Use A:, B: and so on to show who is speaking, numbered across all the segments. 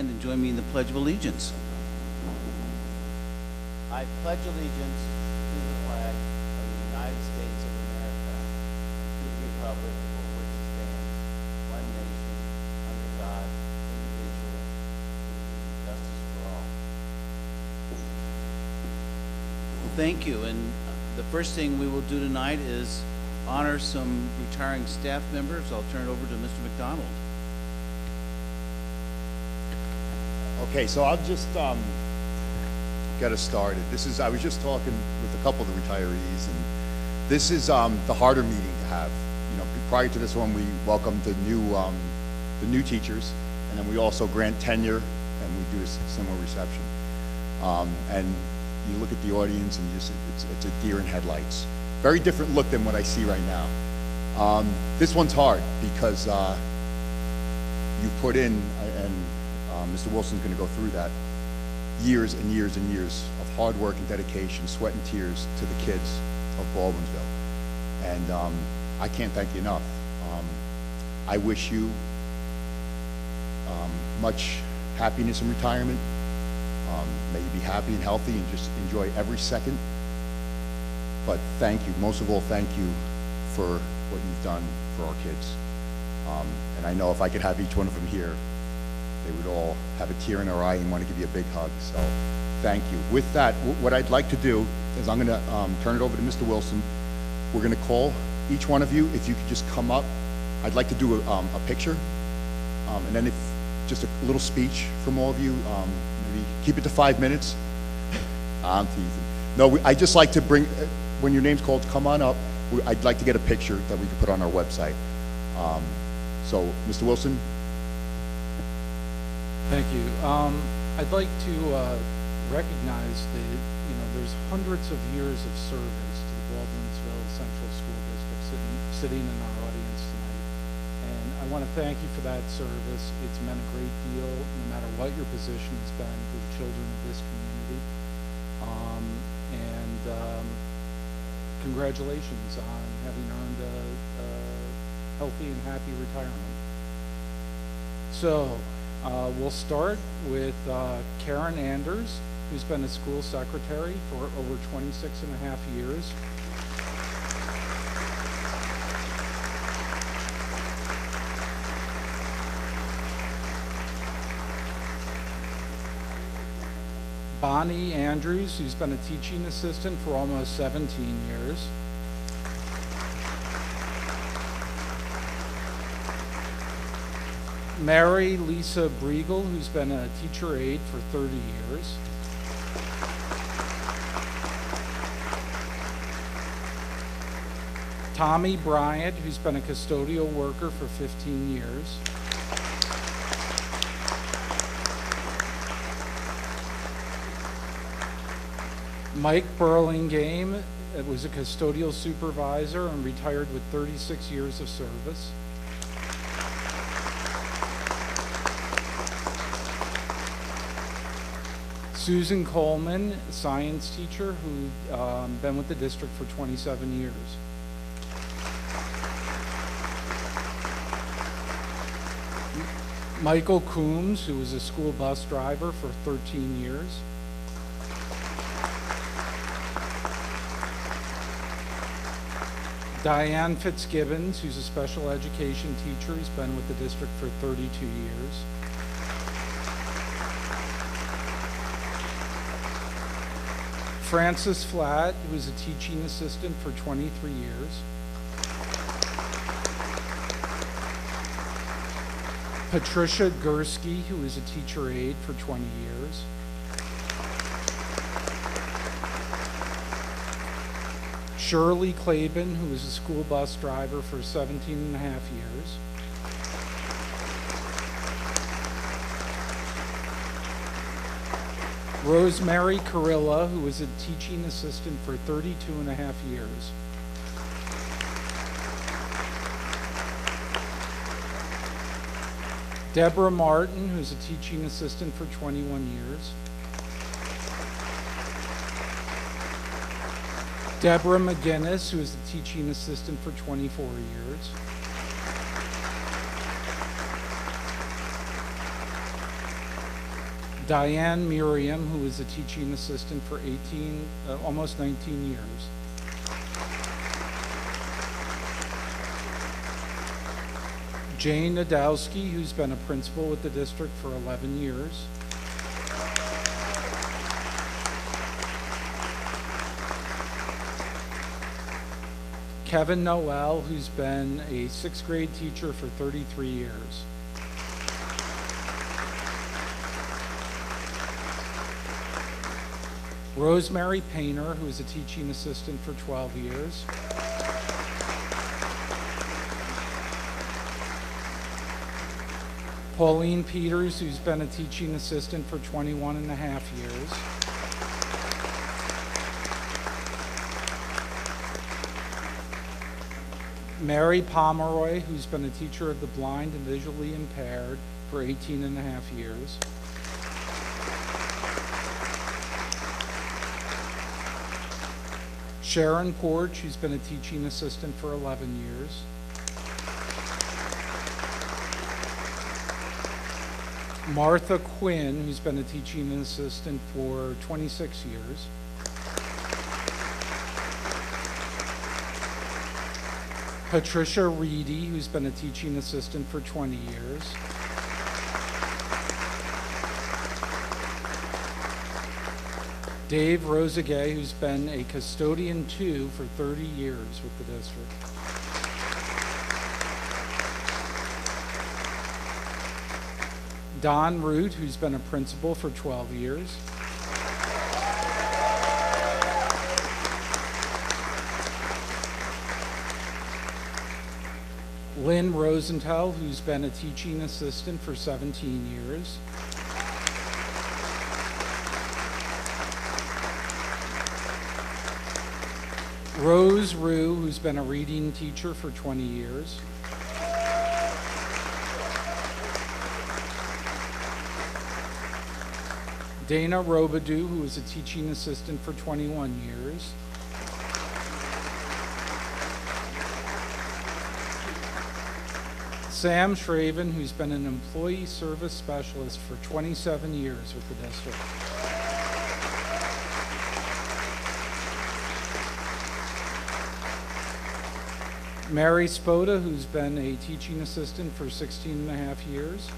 A: stand and join me in the Pledge of Allegiance. I pledge allegiance to the flag of the United States of America, to the republic for which it stands, one nation, under God, indivisible, with justice for all. Well, thank you. And the first thing we will do tonight is honor some retiring staff members. I'll turn it over to Mr. McDonald.
B: Okay, so I'll just get us started. I was just talking with a couple of the retirees, and this is the harder meeting to have. You know, prior to this one, we welcomed the new teachers, and then we also grant tenure, and we do a similar reception. And you look at the audience, and it's a deer in headlights. Very different look than what I see right now. This one's hard because you put in, and Mr. Wilson's going to go through that, years and years and years of hard work and dedication, sweat and tears to the kids of Baldwinsville. And I can't thank you enough. I wish you much happiness in retirement. May you be happy and healthy and just enjoy every second. But thank you, most of all, thank you for what you've done for our kids. And I know if I could have each one of them here, they would all have a tear in their eye and want to give you a big hug. So thank you. With that, what I'd like to do is I'm going to turn it over to Mr. Wilson. We're going to call each one of you. If you could just come up. I'd like to do a picture. And then if just a little speech from all of you, maybe keep it to 5 minutes. I'm teasing. No, I just like to bring, when your name's called, come on up. I'd like to get a picture that we can put on our website. So, Mr. Wilson.
C: Thank you. I'd like to recognize that, there's hundreds of years of service to the Baldwinsville Central School District sitting in our audience tonight. And I want to thank you for that service. It's meant a great deal, no matter what your position has been, for the children of this community. Congratulations on having earned a healthy and happy retirement. So, we'll start with Karen Anders, who's been a school secretary for over 26.5 years. Bonnie Andrews, who's been a teaching assistant for almost 17 years. Mary Lisa Briegel, who's been a teacher aide for 30 years. Tommy Bryant, who's been a custodial worker for 15 years. Mike Burlingame was a custodial supervisor and retired with 36 years of service. Susan Coleman, a science teacher who's been with the district for 27 years. Michael Coombs, who was a school bus driver for 13 years. Diane Fitzgibbons, who's a special education teacher. He's been with the district for 32 years. Frances Flatt, who was a teaching assistant for 23 years. Patricia Gursky, who was a teacher aide for 20 years. Shirley Claben, who was a school bus driver for 17.5 years. Rosemary Carilla, who was a teaching assistant for 32.5 years. Deborah Martin, who's a teaching assistant for 21 years. Deborah McGinnis, who is the teaching assistant for 24 years. Diane Miriam, who is a teaching assistant for almost 19 years. Jane Nadowski, who's been a principal with the district for 11 years. Kevin Noel, who's been a 6th grade teacher for 33 years. Rosemary Painter, who is a teaching assistant for 12 years. Pauline Peters, who's been a teaching assistant for 21.5 years. Mary Pomeroy, who's been a teacher of the blind and visually impaired for 18.5 years. Sharon Porch, who's been a teaching assistant for 11 years. Martha Quinn, who's been a teaching assistant for 26 years. Patricia Reedy, who's been a teaching assistant for 20 years. Dave Rosagay, who's been a custodian 2 for 30 years with the district. Don Root, who's been a principal for 12 years. Lynn Rosenthal, who's been a teaching assistant for 17 years. Rose Rue, who's been a reading teacher for 20 years. Dana Robidoux, who is a teaching assistant for 21 years. Sam Shraven, who's been an employee service specialist for 27 years with the district. Mary Spoda, who's been a teaching assistant for 16.5 years.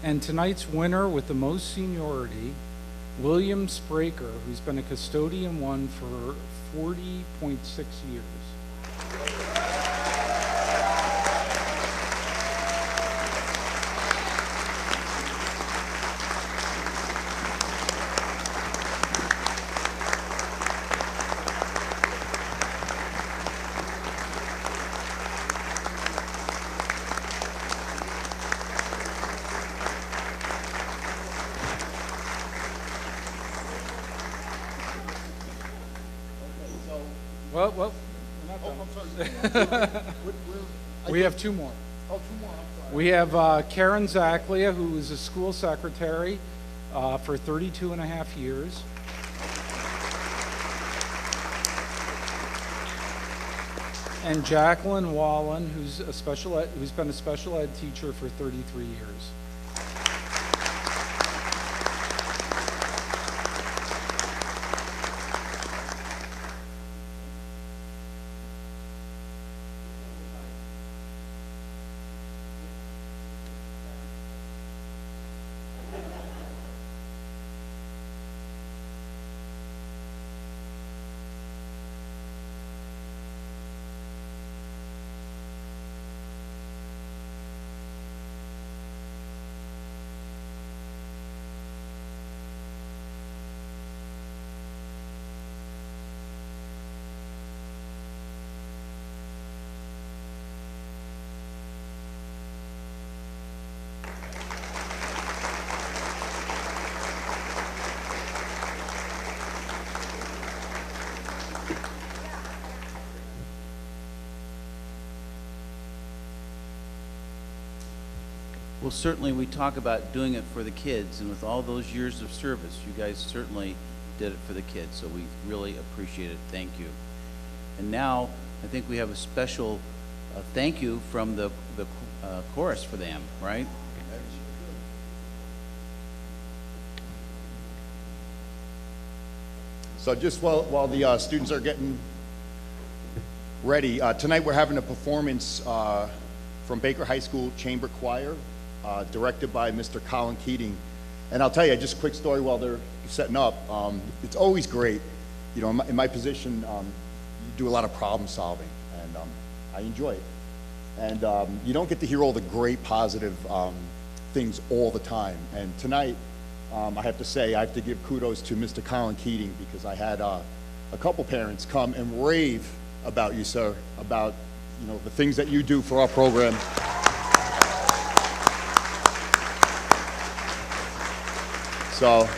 C: And tonight's winner with the most seniority, William Spraker, who's been a custodian 1 for 40.6 years. Well, we're not done. We have 2 more.
B: Oh, 2 more, I'm sorry.
C: We have Karen Zachlea, who is a school secretary for 32.5 years. And Jacqueline Wallen, who's been a special ed teacher for 33 years.
A: Well, certainly we talk about doing it for the kids, and with all those years of service, you guys certainly did it for the kids, so we really appreciate it. Thank you. And now, I think we have a special thank you from the chorus for them, right?
B: So just while the students are getting ready, tonight we're having a performance from Baker High School Chamber Choir, directed by Mr. Colin Keating. And I'll tell you, just a quick story while they're setting up. It's always great, you know, in my position, you do a lot of problem solving, and I enjoy it. And you don't get to hear all the great positive things all the time. And tonight, I have to say, I have to give kudos to Mr. Colin Keating, because I had a couple parents come and rave about you, sir, about, you know, the things that you do for our program. So,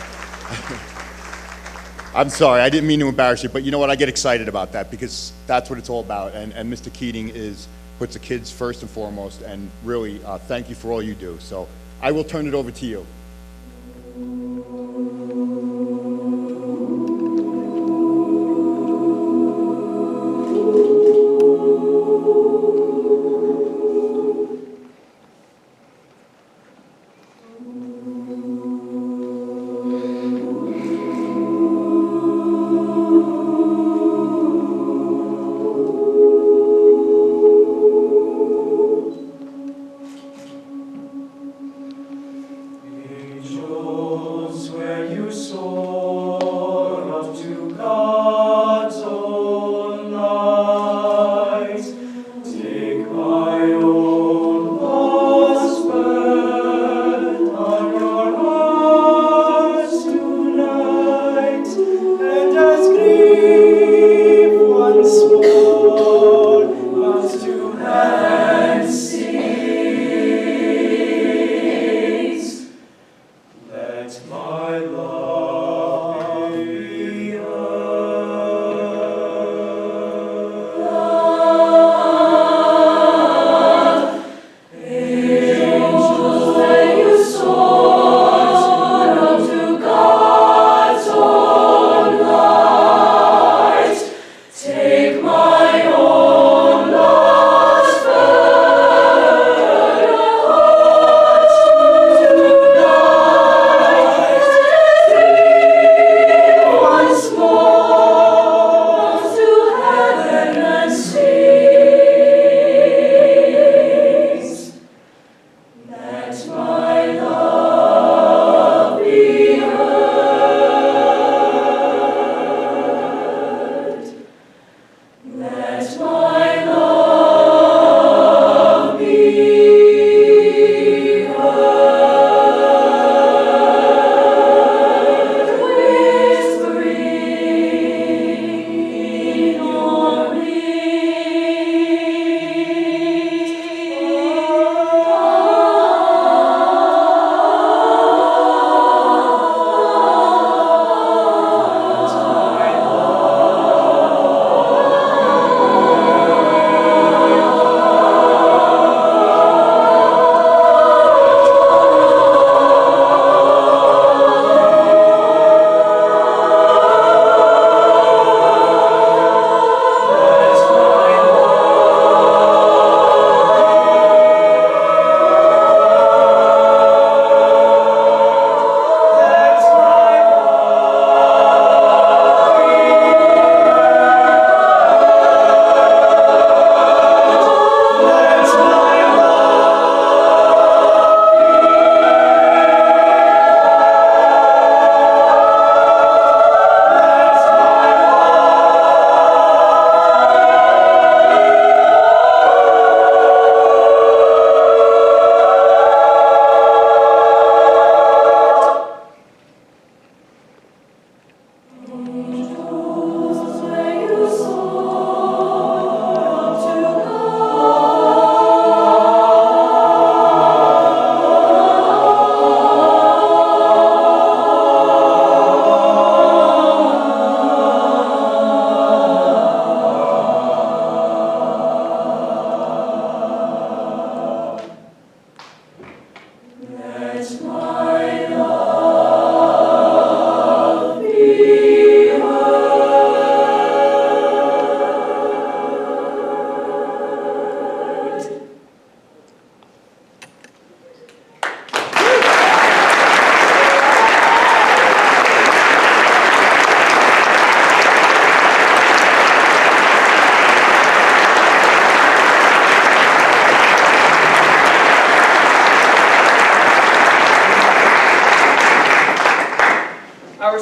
B: I'm sorry, I didn't mean to embarrass you, but you know what, I get excited about that, because that's what it's all about, and Mr. Keating puts the kids first and foremost, and really, thank you for all you do. So, I will turn it over to you.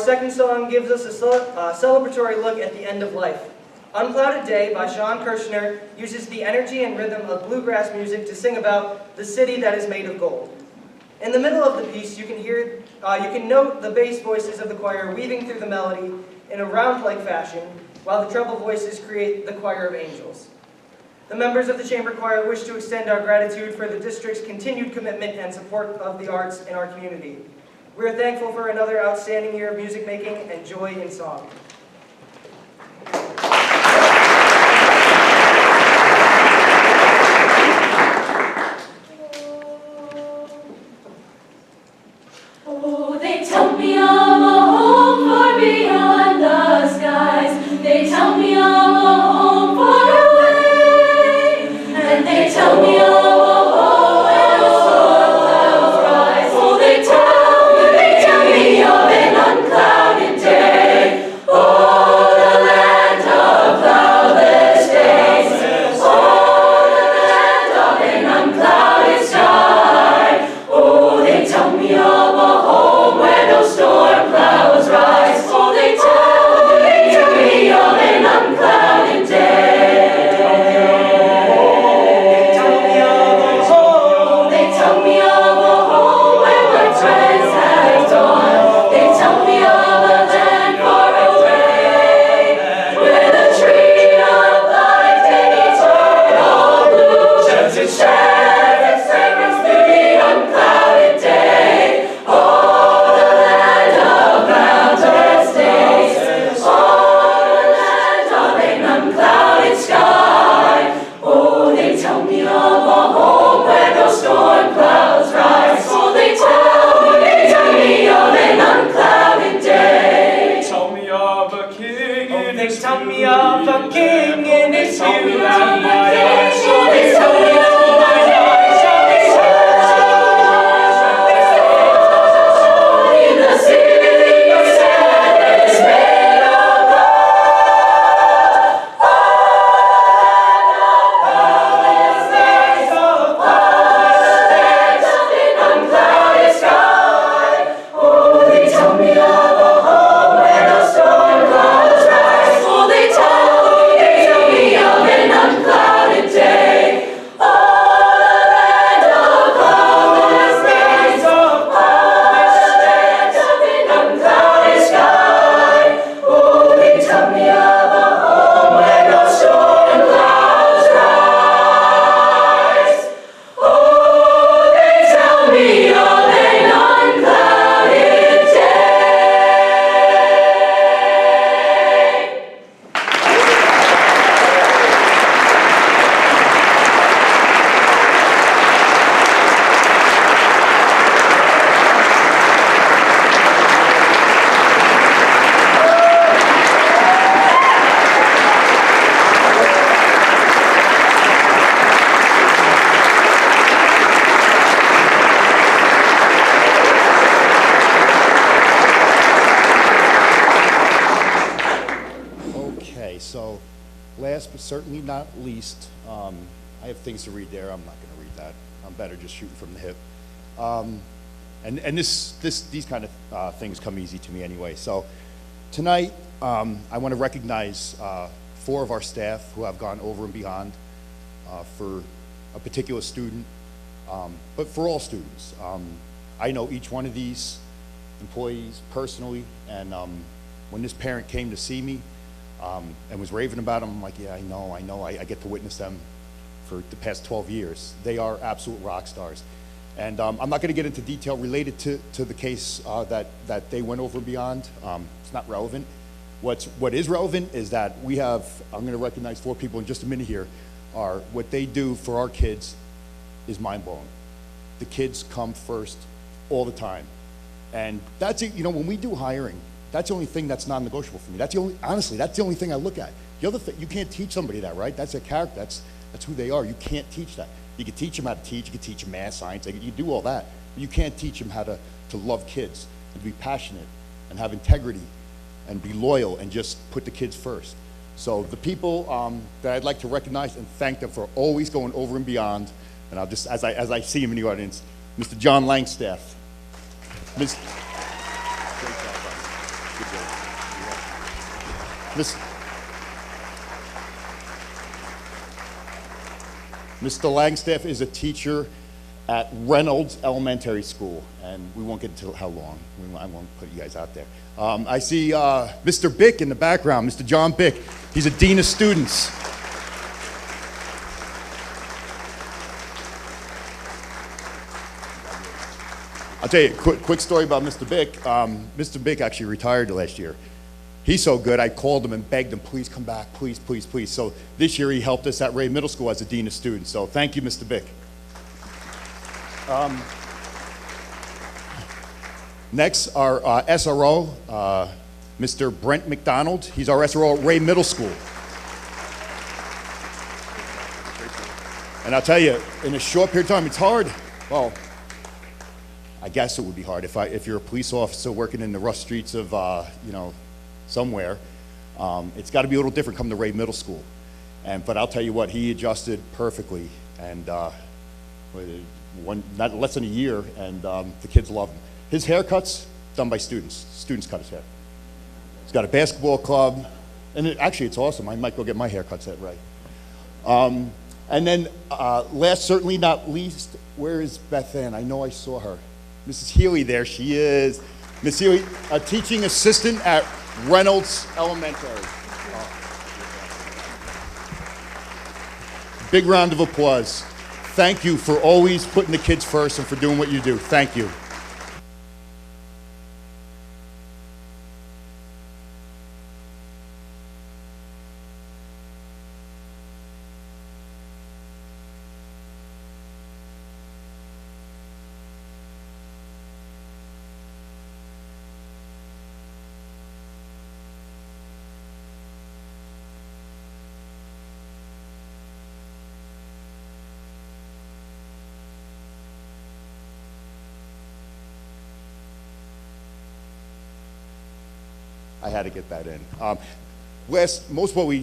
D: second song gives us a celebratory look at the end of life. Unclouded Day by Sean Kirshner uses the energy and rhythm of bluegrass music to sing about the city that is made of gold. In the middle of the piece, you can note the bass voices of the choir weaving through the melody in a round-like fashion, while the treble voices create the choir of angels. The members of the chamber choir wish to extend our gratitude for the district's continued commitment and support of the arts in our community. We are thankful for another outstanding year of music making and joy in song.
E: Oh, they tell me I'm a home far beyond the skies. They tell me I'm a home far away. And they tell me I'm a home where the storm clouds rise. Oh, they tell me of an unclouded day. Oh, the land of cloudless days. Oh, the land of an unclouded sky. Oh, they tell me of a home where no storm clouds rise. Oh, they tell me of an unclouded day. They tell me of a home. They tell me of a home where my friends have gone. They tell me of a land far away, where the tree of life in eternal bloom sheds its fragrance through the unclouded day. Oh, the land of cloudless days. Oh, the land of an unclouded sky. Oh, they tell me of a home where no storm clouds rise. Oh, they tell me of an unclouded day.
F: Tell me of a king in
D: They
F: his
D: tell me of a king in his
F: Tell me
D: beauty.
F: of my eyes.
D: Oh, they tell me of my eyes. Oh, they
E: In the city that is made of gold. Unclouded sky. Oh, they tell me of a home where no storm clouds rise. Oh, they tell me of an unclouded day. Oh, the land of cloudless days. Oh, the land of an unclouded sky. Oh, they tell me of a home where no storm clouds rise. Oh, they tell me of an unclouded day.
B: Okay, so last but certainly not least, I have things to read there. I'm not going to read that. I'm better just shooting from the hip. And these kind of things come easy to me anyway. So tonight, I want to recognize 4 of our staff who have gone over and beyond for a particular student, but for all students. I know each one of these employees personally, and when this parent came to see me and was raving about them, I'm like, yeah, I know, I get to witness them for the past 12 years. They are absolute rock stars. And I'm not going to get into detail related to the case that they went over and beyond. It's not relevant. What is relevant is that I'm going to recognize 4 people in just a minute here, what they do for our kids is mind-blowing. The kids come first all the time. And that's it, when we do hiring, that's the only thing that's non-negotiable for me. Honestly, that's the only thing I look at. The other thing, you can't teach somebody that, right? That's their character. That's who they are. You can't teach that. You can teach them how to teach. You can teach them math, science. You do all that. But you can't teach them how to love kids and be passionate and have integrity and be loyal and just put the kids first. So the people that I'd like to recognize and thank them for always going over and beyond, and I'll just, as I see him in the audience, Mr. John Langstaff. Mr. Langstaff is a teacher at Reynolds Elementary School, and we won't get into how long. I won't put you guys out there. I see Mr. Bick in the background, Mr. John Bick. He's a dean of students. I'll tell you a quick story about Mr. Bick. Mr. Bick actually retired last year. He's so good, I called him and begged him, please come back, please, please, please. So this year he helped us at Ray Middle School as a dean of students. So thank you, Mr. Bick. Next, our SRO, Mr. Brent McDonald. He's our SRO at Ray Middle School. And I'll tell you, in a short period of time, it's hard. Well, I guess it would be hard if you're a police officer working in the rough streets of, somewhere. It's got to be a little different coming to Ray Middle School. But I'll tell you what, he adjusted perfectly, and not less than a year, and the kids love him. His haircuts done by students. Students cut his hair. He's got a basketball club, and actually it's awesome. I might go get my haircuts at Ray. And then last, certainly not least, where is Beth Ann? I know I saw her. Mrs. Healy, there she is. Miss Healy, a teaching assistant at Reynolds Elementary. Big round of applause. Thank you for always putting the kids first and for doing what you do. Thank you. I had to get that in.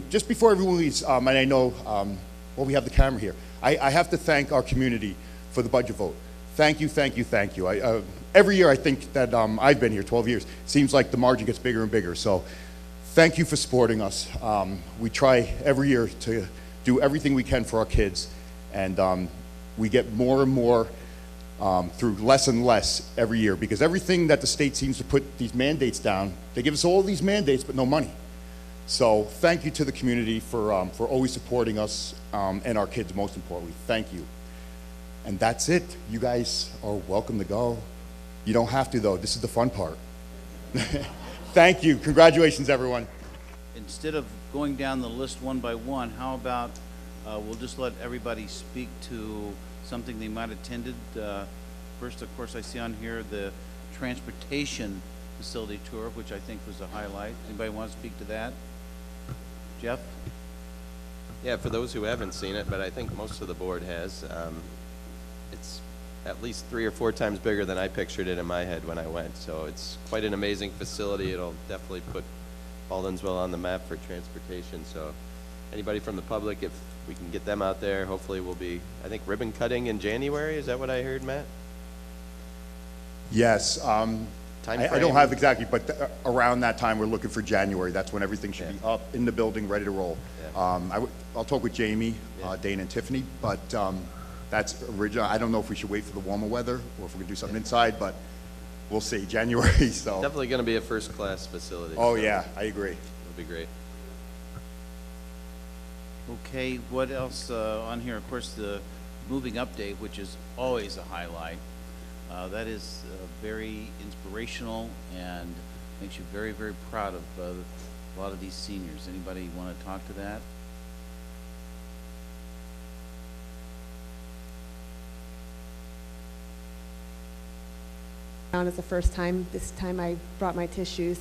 B: Just before everyone leaves, and I know, we have the camera here. I have to thank our community for the budget vote. Thank you, thank you, thank you. Every year I think that I've been here 12 years, seems like the margin gets bigger and bigger. So thank you for supporting us. We try every year to do everything we can for our kids, and we get more and more through less and less every year, because everything that the state seems to put these mandates down, they give us all these mandates but no money. So thank you to the community for always supporting us, and our kids most importantly. Thank you. And that's it. You guys are welcome to go. You don't have to though. This is the fun part. Thank you. Congratulations, everyone.
A: Instead of going down the list one by one, how about we'll just let everybody speak to something they might have attended. First, of course, I see on here the transportation facility tour, which I think was a highlight. Anybody want to speak to that? Jeff?
G: Yeah, for those who haven't seen it, but I think most of the board has, it's at least 3 or 4 times bigger than I pictured it in my head when I went. So it's quite an amazing facility. It'll definitely put Baldwinsville on the map for transportation. So anybody from the public, if we can get them out there, hopefully we'll be, I think, ribbon cutting in January. Is that what I heard, Matt?
B: Yes. I don't have exactly, but around that time we're looking for January. That's when everything should be up in the building, ready to roll. Yeah. I'll talk with Jamie, Dane, and Tiffany, but that's original. I don't know if we should wait for the warmer weather or if we can do something inside, but we'll see. January. So
G: definitely going to be a first-class facility.
B: Oh
G: so
B: yeah, I agree.
G: It'll be great.
A: Okay, what else on here? Of course, the moving update, which is always a highlight. That is very inspirational and makes you very, very proud of a lot of these seniors. Anybody want to talk to that?
H: It's the first time. This time I brought my tissues.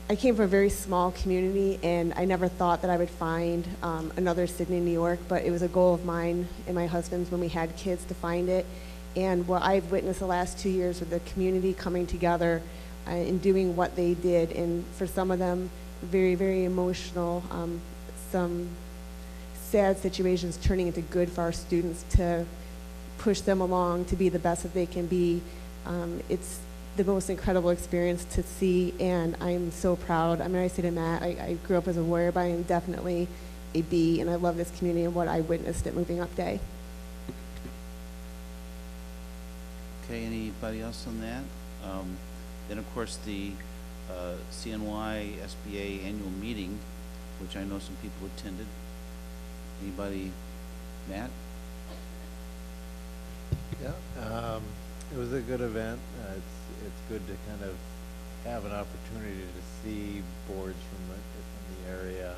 H: I came from a very small community, and I never thought that I would find another Sydney, New York, but it was a goal of mine and my husband's when we had kids to find it. And what I've witnessed the last 2 years with the community coming together and doing what they did, and for some of them, very, very emotional, some sad situations turning into good for our students to push them along to be the best that they can be. the most incredible experience to see, and I'm so proud. I mean, I say to Matt, I grew up as a warrior, but I am definitely a B, and I love this community and what I witnessed at Moving Up Day.
A: Okay, anybody else on that? Then, of course, the CNY SBA annual meeting, which I know some people attended. Anybody? Matt?
I: Yeah, it was a good event. It's good to kind of have an opportunity to see boards from the area.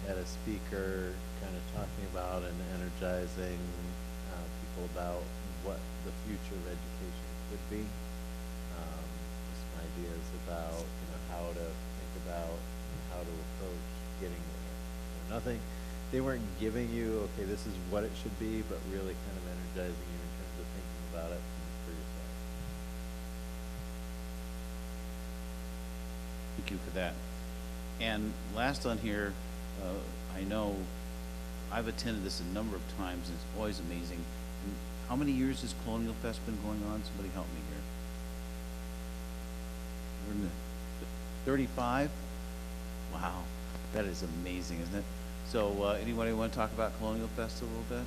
I: Had a speaker kind of talking about and energizing people about what the future of education could be. Some ideas about how to think about and how to approach getting there. Nothing. They weren't giving you, okay, this is what it should be, but really kind of energizing you in terms of thinking about it for yourself.
A: Thank you for that. And last on here, I know I've attended this a number of times, and it's always amazing. And how many years has Colonial Fest been going on? Somebody help me here. We're in the 35? Wow, that is amazing, isn't it? So anybody want to talk about Colonial Fest a little bit?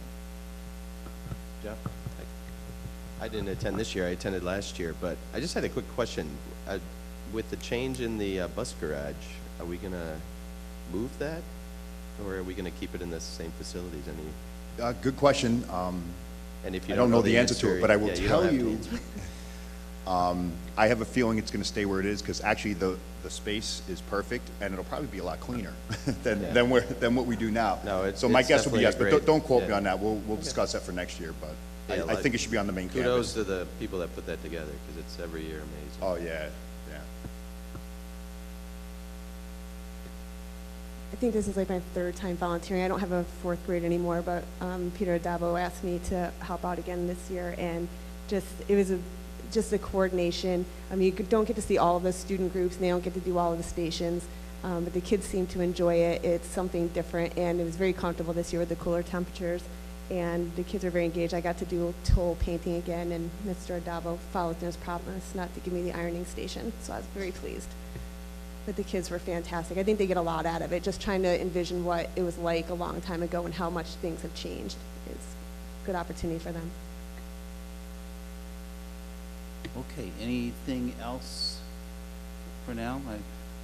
A: Jeff?
G: I didn't attend this year, I attended last year, but I just had a quick question. With the change in the bus garage, are we gonna move that? Or are we gonna keep it in the same facilities?
B: Good question.
G: And if you
B: I don't know the answer to it,
G: answer,
B: but I will
G: yeah, don't
B: tell
G: have to
B: you,
G: answer.
B: I have a feeling it's going to stay where it is, because actually the space is perfect, and it'll probably be a lot cleaner than what we do now.
G: No,
B: so my
G: it's
B: guess will be yes,
G: definitely
B: but
G: a
B: don't quote
G: great-
B: me on that. We'll discuss that for next year, but
G: Yeah,
B: I think it should be on the main
G: Kudos
B: campus.
G: to the people that put that together, because it's every year amazing.
B: Oh yeah, yeah.
H: I think this is like my third time volunteering. I don't have a fourth grade anymore, but Peter Adabo asked me to help out again this year, and it was just the coordination. I mean, you don't get to see all of the student groups, and they don't get to do all of the stations, but the kids seem to enjoy it. It's something different, and it was very comfortable this year with the cooler temperatures, and the kids are very engaged. I got to do toll painting again, and Mr. Adabo followed through his promise not to give me the ironing station, so I was very pleased. But the kids were fantastic. I think they get a lot out of it. Just trying to envision what it was like a long time ago and how much things have changed is a good opportunity for them.
A: Okay, anything else for now? I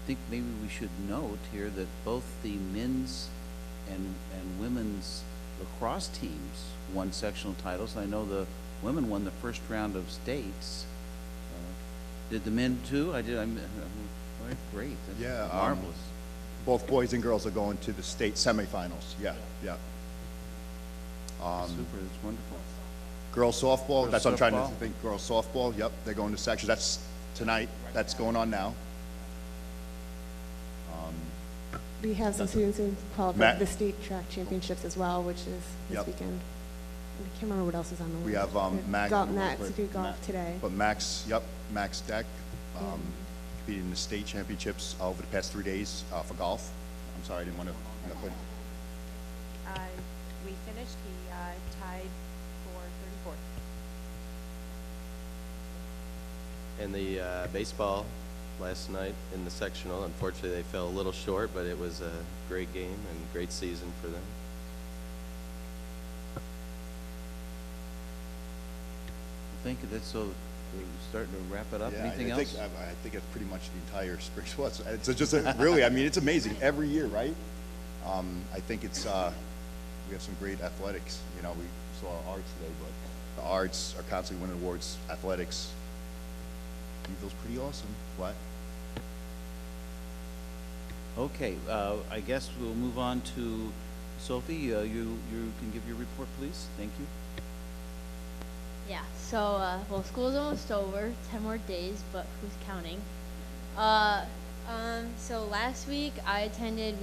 A: think maybe we should note here that both the men's and women's lacrosse teams won sectional titles. I know the women won the first round of states. Did the men too? I did. Great. That's
B: Yeah,
A: marvelous.
B: Both boys and girls are going to the state semifinals. Yeah, yeah.
A: Super. That's wonderful.
B: Girls softball,
A: Girls
B: that's what I'm trying to
A: softball.
B: think. Girls softball, yep, they're going to sections. That's tonight. That's going on now.
H: We have some students who qualified
B: Matt?
H: for the state track championships as well, which is this
B: Yep.
H: weekend. I can't remember what else is on the list.
B: We have Max.
H: Max to do golf today.
B: But Max, yep, Max Deck, competed in the state championships over the past 3 days for golf. I'm sorry, I didn't want to put.
J: We finished, he tied for 34th.
G: And the baseball last night in the sectional, unfortunately they fell a little short, but it was a great game and great season for them.
A: Thank you. That's so. We're starting to wrap it up.
B: Yeah,
A: Anything
B: I
A: else?
B: think, I think it's pretty much the entire spring sports. It's just really, I mean, it's amazing every year, right? I think it's, we have some great athletics. You know, we saw arts today, but the arts are constantly winning awards. Athletics, Bville's pretty awesome. What?
A: Okay, I guess we'll move on to Sophie. You can give your report, please. Thank you.
K: Yeah, so, well, school's almost over, 10 more days, but who's counting? So last week I attended,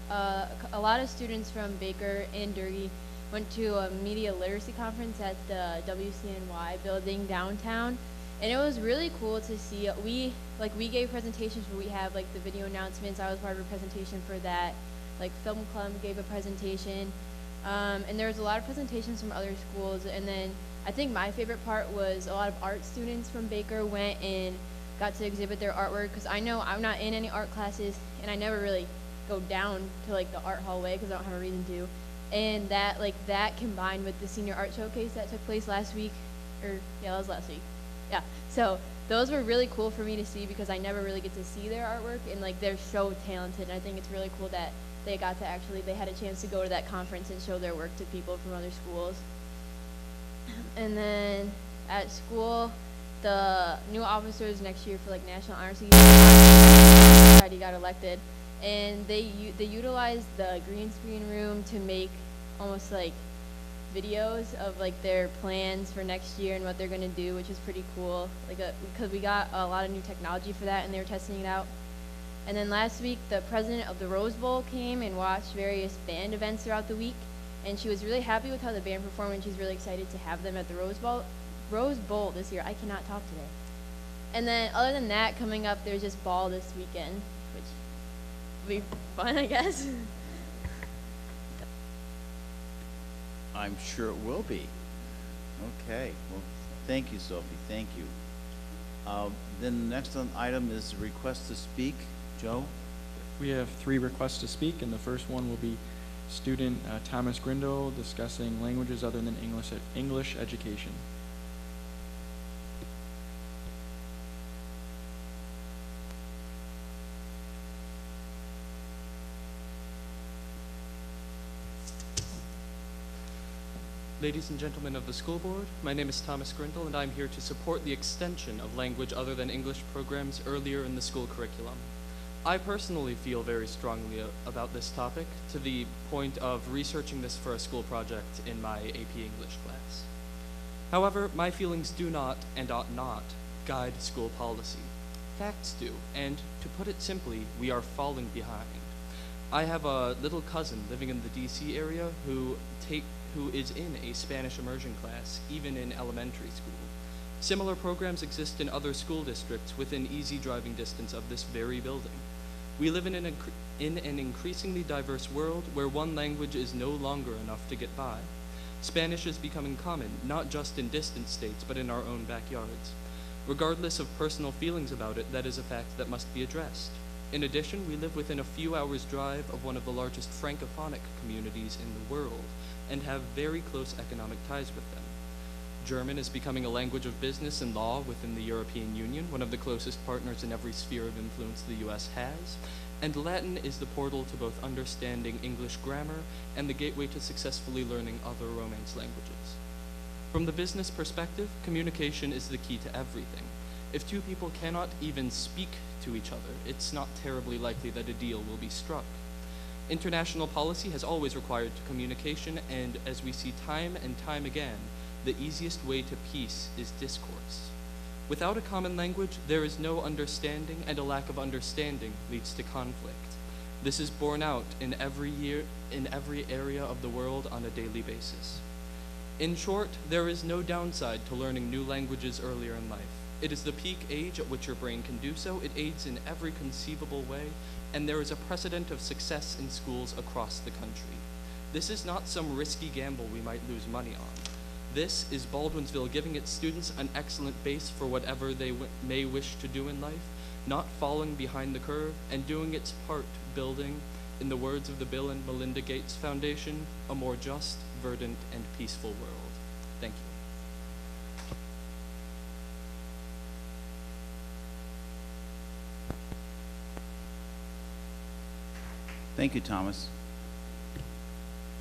K: a lot of students from Baker and Durkee went to a media literacy conference at the WCNY building downtown, and it was really cool to see. We gave presentations where we have like the video announcements. I was part of a presentation for that. Like Film Club gave a presentation, and there was a lot of presentations from other schools, and then I think my favorite part was a lot of art students from Baker went and got to exhibit their artwork, because I know I'm not in any art classes, and I never really go down to like the art hallway because I don't have a reason to. And that combined with the senior art showcase that took place last week, that was last week. Yeah, so those were really cool for me to see, because I never really get to see their artwork, and like they're so talented, and I think it's really cool that they got to they had a chance to go to that conference and show their work to people from other schools. And then at school, the new officers next year for like National Honor Society got elected, and they utilized the green screen room to make almost like videos of like their plans for next year and what they're gonna do, which is pretty cool. Because we got a lot of new technology for that, and they were testing it out. And then last week, the president of the Rose Bowl came and watched various band events throughout the week, and she was really happy with how the band performed, and she's really excited to have them at the Rose Bowl this year. I cannot talk today. And then other than that, coming up, there's just ball this weekend, which will be fun, I guess.
A: I'm sure it will be. Okay, well, thank you, Sophie, thank you. Then the next item is request to speak. Joe?
L: We have 3 requests to speak, and the first one will be student Thomas Grindle discussing languages other than English education.
M: Ladies and gentlemen of the school board, my name is Thomas Grindle, and I'm here to support the extension of language other than English programs earlier in the school curriculum. I personally feel very strongly about this topic, to the point of researching this for a school project in my AP English class. However, my feelings do not and ought not guide school policy. Facts do, and to put it simply, we are falling behind. I have a little cousin living in the DC area who is in a Spanish immersion class, even in elementary school. Similar programs exist in other school districts within easy driving distance of this very building. We live in an increasingly diverse world where one language is no longer enough to get by. Spanish is becoming common, not just in distant states, but in our own backyards. Regardless of personal feelings about it, that is a fact that must be addressed. In addition, we live within a few hours' drive of one of the largest francophonic communities in the world, and have very close economic ties with them. German is becoming a language of business and law within the European Union, one of the closest partners in every sphere of influence the US has, and Latin is the portal to both understanding English grammar and the gateway to successfully learning other Romance languages. From the business perspective, communication is the key to everything. If 2 people cannot even speak to each other, it's not terribly likely that a deal will be struck. International policy has always required communication, and as we see time and time again, the easiest way to peace is discourse. Without a common language, there is no understanding, and a lack of understanding leads to conflict. This is borne out in every area of the world on a daily basis. In short, there is no downside to learning new languages earlier in life. It is the peak age at which your brain can do so. It aids in every conceivable way, and there is a precedent of success in schools across the country. This is not some risky gamble we might lose money on. This is Baldwinsville giving its students an excellent base for whatever they may wish to do in life, not falling behind the curve, and doing its part building, in the words of the Bill and Melinda Gates Foundation, a more just, verdant, and peaceful world. Thank you.
A: Thank you, Thomas.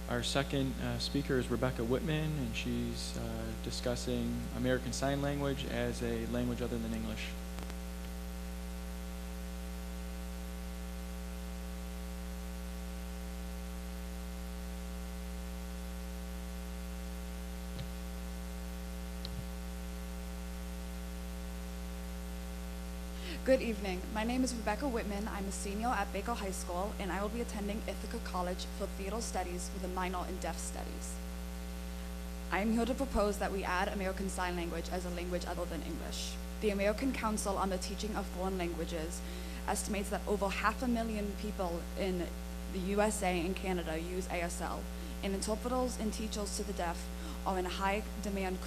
L: Our second speaker is Rebecca Whitman, and she's discussing American Sign Language as a language other than English.
N: Good evening. My name is Rebecca Whitman. I'm a senior at Baker High School, and I will be attending Ithaca College for Theater Studies with a minor in Deaf Studies. I am here to propose that we add American Sign Language as a language other than English. The American Council on the Teaching of Foreign Languages estimates that over 500,000 people in the USA and Canada use ASL, and interpreters and teachers to the deaf are in high demand,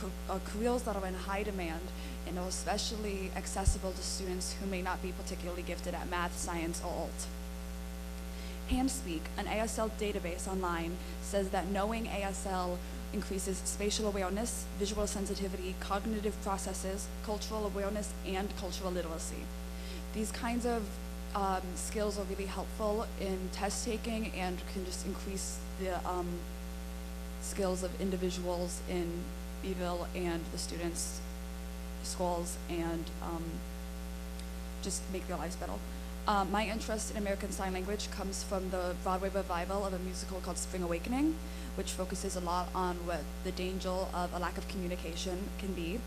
N: careers that are in high demand and are especially accessible to students who may not be particularly gifted at math, science, or alt. HandSpeak, an ASL database online, says that knowing ASL increases spatial awareness, visual sensitivity, cognitive processes, cultural awareness, and cultural literacy. These kinds of skills are really helpful in test taking and can just increase the skills of individuals in Bville and the students' schools and just make their lives better. My interest in American Sign Language comes from the Broadway revival of a musical called Spring Awakening, which focuses a lot on what the danger of a lack of communication can be.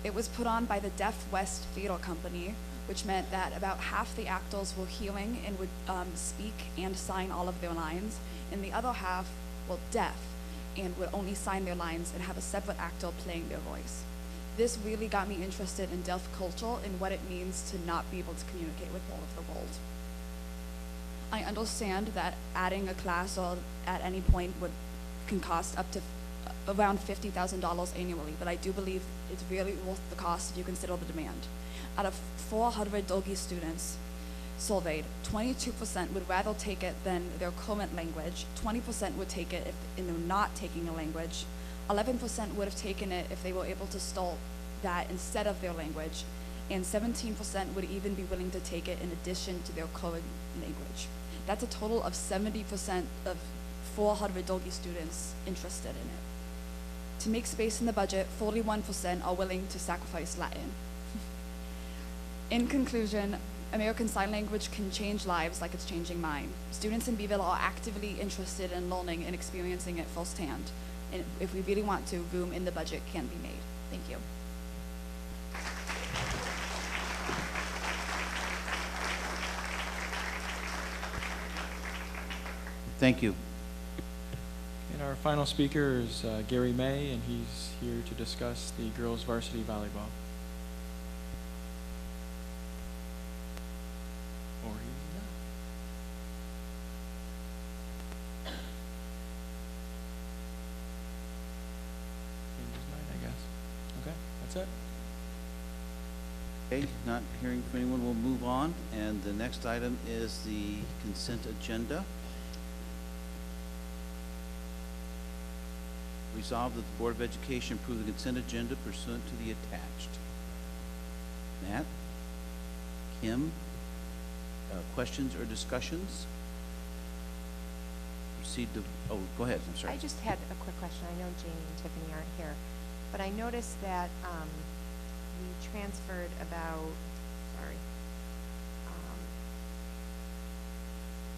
N: It was put on by the Deaf West Theater Company, which meant that about half the actors were hearing and would speak and sign all of their lines, and the other half were deaf and would only sign their lines and have a separate actor playing their voice. This really got me interested in deaf culture and what it means to not be able to communicate with all of the world. I understand that adding a class or at any point can cost up to around $50,000 annually, but I do believe it's really worth the cost if you consider the demand. Out of 400 Dolgi students surveyed, 22% would rather take it than their current language, 20% would take it if they're not taking a language, 11% would have taken it if they were able to start that instead of their language, and 17% would even be willing to take it in addition to their current language. That's a total of 70% of 400 Dolgi students interested in it. To make space in the budget, 41% are willing to sacrifice Latin. In conclusion, American Sign Language can change lives like it's changing mine. Students in Bville are actively interested in learning and experiencing it firsthand. And if we really want to, room in the budget can be made. Thank you.
A: Thank you.
L: And our final speaker is Gary May, and he's here to discuss the girls varsity volleyball. Or he's not. Change his mind, I guess. Okay, that's it.
A: Okay, not hearing from anyone, we'll move on. And the next item is the consent agenda. Resolved that the Board of Education approve the consent agenda pursuant to the attached. Matt? Kim? Questions or discussions? Proceed to, oh, go ahead, I'm sorry.
J: I just had a quick question. I know Jamie and Tiffany aren't here, but I noticed that we transferred about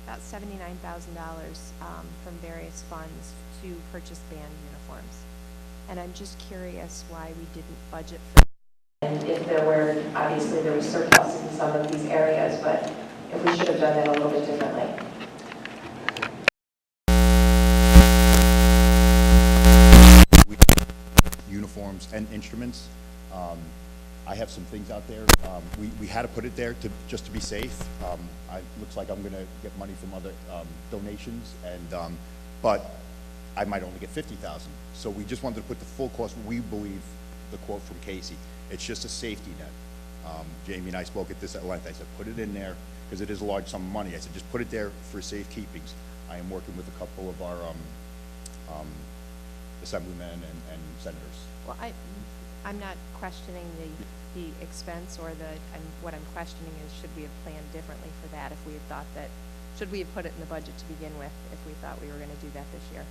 J: $79,000 from various funds to purchase band uniforms. And I'm just curious why we didn't budget for, and if there were, obviously there was surpluses in some of these areas, but if we should have done that a little bit differently.
B: Uniforms and instruments. I have some things out there. We had to put it there just to be safe. Looks like I'm gonna get money from other donations, and but I might only get $50,000. So we just wanted to put the full cost. We believe the quote from Casey. It's just a safety net. Jamie and I spoke at this at length. I said, put it in there because it is a large sum of money. I said, just put it there for safekeepings. I am working with a couple of our assemblymen and senators.
J: Well, I'm not questioning the expense or what I'm questioning is, should we have planned differently for that if we had thought that, should we have put it in the budget to begin with if we thought we were going to do that this year?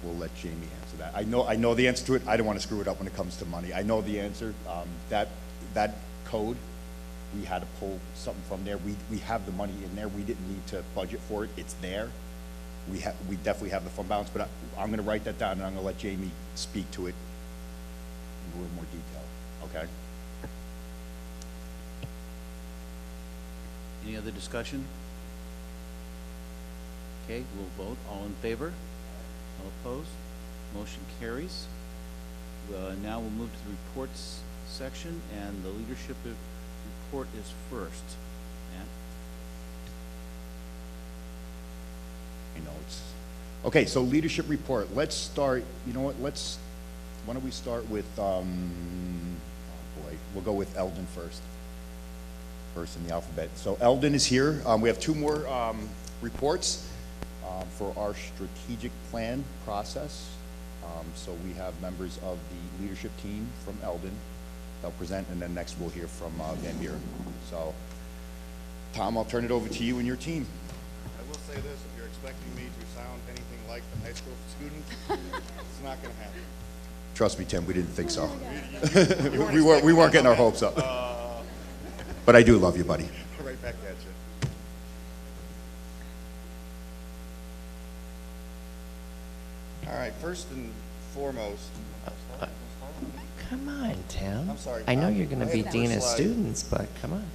B: We'll let Jamie answer that. I know the answer to it. I don't want to screw it up when it comes to money. I know the answer. That code, we had to pull something from there. We have the money in there. We didn't need to budget for it. It's there. We definitely have the fund balance, but I'm going to write that down and I'm going to let Jamie speak to it in a little more detail. Okay?
A: Any other discussion? Okay, we'll vote. All in favor? All opposed? Motion carries. Now we'll move to the reports section, and the leadership report is first. Matt?
B: I know Okay, so leadership report. Let's start, you know what, why don't we start with, oh boy, we'll go with Eldon first. First in the alphabet. So Eldon is here. We have two more reports for our strategic plan process. So we have members of the leadership team from Eldon. They'll present, and then next we'll hear from Van Buren. So, Tom, I'll turn it over to you and your team.
O: I will say this, if you're expecting me to sound anything like the high school students, it's not going to happen.
B: Trust me, Tim, we didn't think so.
O: We
B: weren't getting our hopes up. But I do love you, buddy.
O: Right back at you. All right, first and foremost.
P: Come on, Tim.
O: I'm sorry,
P: I know
O: Tom.
P: you're going to
O: Go
P: be
O: ahead,
P: Dean of
O: first slide.
P: Students, but come on.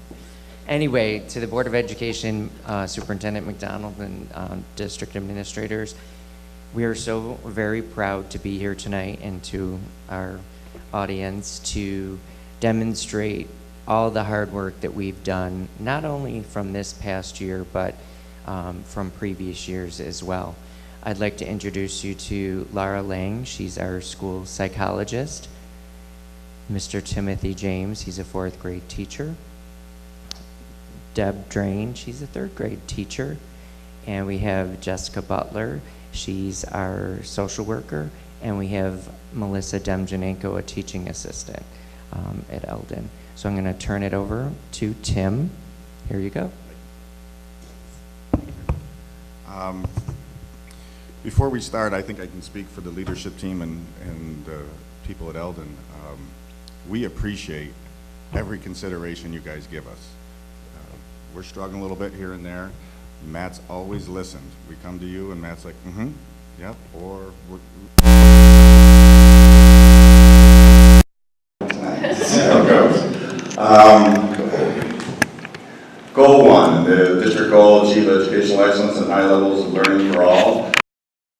P: Anyway, to the Board of Education, Superintendent McDonald, and district administrators, we are so very proud to be here tonight and to our audience to demonstrate all the hard work that we've done, not only from this past year, but from previous years as well. I'd like to introduce you to Laura Lang. She's our school psychologist. Mr. Timothy James, he's a 4th grade teacher. Deb Drain, she's a 3rd grade teacher. And we have Jessica Butler, she's our social worker. And we have Melissa Demjanenko, a teaching assistant at Eldon. So I'm going to turn it over to Tim. Here you go.
O: Before we start, I think I can speak for the leadership team and people at Eldon. We appreciate every consideration you guys give us. We're struggling a little bit here and there. Matt's always listened. We come to you and Matt's like, yep, or
Q: There it goes. Goal 1, the district goal, achieve educational excellence and high levels of learning for all.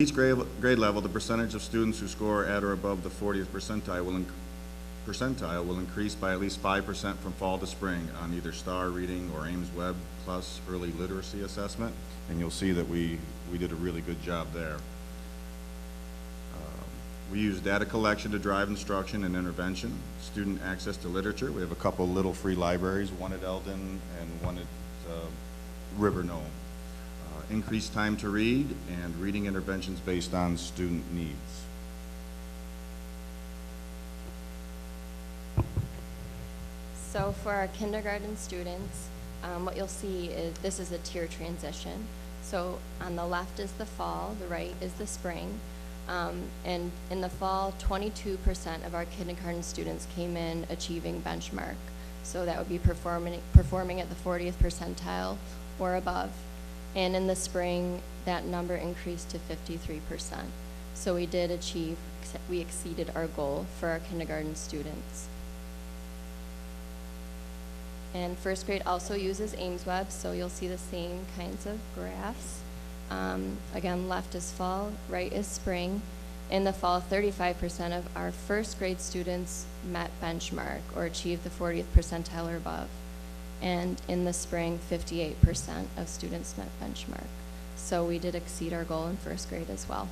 O: each grade level, the percentage of students who score at or above the 40th percentile will increase by at least 5% from fall to spring on either STAR reading or Ames Web Plus early literacy assessment. And you'll see that we did a really good job there. We use data collection to drive instruction and intervention. Student access to literature. We have a couple little free libraries, one at Eldon and one at River Knoll. Increased time to read and reading interventions based on student needs.
J: So for our kindergarten students, what you'll see is this is a tier transition. So on the left is the fall, the right is the spring. And in the fall, 22% of our kindergarten students came in achieving benchmark. So that would be performing at the 40th percentile or above. And in the spring, that number increased to 53%. So we did achieve, we exceeded our goal for our kindergarten students. And first grade also uses Ames Web, so you'll see the same kinds of graphs. Again, left is fall, right is spring. In the fall, 35% of our first grade students met benchmark or achieved the 40th percentile or above. And in the spring, 58% of students met benchmark. So we did exceed our goal in first grade as well.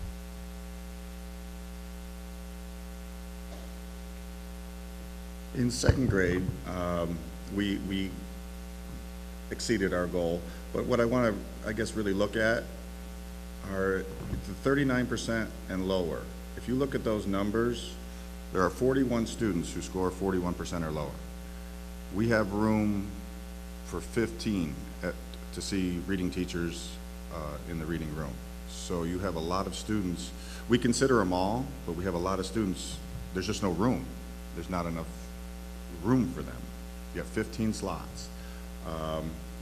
O: In second grade, we exceeded our goal, but what I want to, I guess, really look at are the 39% and lower. If you look at those numbers, there are 41 students who score 41% or lower. We have room for 15 to see reading teachers in the reading room. So you have a lot of students. We consider them all, but we have a lot of students. There's just no room. There's not enough room for them. You have 15 slots.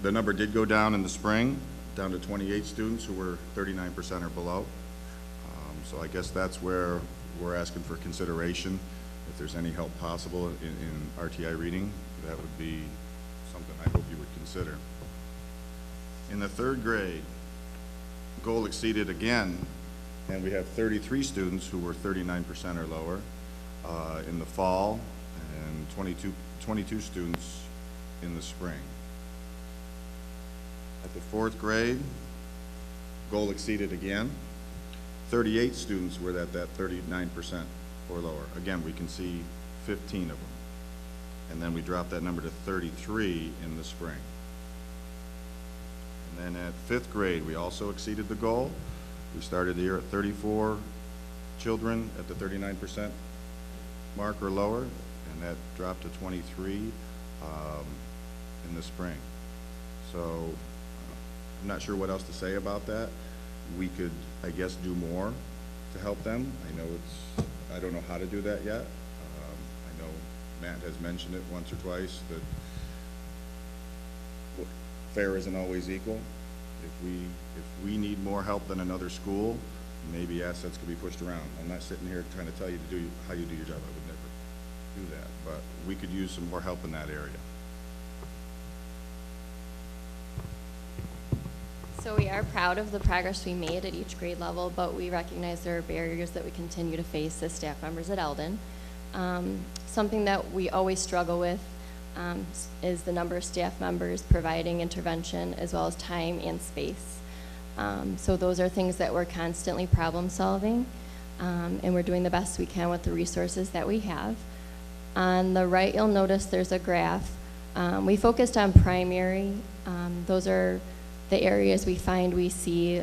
O: The number did go down in the spring, down to 28 students who were 39% or below. So I guess that's where we're asking for consideration. If there's any help possible in RTI reading, that would be something I hope you would consider. In the third grade, goal exceeded again, and we have 33 students who were 39% or lower in the fall, and 22 students in the spring. At the fourth grade, goal exceeded again, 38 students were at that 39% or lower. Again, we can see 15 of them. And then we dropped that number to 33 in the spring. And then at 5th grade, we also exceeded the goal. We started the year at 34 children at the 39% mark or lower, and that dropped to 23 in the spring. So I'm not sure what else to say about that. We could, I guess, do more to help them. I don't know how to do that yet. I know Matt has mentioned it once or twice that fare isn't always equal. If we need more help than another school, maybe assets could be pushed around. I'm not sitting here trying to tell you to do how you do your job. I would never do that, but we could use some more help in that area.
R: So we are proud of the progress we made at each grade level, but we recognize there are barriers that we continue to face as staff members at Eldon. Something that we always struggle with is the number of staff members providing intervention, as well as time and space. So those are things that we're constantly problem solving, and we're doing the best we can with the resources that we have. On the right, you'll notice there's a graph. We focused on primary. Those are the areas we find we see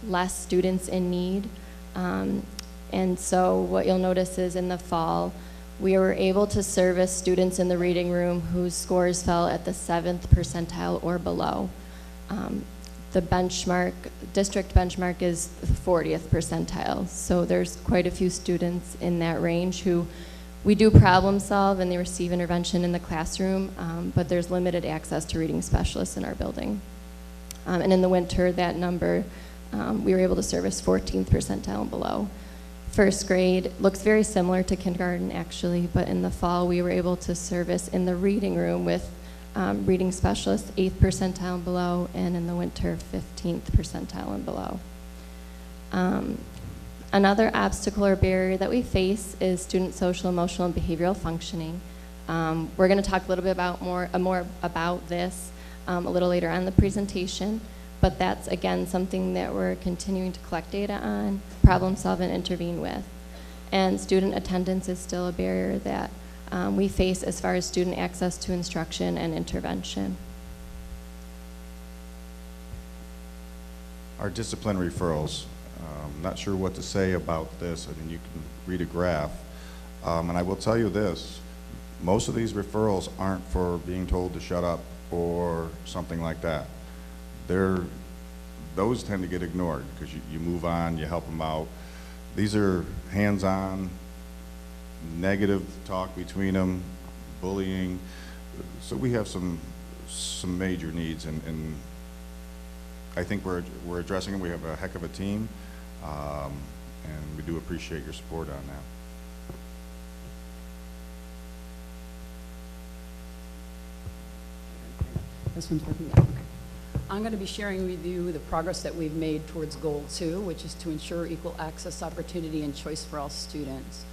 R: less students in need. And so what you'll notice is in the fall, we were able to service students in the reading room whose scores fell at the 7th percentile or below. The benchmark, district benchmark is the 40th percentile. So there's quite a few students in that range who we do problem solve and they receive intervention in the classroom, but there's limited access to reading specialists in our building. And in the winter, that number, we were able to service 14th percentile and below. 1st grade looks very similar to kindergarten, actually, but in the fall, we were able to service in the reading room with reading specialists 8th percentile and below, and in the winter, 15th percentile and below. Another obstacle or barrier that we face is student social, emotional, and behavioral functioning. We're going to talk a little bit more about this a little later on in the presentation, but that's, again, something that we're continuing to collect data on, problem solve, and intervene with. And student attendance is still a barrier that we face as far as student access to instruction and intervention.
O: Our discipline referrals, not sure what to say about this. I mean, you can read a graph. And I will tell you this, most of these referrals aren't for being told to shut up or something like that. Those tend to get ignored because you move on, you help them out. These are hands-on, negative talk between them, bullying. So we have some major needs, and I think we're addressing them. We have a heck of a team, and we do appreciate your support on that.
S: This one's working out. I'm going to be sharing with you the progress that we've made towards Goal 2, which is to ensure equal access, opportunity, and choice for all students.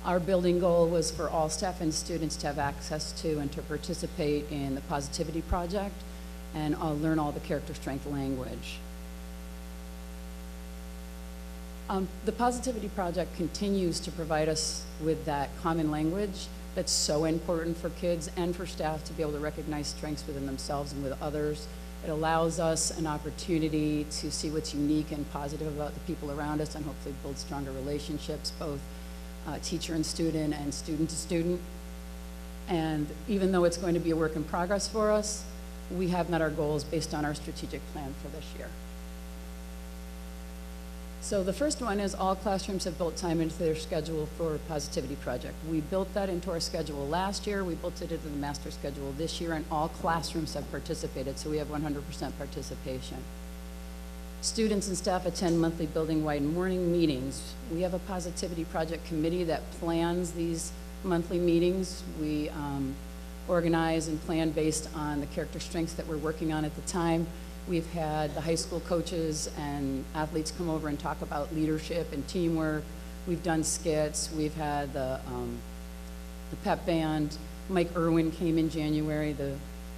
S: Our building goal was for all staff and students to have access to and to participate in the Positivity Project and learn all the character strength language. The Positivity Project continues to provide us with that common language that's so important for kids and for staff to be able to recognize strengths within themselves and with others. It allows us an opportunity to see what's unique and positive about the people around us and hopefully build stronger relationships, both teacher and student to student. And even though it's going to be a work in progress for us, we have met our goals based on our strategic plan for this year. So the first one is all classrooms have built time into their schedule for Positivity Project. We built that into our schedule last year. We built it into the master schedule this year, and all classrooms have participated, so we have 100% participation. Students and staff attend monthly building-wide morning meetings. We have a Positivity Project committee that plans these monthly meetings. We organize and plan based on the character strengths that we're working on at the time. We've had the high school coaches and athletes come over and talk about leadership and teamwork. We've done skits. We've had the pep band. Mike Irwin came in January, the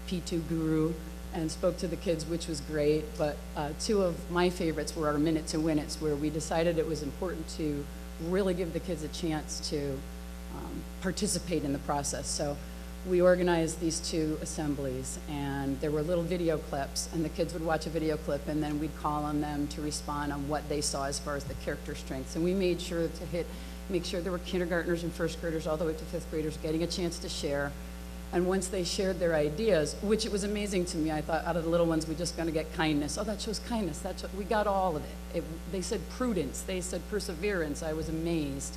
S: P2 guru, and spoke to the kids, which was great. But two of my favorites were our Minute to Win It's, where we decided it was important to really give the kids a chance to participate in the process. So we organized these two assemblies, and there were little video clips, and the kids would watch a video clip, and then we'd call on them to respond on what they saw as far as the character strengths. And we made sure to make sure there were kindergartners and first graders all the way to fifth graders getting a chance to share. And once they shared their ideas, which it was amazing to me, I thought out of the little ones, we're just going to get kindness. Oh, that shows kindness. We got all of it. They said prudence. They said perseverance. I was amazed.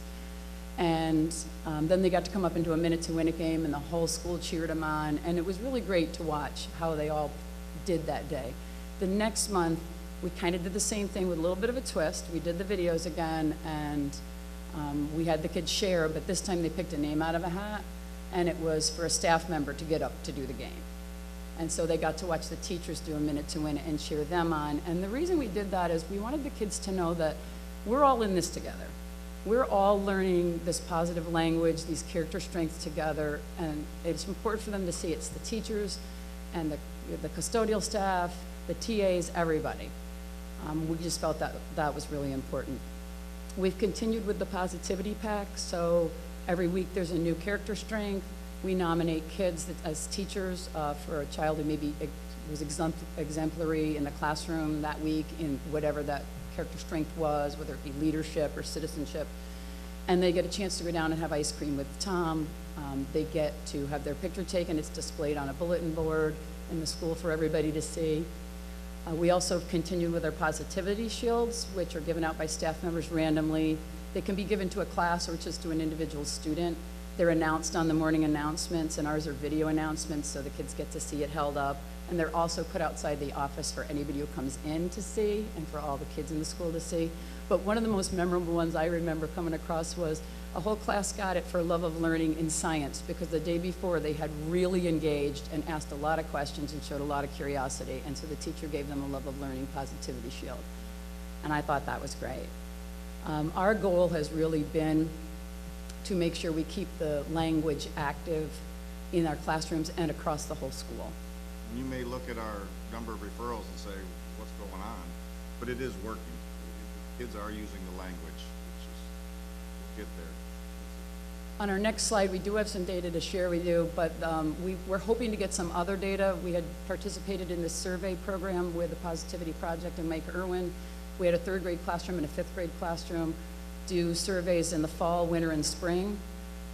S: And then they got to come up into a Minute to Win It game, and the whole school cheered them on. And it was really great to watch how they all did that day. The next month, we kind of did the same thing with a little bit of a twist. We did the videos again, and we had the kids share, but this time they picked a name out of a hat, and it was for a staff member to get up to do the game. And so they got to watch the teachers do a Minute to Win It and cheer them on. And the reason we did that is we wanted the kids to know that we're all in this together. We're all learning this positive language, these character strengths together, and it's important for them to see it's the teachers and the custodial staff, the TAs, everybody. We just felt that that was really important. We've continued with the positivity pack, so every week there's a new character strength. We nominate kids as teachers for a child who maybe was exemplary in the classroom that week in whatever that character strength was, whether it be leadership or citizenship. And they get a chance to go down and have ice cream with Tom. They get to have their picture taken. It's displayed on a bulletin board in the school for everybody to see. We also continue with our positivity shields, which are given out by staff members randomly. They can be given to a class or just to an individual student. They're announced on the morning announcements, and ours are video announcements, so the kids get to see it held up. And they're also put outside the office for anybody who comes in to see and for all the kids in the school to see. But one of the most memorable ones I remember coming across was a whole class got it for love of learning in science, because the day before they had really engaged and asked a lot of questions and showed a lot of curiosity. And so the teacher gave them a love of learning positivity shield. And I thought that was great. Our goal has really been to make sure we keep the language active in our classrooms and across the whole school.
O: You may look at our number of referrals and say, what's going on? But it is working. Kids are using the language. It's just, we'll get there.
S: On our next slide, we do have some data to share with you, but we're hoping to get some other data. We had participated in this survey program with the Positivity Project and Mike Irwin. We had a third grade classroom and a fifth grade classroom do surveys in the fall, winter, and spring.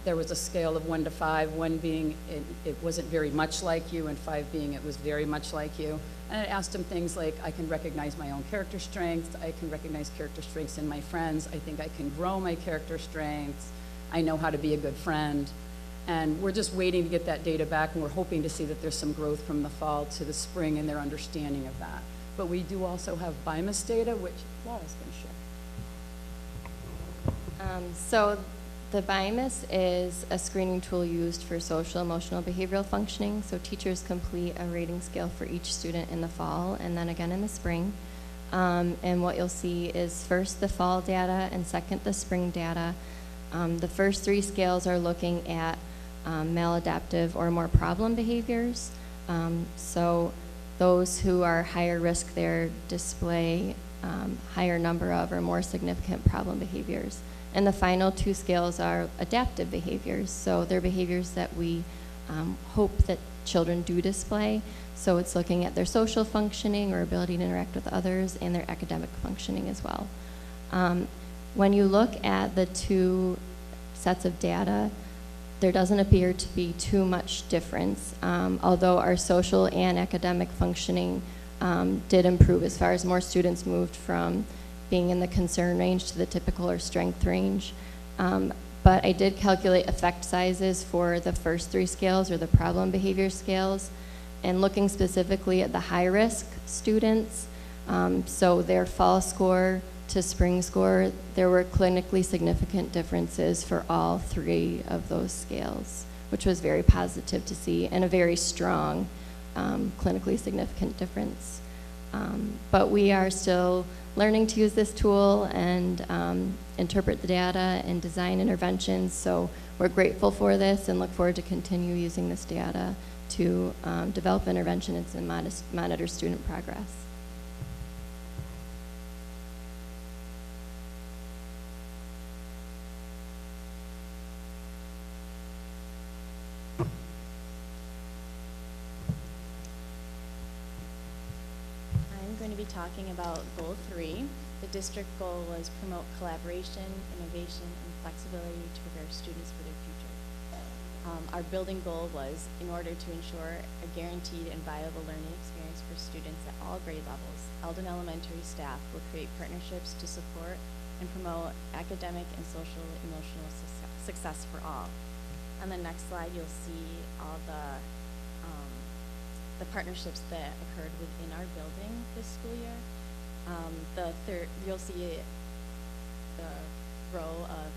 S: There was a scale of 1 to 5, 1 being it wasn't very much like you, and 5 being it was very much like you. And I asked them things like, I can recognize my own character strengths, I can recognize character strengths in my friends, I think I can grow my character strengths, I know how to be a good friend. And we're just waiting to get that data back, and we're hoping to see that there's some growth from the fall to the spring in their understanding of that. But we do also have BIMAS data, which Laura's going to share.
R: So the BIMAS is a screening tool used for social, emotional, behavioral functioning. So teachers complete a rating scale for each student in the fall and then again in the spring. And what you'll see is first the fall data and second the spring data. The first 3 scales are looking at maladaptive or more problem behaviors. So those who are higher risk there display higher number of or more significant problem behaviors. And the final 2 scales are adaptive behaviors. So they're behaviors that we hope that children do display. So it's looking at their social functioning or ability to interact with others and their academic functioning as well. When you look at the 2 sets of data, there doesn't appear to be too much difference, although our social and academic functioning did improve as far as more students moved from being in the concern range to the typical or strength range. But I did calculate effect sizes for the first 3 scales, or the problem behavior scales, and looking specifically at the high-risk students, so their fall score to spring score, there were clinically significant differences for all 3 of those scales, which was very positive to see, and a very strong clinically significant difference. But we are still learning to use this tool and interpret the data and design interventions, so we're grateful for this and look forward to continue using this data to develop interventions and monitor student progress.
K: I'm going to be talking about Goal 3. The district goal was promote collaboration, innovation, and flexibility to prepare students for their future. Our building goal was, in order to ensure a guaranteed and viable learning experience for students at all grade levels, Eldon Elementary staff will create partnerships to support and promote academic and social emotional success for all. On the next slide, you'll see all the partnerships that occurred within our building this school year. You'll see the row of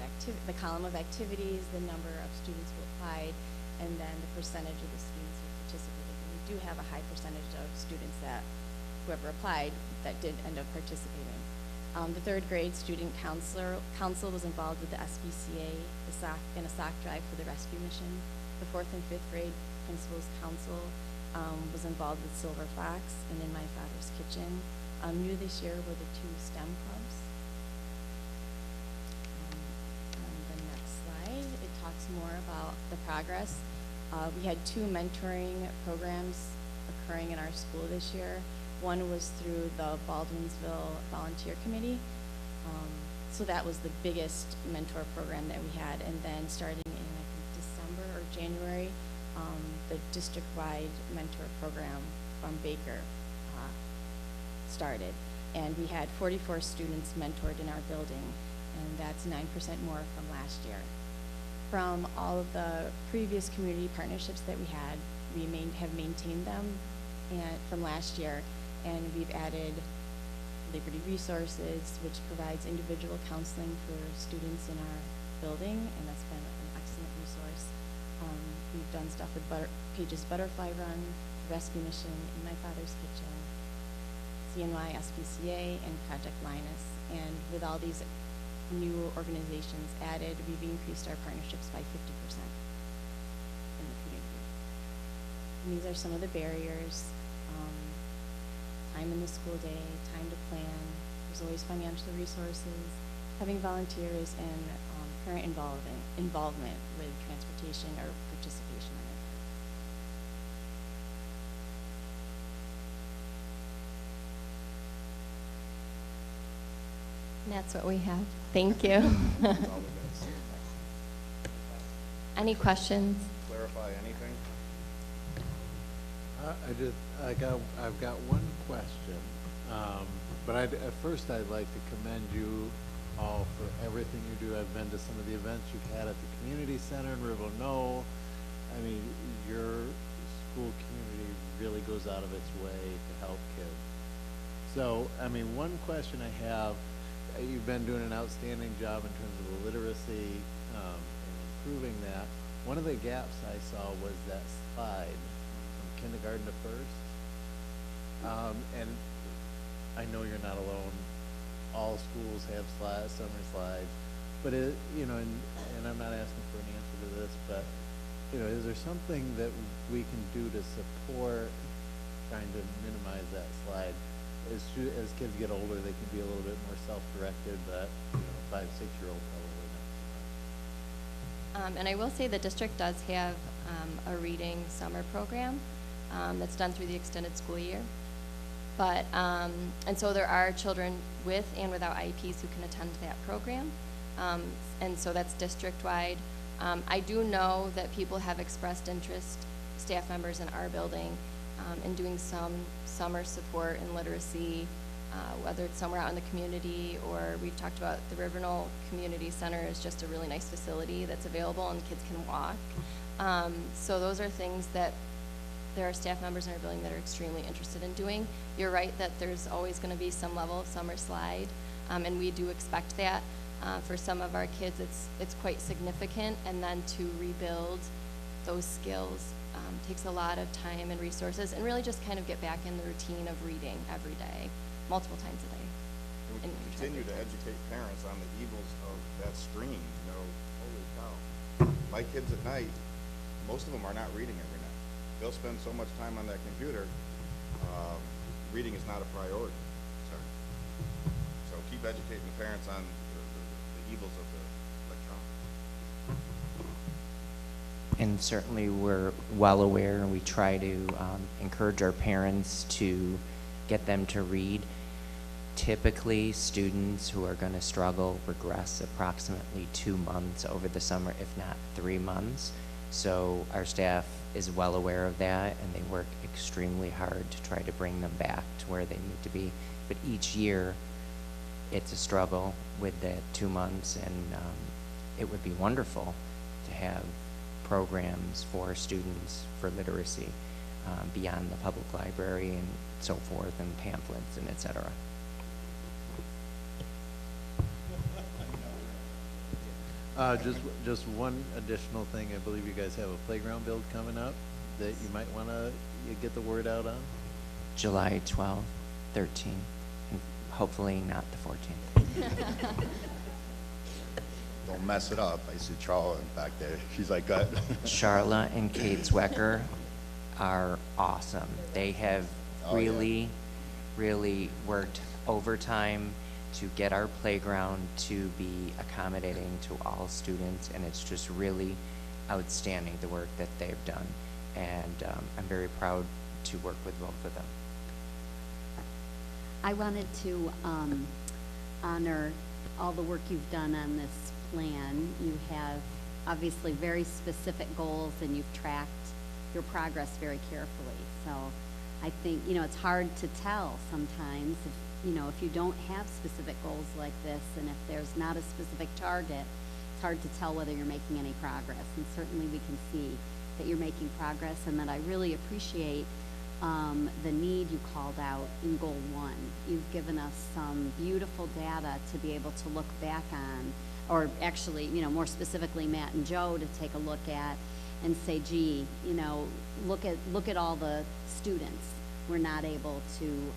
K: the column of activities, the number of students who applied, and then the percentage of the students who participated. And we do have a high percentage of students that, whoever applied, that did end up participating. The third grade student council was involved with the SBCA, and a sock drive for the rescue mission. The fourth and fifth grade principals council was involved with Silver Fox and In My Father's Kitchen. New this year were the 2 STEM clubs. On the next slide, it talks more about the progress. We had 2 mentoring programs occurring in our school this year. One was through the Baldwinsville Volunteer Committee. So that was the biggest mentor program that we had. And then starting in, I think, December or January, the district-wide mentor program from Baker started. And we had 44 students mentored in our building, and that's 9% more from last year. From all of the previous community partnerships that we had, we have maintained them from last year, and we've added Liberty Resources, which provides individual counseling for students in our building, and that's been an excellent resource. We've done stuff with Page's Butterfly Run, Rescue Mission, In My Father's Kitchen, CNY, SPCA, and Project Linus. And with all these new organizations added, we've increased our partnerships by 50% in the community. And these are some of the barriers. Time in the school day, time to plan. There's always financial resources, having volunteers, and parent involvement with transportation or participation on their part.
R: And that's what we have. Thank you. Any questions?
O: Clarify anything?
I: I've got one question, but at first I'd like to commend you all for everything you do. I've been to some of the events you've had at the community center in River Knoll. I mean, your school community really goes out of its way to help kids. So, I mean, one question I have, you've been doing an outstanding job in terms of the literacy and improving that. One of the gaps I saw was that slide from kindergarten to first. And I know you're not alone. All schools have slides, summer slides, but you know, and I'm not asking for an answer to this, but you know, is there something that we can do to support trying to minimize that slide? As kids get older, they can be a little bit more self-directed, but you know, 5-6 year old probably not so much.
R: And I will say the district does have a reading summer program that's done through the extended school year. But, and so there are children with and without IEPs who can attend that program. And so that's district-wide. I do know that people have expressed interest, staff members in our building, in doing some summer support in literacy, whether it's somewhere out in the community, or we've talked about the River Knoll Community Center is just a really nice facility that's available and kids can walk. So those are things that there are staff members in our building that are extremely interested in doing. You're right that there's always going to be some level of summer slide, and we do expect that. For some of our kids, it's quite significant, and then to rebuild those skills takes a lot of time and resources, and really just kind of get back in the routine of reading every day, multiple times a day.
O: And we continue to educate parents on the evils of that screen. You know, holy cow. My kids at night, most of them are not reading every night. they'll spend so much time on that computer, reading is not a priority. So keep educating the parents on the evils of the electronics.
P: And certainly we're well aware, and we try to encourage our parents to get them to read. Typically, students who are going to struggle regress approximately 2 months over the summer, if not 3 months. So our staff is well aware of that, and they work extremely hard to try to bring them back to where they need to be. But each year, it's a struggle with that 2 months, and it would be wonderful to have programs for students for literacy beyond the public library and so forth, and pamphlets and et cetera.
I: Just one additional thing. I believe you guys have a playground build coming up that you might want to get the word out on.
P: July 12th, 13th, and hopefully not the 14th.
B: Don't mess it up. I see Charlotte back there. She's like,
P: Charlotte and Kate Zwecker are awesome. They have really worked overtime to get our playground to be accommodating to all students, and it's just really outstanding, the work that they've done. And I'm very proud to work with both of them.
T: I wanted to honor all the work you've done on this plan. You have obviously very specific goals, and you've tracked your progress very carefully. So I think, it's hard to tell sometimes if you don't have specific goals like this, and if there's not a specific target, it's hard to tell whether you're making any progress. And certainly we can see that you're making progress, and that I really appreciate the need you called out in Goal 1. You've given us some beautiful data to be able to look back on, or actually, more specifically, Matt and Joe to take a look at and say, gee, look at all the students we're not able to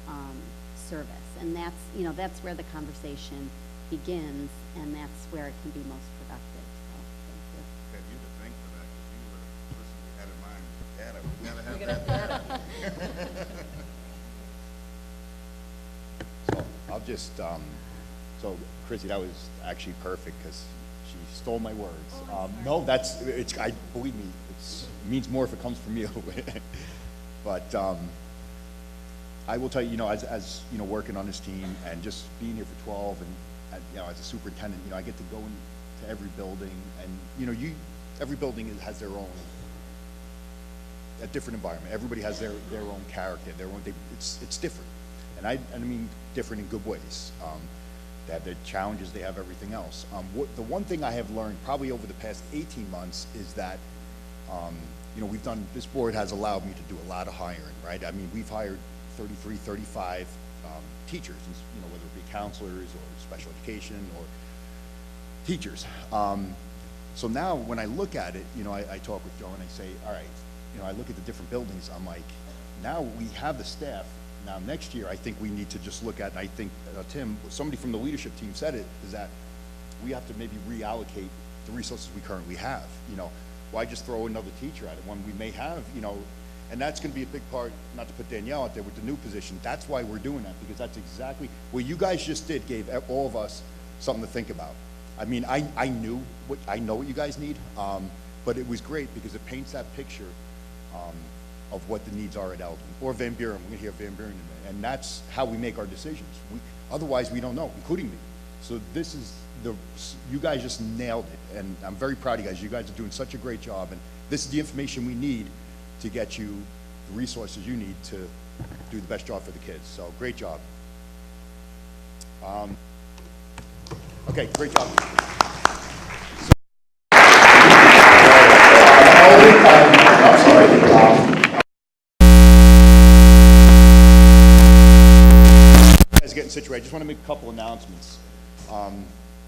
T: service. And that's where the conversation begins, and that's where it can be most productive. So, thank you.
O: Had you to thank for that, because you were the person we had in mind. Data, we gotta have data.
B: So I'll just, so Chrissy, that was actually perfect, because she stole my words. No, believe me, it means more if it comes from you. But I will tell you, as working on this team and just being here for 12, and as a superintendent, I get to go into every building, and every building has their own, a different environment. Everybody has their own character, it's different, and I mean different in good ways. They have their challenges, they have everything else. The one thing I have learned probably over the past 18 months is that this board has allowed me to do a lot of hiring, right? I mean, we've hired 33, 35 teachers, whether it be counselors or special education or teachers. So now when I look at it, I talk with Joe and I say, all right, I look at the different buildings, I'm like, now we have the staff. Now next year, I think we need to just look at, and I think Tim, somebody from the leadership team said it, is that we have to maybe reallocate the resources we currently have. Why just throw another teacher at it when we may have, and that's going to be a big part, not to put Danielle out there with the new position. That's why we're doing that, because that's exactly what you guys just did, gave all of us something to think about. I mean, I know what you guys need, but it was great because it paints that picture of what the needs are at Eldon or Van Buren. We're going to hear Van Buren in a minute, and that's how we make our decisions. Otherwise, we don't know, including me. So this is you guys just nailed it, and I'm very proud of you guys. You guys are doing such a great job, and this is the information we need to get you the resources you need to do the best job for the kids. So great job. Okay, great job. I'm sorry. Guys, getting situated. I just want to make a couple announcements.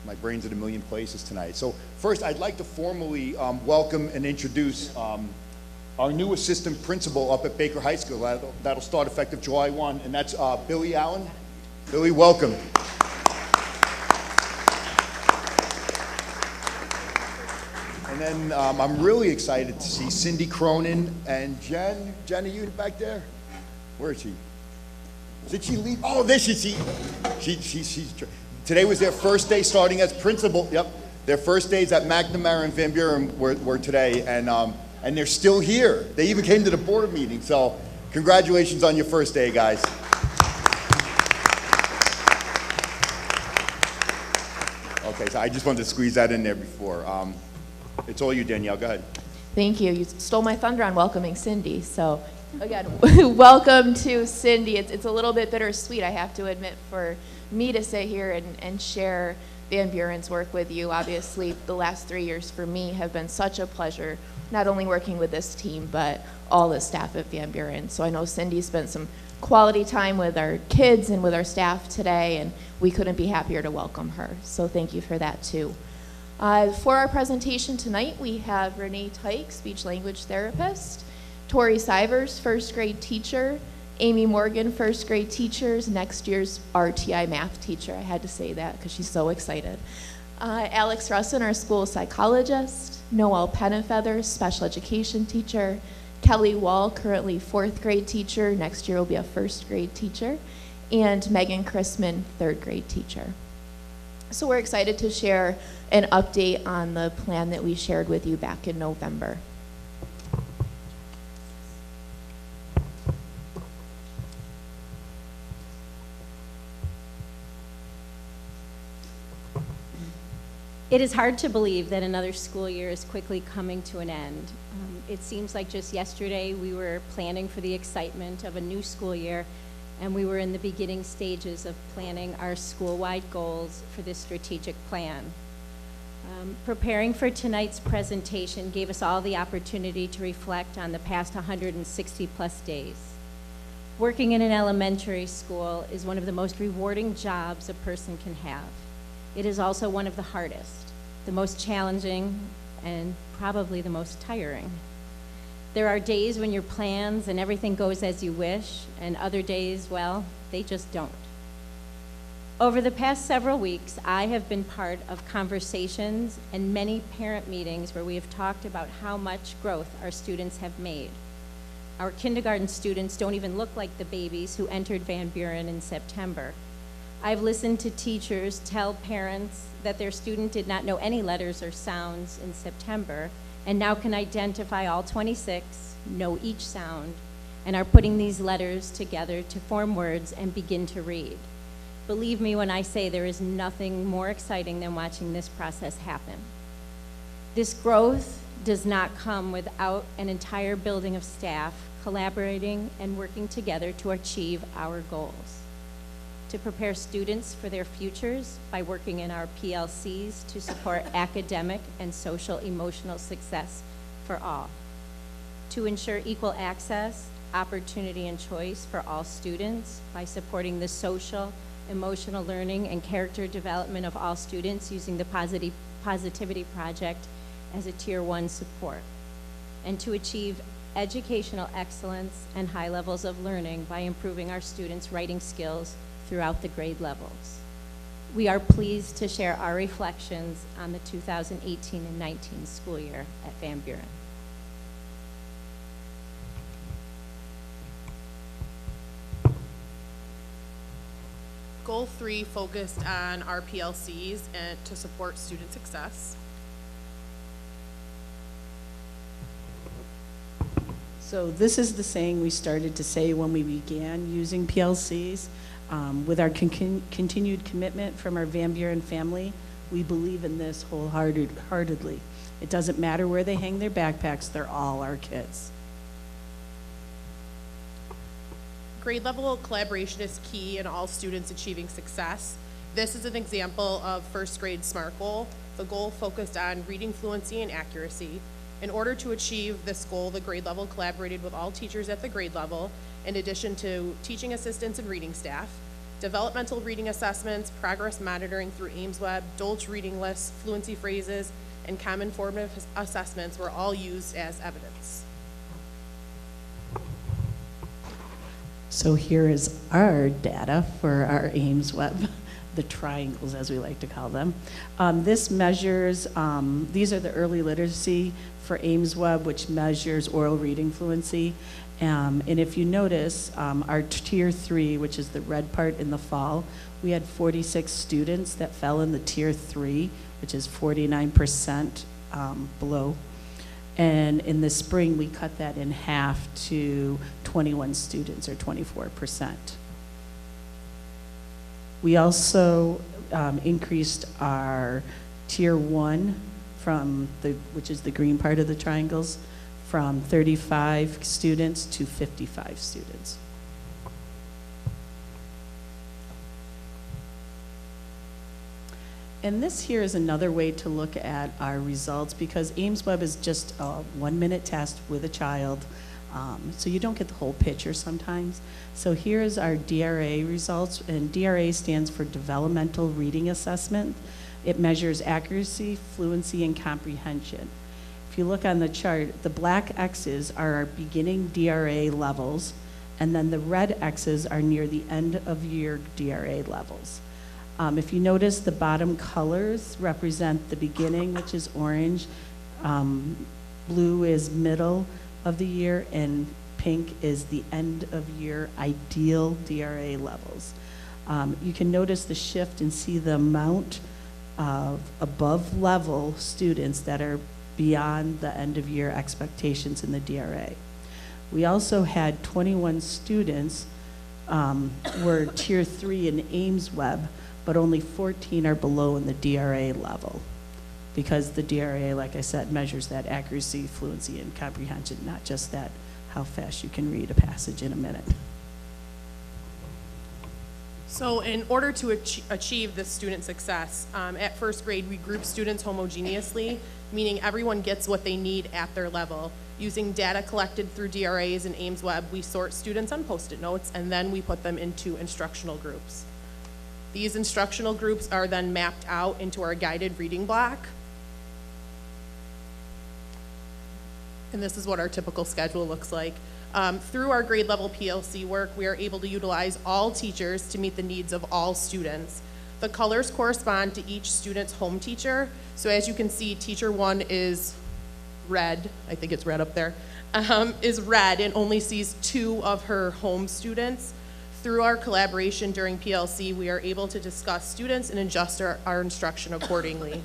B: My brain's in a million places tonight. So first, I'd like to formally welcome and introduce our new assistant principal up at Baker High School. That'll start effective July 1, and that's Billy Allen. Billy, welcome. And then I'm really excited to see Cindy Cronin and Jen. Jen, are you back there? Where is she? Did she leave? Oh, there she. Today was their first day starting as principal. Yep, their first days at McNamara and Van Buren were today, and they're still here. They even came to the board meeting. So, congratulations on your first day, guys. Okay, so I just wanted to squeeze that in there before. It's all you, Danielle. Go ahead.
U: Thank you. You stole my thunder on welcoming Cindy. So, again, welcome to Cindy. It's a little bit bittersweet, I have to admit, for me to sit here and share Van Buren's work with you. Obviously, the last 3 years for me have been such a pleasure, not only working with this team, but all the staff at Van Buren. So I know Cindy spent some quality time with our kids and with our staff today, and we couldn't be happier to welcome her. So thank you for that, too. For our presentation tonight, we have Renee Tyke, speech language therapist, Tori Sivers, first grade teacher, Amy Morgan, first grade teachers, next year's RTI math teacher. I had to say that because she's so excited. Alex Russin, our school psychologist, Noelle Pennefeather, special education teacher, Kelly Wall, currently fourth grade teacher, next year will be a first grade teacher, and Megan Chrisman, third grade teacher. So we're excited to share an update on the plan that we shared with you back in November.
V: It is hard to believe that another school year is quickly coming to an end. It seems like just yesterday we were planning for the excitement of a new school year, and we were in the beginning stages of planning our school-wide goals for this strategic plan. Preparing for tonight's presentation gave us all the opportunity to reflect on the past 160 plus days. Working in an elementary school is one of the most rewarding jobs a person can have. It is also one of the hardest, the most challenging, and probably the most tiring. There are days when your plans and everything goes as you wish, and other days, well, they just don't. Over the past several weeks, I have been part of conversations and many parent meetings where we have talked about how much growth our students have made. Our kindergarten students don't even look like the babies who entered Van Buren in September. I've listened to teachers tell parents that their student did not know any letters or sounds in September and now can identify all 26, know each sound, and are putting these letters together to form words and begin to read. Believe me when I say there is nothing more exciting than watching this process happen. This growth does not come without an entire building of staff collaborating and working together to achieve our goals. To prepare students for their futures by working in our PLCs to support academic and social emotional success for all. To ensure equal access, opportunity, and choice for all students by supporting the social, emotional learning, and character development of all students using the Positivity Project as a Tier 1 support. And to achieve educational excellence and high levels of learning by improving our students' writing skills throughout the grade levels. We are pleased to share our reflections on the 2018 and 19 school year at Van Buren.
W: Goal 3 focused on our PLCs and to support student success.
X: So this is the saying we started to say when we began using PLCs. With our continued commitment from our Van Buren family, we believe in this wholeheartedly. It doesn't matter where they hang their backpacks, they're all our kids.
W: Grade level collaboration is key in all students achieving success. This is an example of first grade SMART goal. The goal focused on reading fluency and accuracy. In order to achieve this goal, the grade level collaborated with all teachers at the grade level, in addition to teaching assistants and reading staff. Developmental reading assessments, progress monitoring through AimsWeb, Dolch reading lists, fluency phrases, and common formative assessments were all used as evidence.
X: So here is our data for our AimsWeb the triangles, as we like to call them. This measures, these are the early literacy for Ames Web, which measures oral reading fluency. And if you notice, our tier 3, which is the red part in the fall, we had 46 students that fell in the tier 3, which is 49% below. And in the spring, we cut that in half to 21 students, or 24%. We also increased our tier 1 from which is the green part of the triangles, from 35 students to 55 students. And this here is another way to look at our results, because Ames Web is just a 1-minute test with a child, so you don't get the whole picture sometimes. So here's our DRA results, and DRA stands for Developmental Reading Assessment. It measures accuracy, fluency, and comprehension. If you look on the chart, the black X's are our beginning DRA levels, and then the red X's are near the end of year DRA levels. If you notice, the bottom colors represent the beginning, which is orange, blue is middle of the year, and pink is the end of year ideal DRA levels. You can notice the shift and see the amount of above level students that are beyond the end of year expectations in the DRA. We also had 21 students were tier 3 in Ames Web, but only 14 are below in the DRA level, because the DRA, like I said, measures that accuracy, fluency, and comprehension, not just that how fast you can read a passage in a minute.
W: So in order to achieve this student success, at first grade, we group students homogeneously, meaning everyone gets what they need at their level. Using data collected through DRAs and Ames Web, we sort students on Post-it notes, and then we put them into instructional groups. These instructional groups are then mapped out into our guided reading block. And this is what our typical schedule looks like. Through our grade level PLC work, we are able to utilize all teachers to meet the needs of all students. The colors correspond to each student's home teacher. So as you can see, teacher 1 is red, I think it's red up there, is red and only sees 2 of her home students. Through our collaboration during PLC, we are able to discuss students and adjust our instruction accordingly.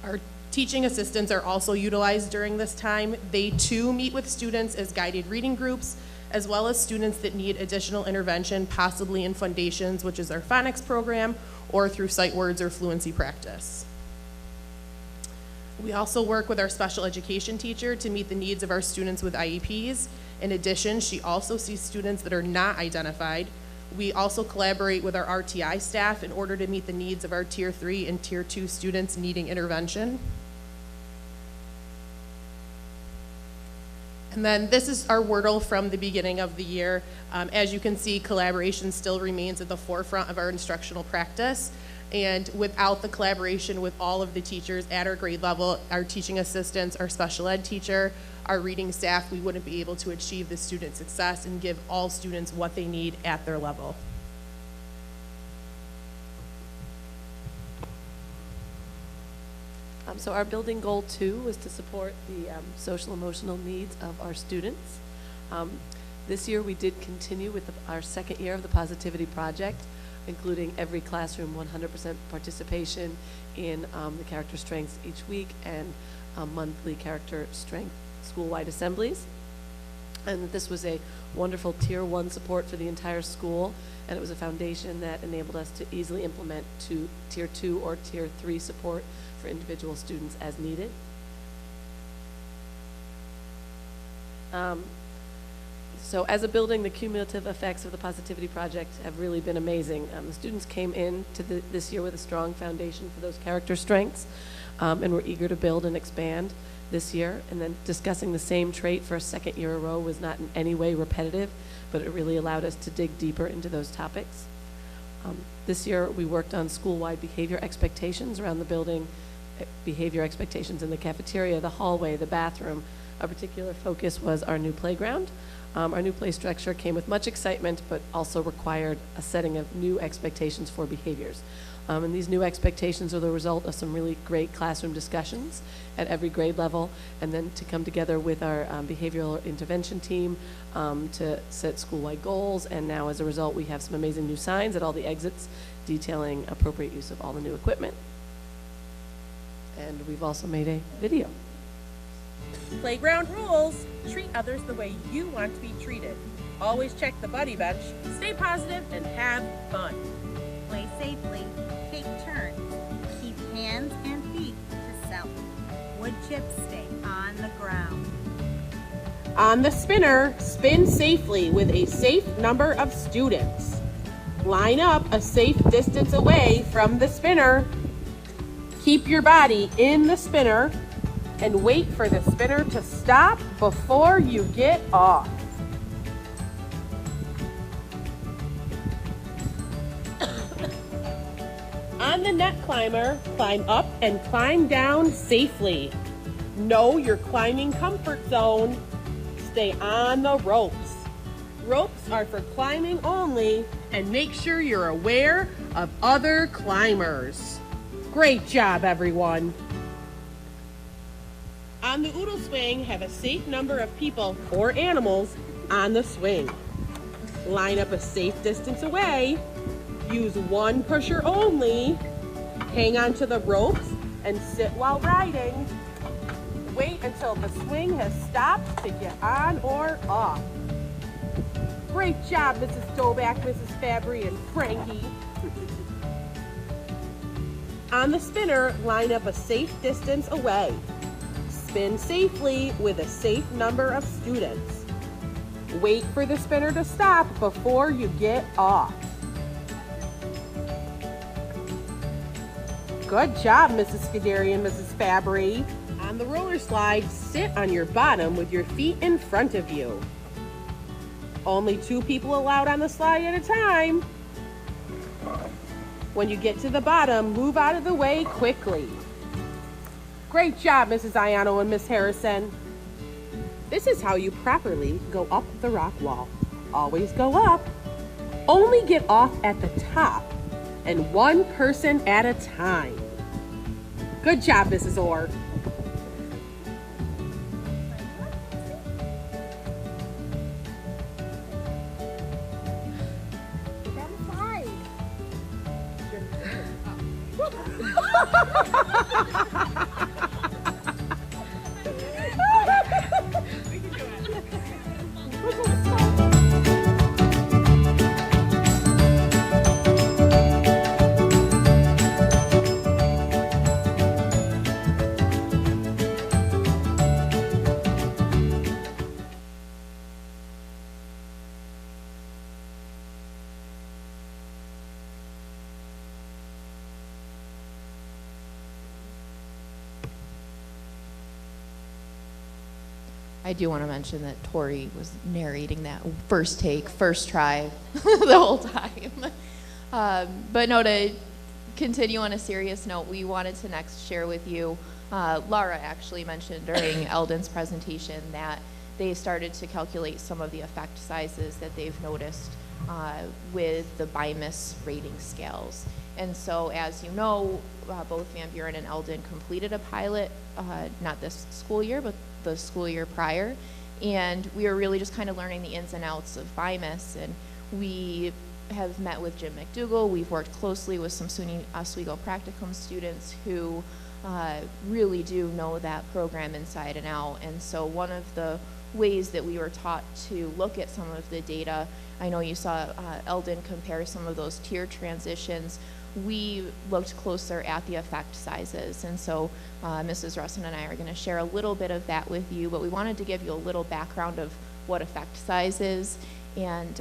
W: Our teaching assistants are also utilized during this time. They too meet with students as guided reading groups, as well as students that need additional intervention, possibly in Foundations, which is our phonics program, or through sight words or fluency practice. We also work with our special education teacher to meet the needs of our students with IEPs. In addition, she also sees students that are not identified. We also collaborate with our RTI staff in order to meet the needs of our tier 3 and tier 2 students needing intervention. And then this is our Wordle from the beginning of the year. As you can see, collaboration still remains at the forefront of our instructional practice. And without the collaboration with all of the teachers at our grade level, our teaching assistants, our special ed teacher, our reading staff, we wouldn't be able to achieve the student success and give all students what they need at their level.
C: So our building goal 2 was to support the social emotional needs of our students. This year we did continue with our second year of the Positivity Project, including every classroom 100% participation in the character strengths each week and monthly character strength school-wide assemblies. And this was a wonderful tier 1 support for the entire school, and it was a foundation that enabled us to easily implement to tier 2 or tier 3 support for individual students as needed. So as a building, the cumulative effects of the Positivity Project have really been amazing. The students came in to this year with a strong foundation for those character strengths, and we're eager to build and expand this year. And then discussing the same trait for a second year in a row was not in any way repetitive, but it really allowed us to dig deeper into those topics. This year we worked on school-wide behavior expectations around the building, behavior expectations in the cafeteria, the hallway, the bathroom. A particular focus was our new playground. Our new play structure came with much excitement, but also required a setting of new expectations for behaviors. And these new expectations are the result of some really great classroom discussions at every grade level, and then to come together with our behavioral intervention team to set school-wide goals. And now, as a result, we have some amazing new signs at all the exits detailing appropriate use of all the new equipment. And we've also made a video.
D: Playground rules. Treat others the way you want to be treated. Always check the buddy bench, stay positive, and have fun.
E: Play safely, take turns, keep hands and feet to self. Wood chips stay on the ground.
D: On the spinner, spin safely with a safe number of students. Line up a safe distance away from the spinner. Keep your body in the spinner and wait for the spinner to stop before you get off. On the net climber, climb up and climb down safely. Know your climbing comfort zone. Stay on the ropes. Ropes are for climbing only, and make sure you're aware of other climbers. Great job, everyone. On the oodle swing, have a safe number of people or animals on the swing. Line up a safe distance away. Use one pusher only. Hang on to the ropes and sit while riding. Wait until the swing has stopped to get on or off. Great job, Mrs. Doback, Mrs. Fabry, and Frankie. On the spinner, line up a safe distance away. Spin safely with a safe number of students. Wait for the spinner to stop before you get off. Good job, Mrs. Scuderi and Mrs. Fabry. On the roller slide, sit on your bottom with your feet in front of you. Only 2 people allowed on the slide at a time. When you get to the bottom, move out of the way quickly. Great job, Mrs. Iano and Miss Harrison. This is how you properly go up the rock wall. Always go up. Only get off at the top, and 1 person at a time. Good job, Mrs. Orr.
U: I do want to mention that Tori was narrating that first take, first try the whole time. But no, to continue on a serious note, we wanted to next share with you, Laura actually mentioned during Eldon's presentation that they started to calculate some of the effect sizes that they've noticed with the BIMIS rating scales. And so, as you know, both Van Buren and Eldon completed a pilot, not this school year, but the school year prior, and we were really just kind of learning the ins and outs of BIMIS, and we have met with Jim McDougall. We've worked closely with some SUNY Oswego practicum students who really do know that program inside and out, and so one of the ways that we were taught to look at some of the data, I know you saw Eldon compare some of those tier transitions. We looked closer at the effect sizes, and so Mrs. Russin and I are going to share a little bit of that with you, but we wanted to give you a little background of what effect size is, and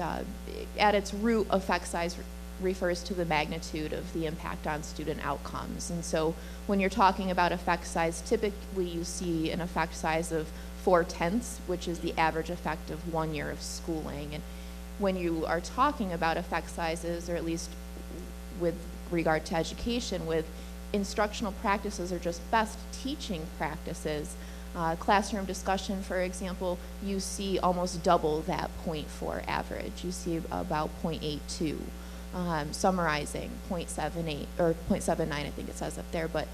U: at its root, effect size refers to the magnitude of the impact on student outcomes. And so when you're talking about effect size, typically you see an effect size of 4/10, which is the average effect of 1 year of schooling. And when you are talking about effect sizes, or at least with regard to education, with instructional practices or just best teaching practices, Classroom discussion, for example, you see almost double that 0.4 average. You see about 0.82. Summarizing 0.78 or 0.79, I think it says up there, but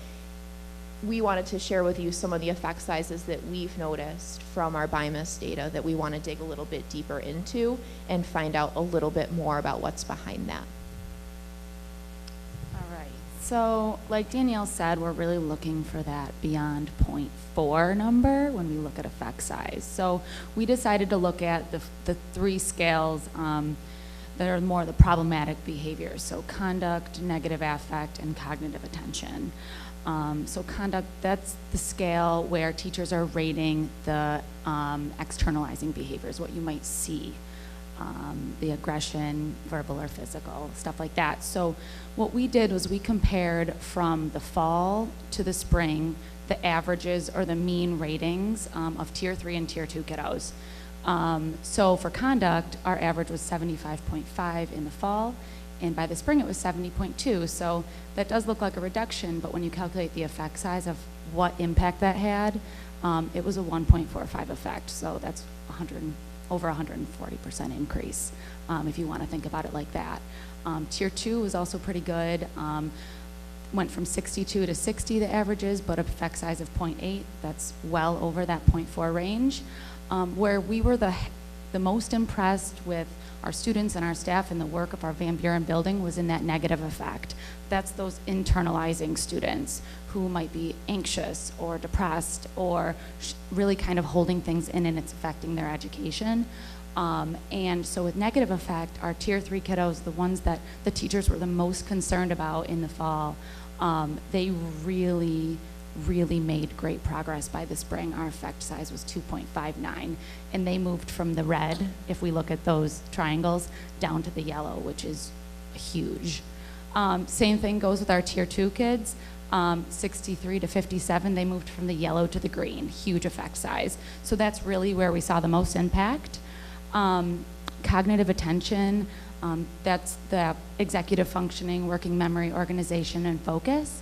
U: we wanted to share with you some of the effect sizes that we've noticed from our BIMAS data that we want to dig a little bit deeper into and find out a little bit more about what's behind that.
F: All right, so like Danielle said, we're really looking for that beyond 0.4 number when we look at effect size. So we decided to look at the three scales that are more the problematic behaviors, so conduct, negative affect, and cognitive attention. So conduct, that's the scale where teachers are rating the externalizing behaviors, what you might see, the aggression, verbal or physical, stuff like that. So what we did was we compared from the fall to the spring the averages or the mean ratings of Tier 3 and Tier 2 kiddos. So for conduct, our average was 75.5 in the fall, and by the spring it was 70.2. So that does look like a reduction, but when you calculate the effect size of what impact that had, it was a 1.45 effect. So that's over 140% increase, if you want to think about it like that. Tier 2 was also pretty good. Went from 62 to 60, the averages, but effect size of 0.8. That's well over that 0.4 range. Where we were the most impressed with our students and our staff and the work of our Van Buren building was in that negative effect. That's those internalizing students who might be anxious or depressed or really kind of holding things in and it's affecting their education. And so with negative effect, our Tier 3 kiddos, the ones that the teachers were the most concerned about in the fall, they really made great progress by the spring. Our effect size was 2.59, and they moved from the red, if we look at those triangles, down to the yellow, which is huge. Same thing goes with our Tier 2 kids. 63 to 57, they moved from the yellow to the green, huge effect size. So that's really where we saw the most impact. Cognitive attention, that's the executive functioning, working memory, organization, and focus.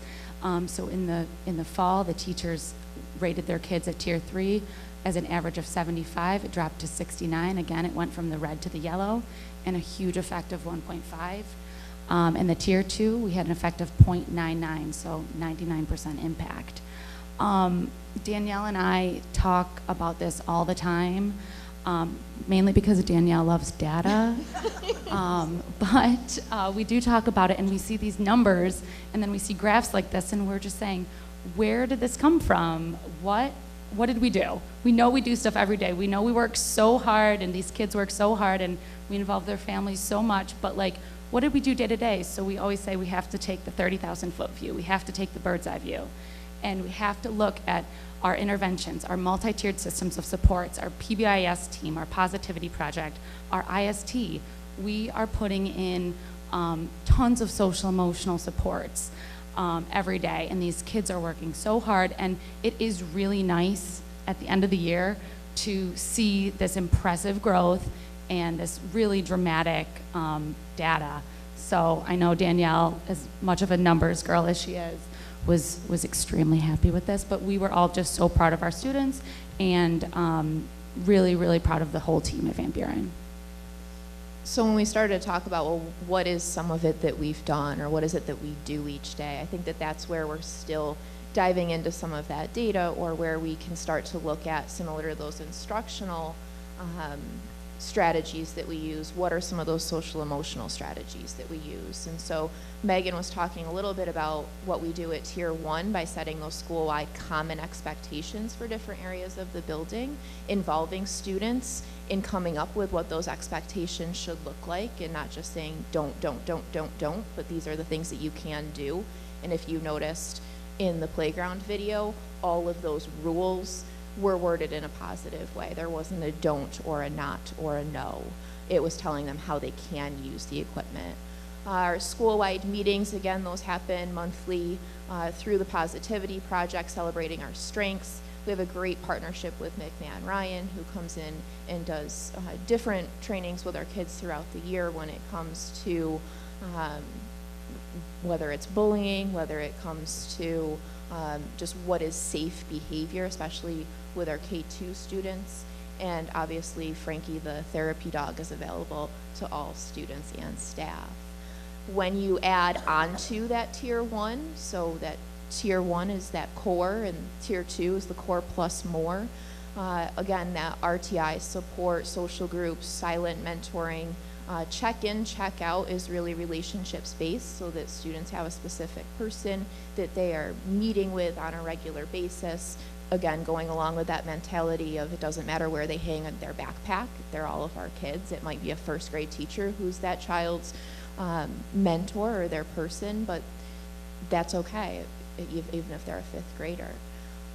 F: So in the fall, the teachers rated their kids at Tier 3 as an average of 75. It dropped to 69. Again, it went from the red to the yellow, and a huge effect of 1.5. And the Tier 2, we had an effect of 0.99, so 99% impact. Danielle and I talk about this all the time, mainly because Danielle loves data. But we do talk about it, and we see these numbers, and then we see graphs like this, and we're just saying, where did this come from? What did we do? We know we do stuff every day. We know we work so hard, and these kids work so hard, and we involve their families so much, but like, what did we do day to day? So we always say we have to take the 30,000-foot view. We have to take the bird's eye view. And we have to look at our interventions, our multi-tiered systems of supports, our PBIS team, our positivity project, our IST. We are putting in tons of social emotional supports every day, and these kids are working so hard, and it is really nice at the end of the year to see this impressive growth and this really dramatic data. So I know Danielle, as much of a numbers girl as she is, was extremely happy with this, but we were all just so proud of our students and really proud of the whole team at Van Buren.
U: So when we started to talk about, well, what is some of it that we've done, or what is it that we do each day, I think that that's where we're still diving into some of that data, or where we can start to look at, similar to those instructional strategies that we use, what are some of those social emotional strategies that we use. And so Megan was talking a little bit about what we do at Tier 1 by setting those school-wide common expectations for different areas of the building, involving students in coming up with what those expectations should look like, and not just saying don't, but these are the things that you can do. And if you noticed in the playground video, all of those rules were worded in a positive way. There wasn't a don't or a not or a no. It was telling them how they can use the equipment. Our school-wide meetings, again, those happen monthly through the Positivity Project, celebrating our strengths. We have a great partnership with McMahon Ryan, who comes in and does different trainings with our kids throughout the year when it comes to whether it's bullying, whether it comes to just what is safe behavior, especially with our K-2 students. And obviously, Frankie, the therapy dog, is available to all students and staff. When you add onto that tier 1, so that tier 1 is that core and tier 2 is the core plus more, again, that RTI support, social groups, silent mentoring, check-in, check-out is really relationships-based, so that students have a specific person that they are meeting with on a regular basis. Again, going along with that mentality of it doesn't matter where they hang in their backpack, they're all of our kids. It might be a first grade teacher who's that child's mentor or their person, but that's okay, even if they're a fifth grader.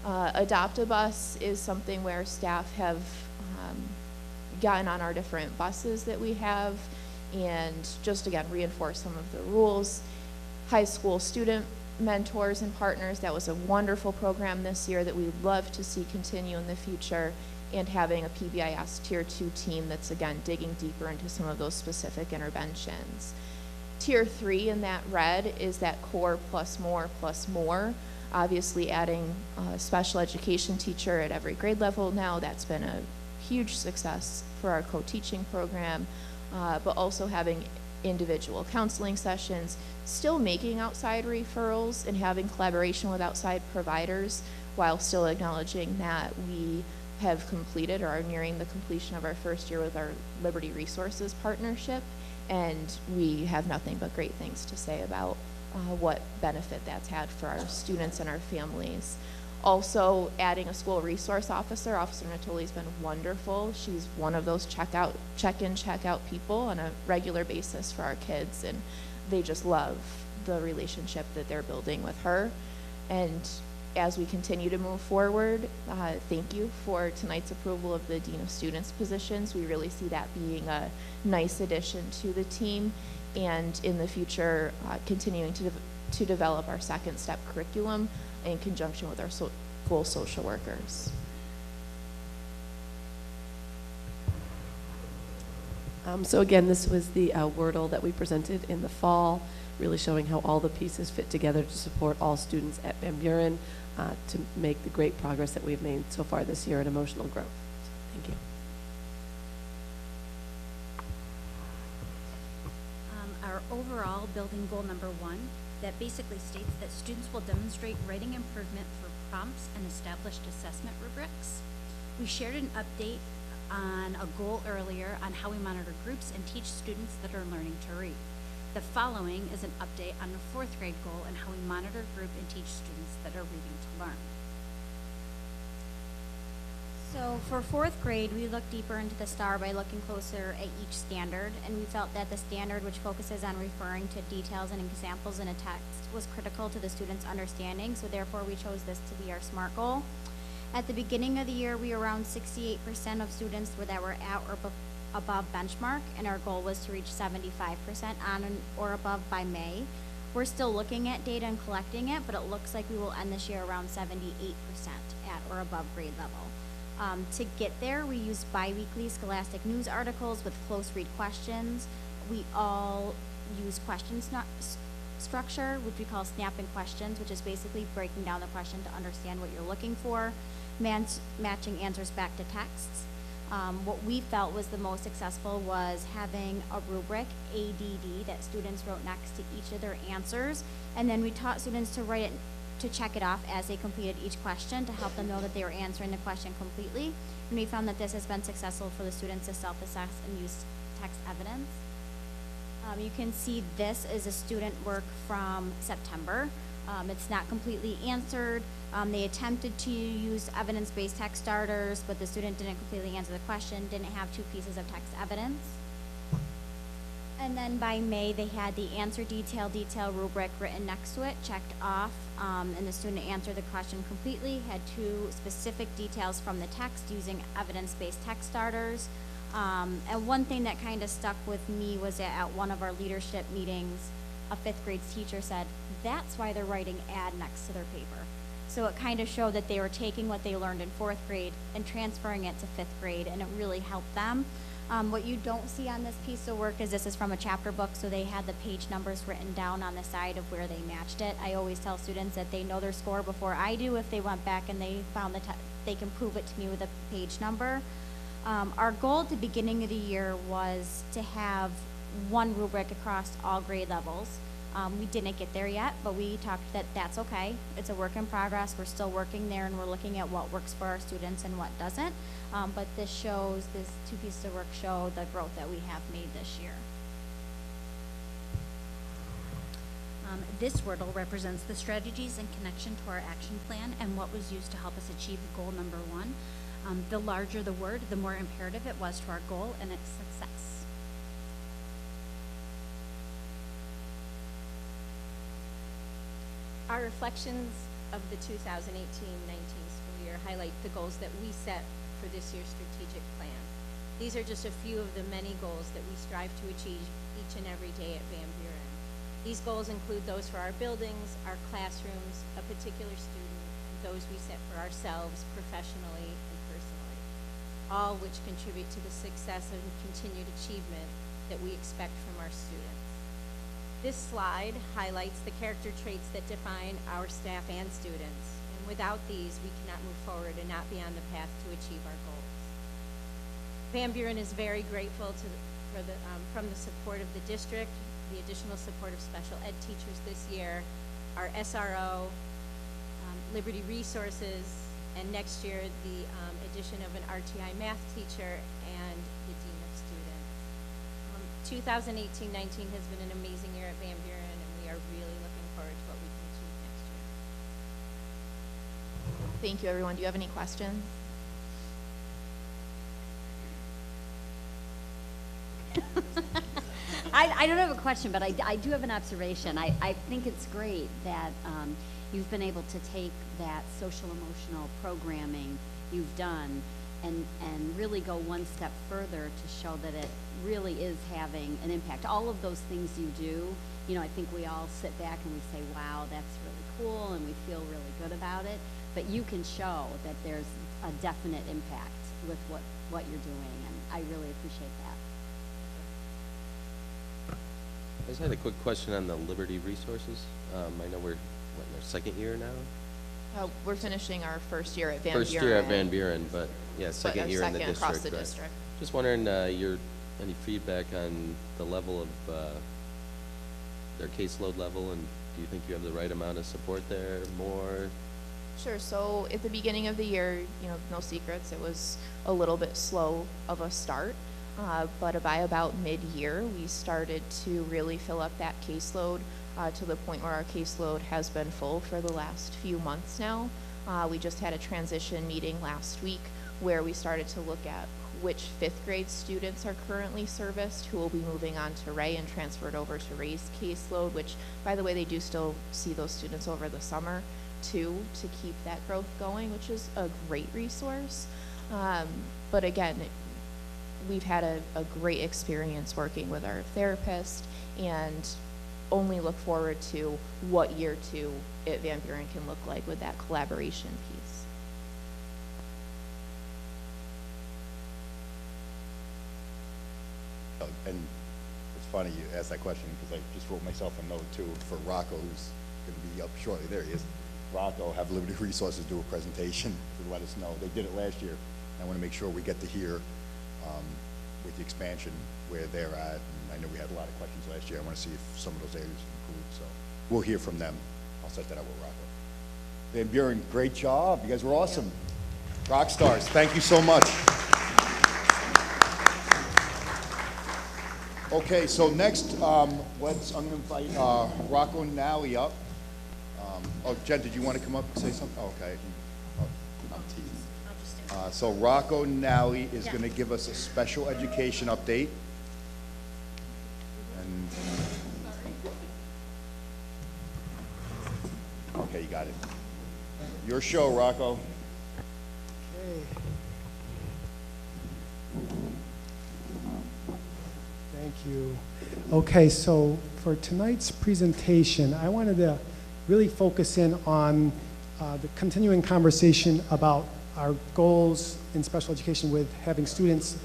U: Adopt-a-Bus is something where staff have gotten on our different buses that we have and just, again, reinforce some of the rules. High school student mentors and partners, that was a wonderful program this year that we'd love to see continue in the future, and having a PBIS Tier 2 team that's, again, digging deeper into some of those specific interventions. Tier 3 in that red is that core plus more, obviously adding a special education teacher at every grade level now. That's been a huge success for our co-teaching program, but also having individual counseling sessions, still making outside referrals and having collaboration with outside providers, while still acknowledging that we have completed or are nearing the completion of our first year with our Liberty Resources partnership, and we have nothing but great things to say about what benefit that's had for our students and our families. Also, adding a school resource officer. Officer Natoli's been wonderful. She's one of those check-in, check-out people on a regular basis for our kids, and they just love the relationship that they're building with her. And as we continue to move forward, thank you for tonight's approval of the Dean of Students positions. We really see that being a nice addition to the team, and in the future, continuing to develop our second step curriculum in conjunction with our school social workers.
C: So again, this was the Wordle that we presented in the fall, really showing how all the pieces fit together to support all students at Van Buren to make the great progress that we've made so far this year in emotional growth. So, thank you.
G: Our overall building goal number 1, that basically states that students will demonstrate writing improvement through prompts and established assessment rubrics. We shared an update on a goal earlier on how we monitor groups and teach students that are learning to read. The following is an update on the 4th grade goal and how we monitor group and teach students that are reading to learn.
H: So for 4th grade, we looked deeper into the STAR by looking closer at each standard, and we felt that the standard, which focuses on referring to details and examples in a text, was critical to the students' understanding, so therefore we chose this to be our SMART goal. At the beginning of the year, we were around 68% of students that were at or above benchmark, and our goal was to reach 75% on or above by May. We're still looking at data and collecting it, but it looks like we will end this year around 78% at or above grade level. To get there, we use bi-weekly Scholastic news articles with close read questions. We all use question structure, which we call snapping questions, which is basically breaking down the question to understand what you're looking for, matching answers back to texts. What we felt was the most successful was having a rubric, ADD, that students wrote next to each of their answers, and then we taught students to write it, to check it off as they completed each question to help them know that they were answering the question completely. And we found that this has been successful for the students to self-assess and use text evidence. You can see this is a student work from September. It's not completely answered. They attempted to use evidence-based text starters, but the student didn't completely answer the question, didn't have 2 pieces of text evidence. And then by May, they had the answer detail rubric written next to it, checked off, and the student answered the question completely, had 2 specific details from the text using evidence-based text starters. And one thing that kind of stuck with me was that at one of our leadership meetings, a 5th grade teacher said, that's why they're writing add next to their paper. So it kind of showed that they were taking what they learned in 4th grade and transferring it to 5th grade, and it really helped them. What you don't see on this piece of work is this is from a chapter book, so they had the page numbers written down on the side of where they matched it. I always tell students that they know their score before I do. If they went back and they found they can prove it to me with a page number. Our goal at the beginning of the year was to have one rubric across all grade levels. We didn't get there yet, but we talked that that's okay. It's a work in progress. We're still working there, and we're looking at what works for our students and what doesn't. But these two pieces of work show the growth that we have made this year.
G: This Wordle represents the strategies in connection to our action plan and what was used to help us achieve goal number 1. The larger the word, the more imperative it was to our goal and its success.
V: Our reflections of the 2018-19 school year highlight the goals that we set for this year's strategic plan. These are just a few of the many goals that we strive to achieve each and every day at Van Buren. These goals include those for our buildings, our classrooms, a particular student, and those we set for ourselves professionally and personally, all which contribute to the success and continued achievement that we expect from our students. This slide highlights the character traits that define our staff and students, and without these, we cannot move forward and not be on the path to achieve our goals. Van Buren is very grateful from the support of the district, the additional support of special ed teachers this year, our SRO, Liberty Resources, and next year the addition of an RTI math teacher and the Dean of Students. 2018-19 has been an amazing year at Van Buren, and we are really looking forward to what we can achieve next year.
U: Thank you, everyone. Do you have any questions?
T: I don't have a question, but I do have an observation. I think it's great that you've been able to take that social emotional programming you've done and really go one step further to show that it really is having an impact. All of those things you do, you know, I think we all sit back and we say, wow, that's really cool, and we feel really good about it. But you can show that there's a definite impact with what you're doing, and I really appreciate that.
A: I just had a quick question on the Liberty Resources. I know we're in our second year now?
U: We're finishing our first year at Van Buren.
A: First year at Van Buren, but yeah, second year in the district.
U: Across the
A: right.
U: district.
A: Just wondering any feedback on the level of their caseload level, and do you think you have the right amount of support there, more?
U: Sure. So at the beginning of the year, you know, no secrets, it was a little bit slow of a start. But by about mid-year, we started to really fill up that caseload to the point where our caseload has been full for the last few months now. We just had a transition meeting last week where we started to look at which fifth grade students are currently serviced, who will be moving on to Ray and transferred over to Ray's caseload, which, by the way, they do still see those students over the summer too, to keep that growth going, which is a great resource. But again, we've had a great experience working with our therapist, and only look forward to what year 2 at Van Buren can look like with that collaboration piece.
B: And it's funny you asked that question, because I just wrote myself a note too for Rocco, who's going to be up shortly. There he is. Rocco, have Liberty Resources do a presentation to let us know. They did it last year. I want to make sure we get to hear with the expansion where they're at. And I know we had a lot of questions last year. I want to see if some of those areas improved. So we'll hear from them. I'll set that up with Rocco. Van Buren, great job. You guys were awesome. Rock stars. Thank you so much. Okay, so next, I'm going to invite Rocco Nally up. Oh, Jen, did you want to come up and say something? Oh, okay. I'm teasing. So Rocco Nally is going to give us a special education update. And okay, you got it. Your show, Rocco.
L: Okay. Thank you. Okay, so for tonight's presentation, I wanted to really focus in on the continuing conversation about our goals in special education with having students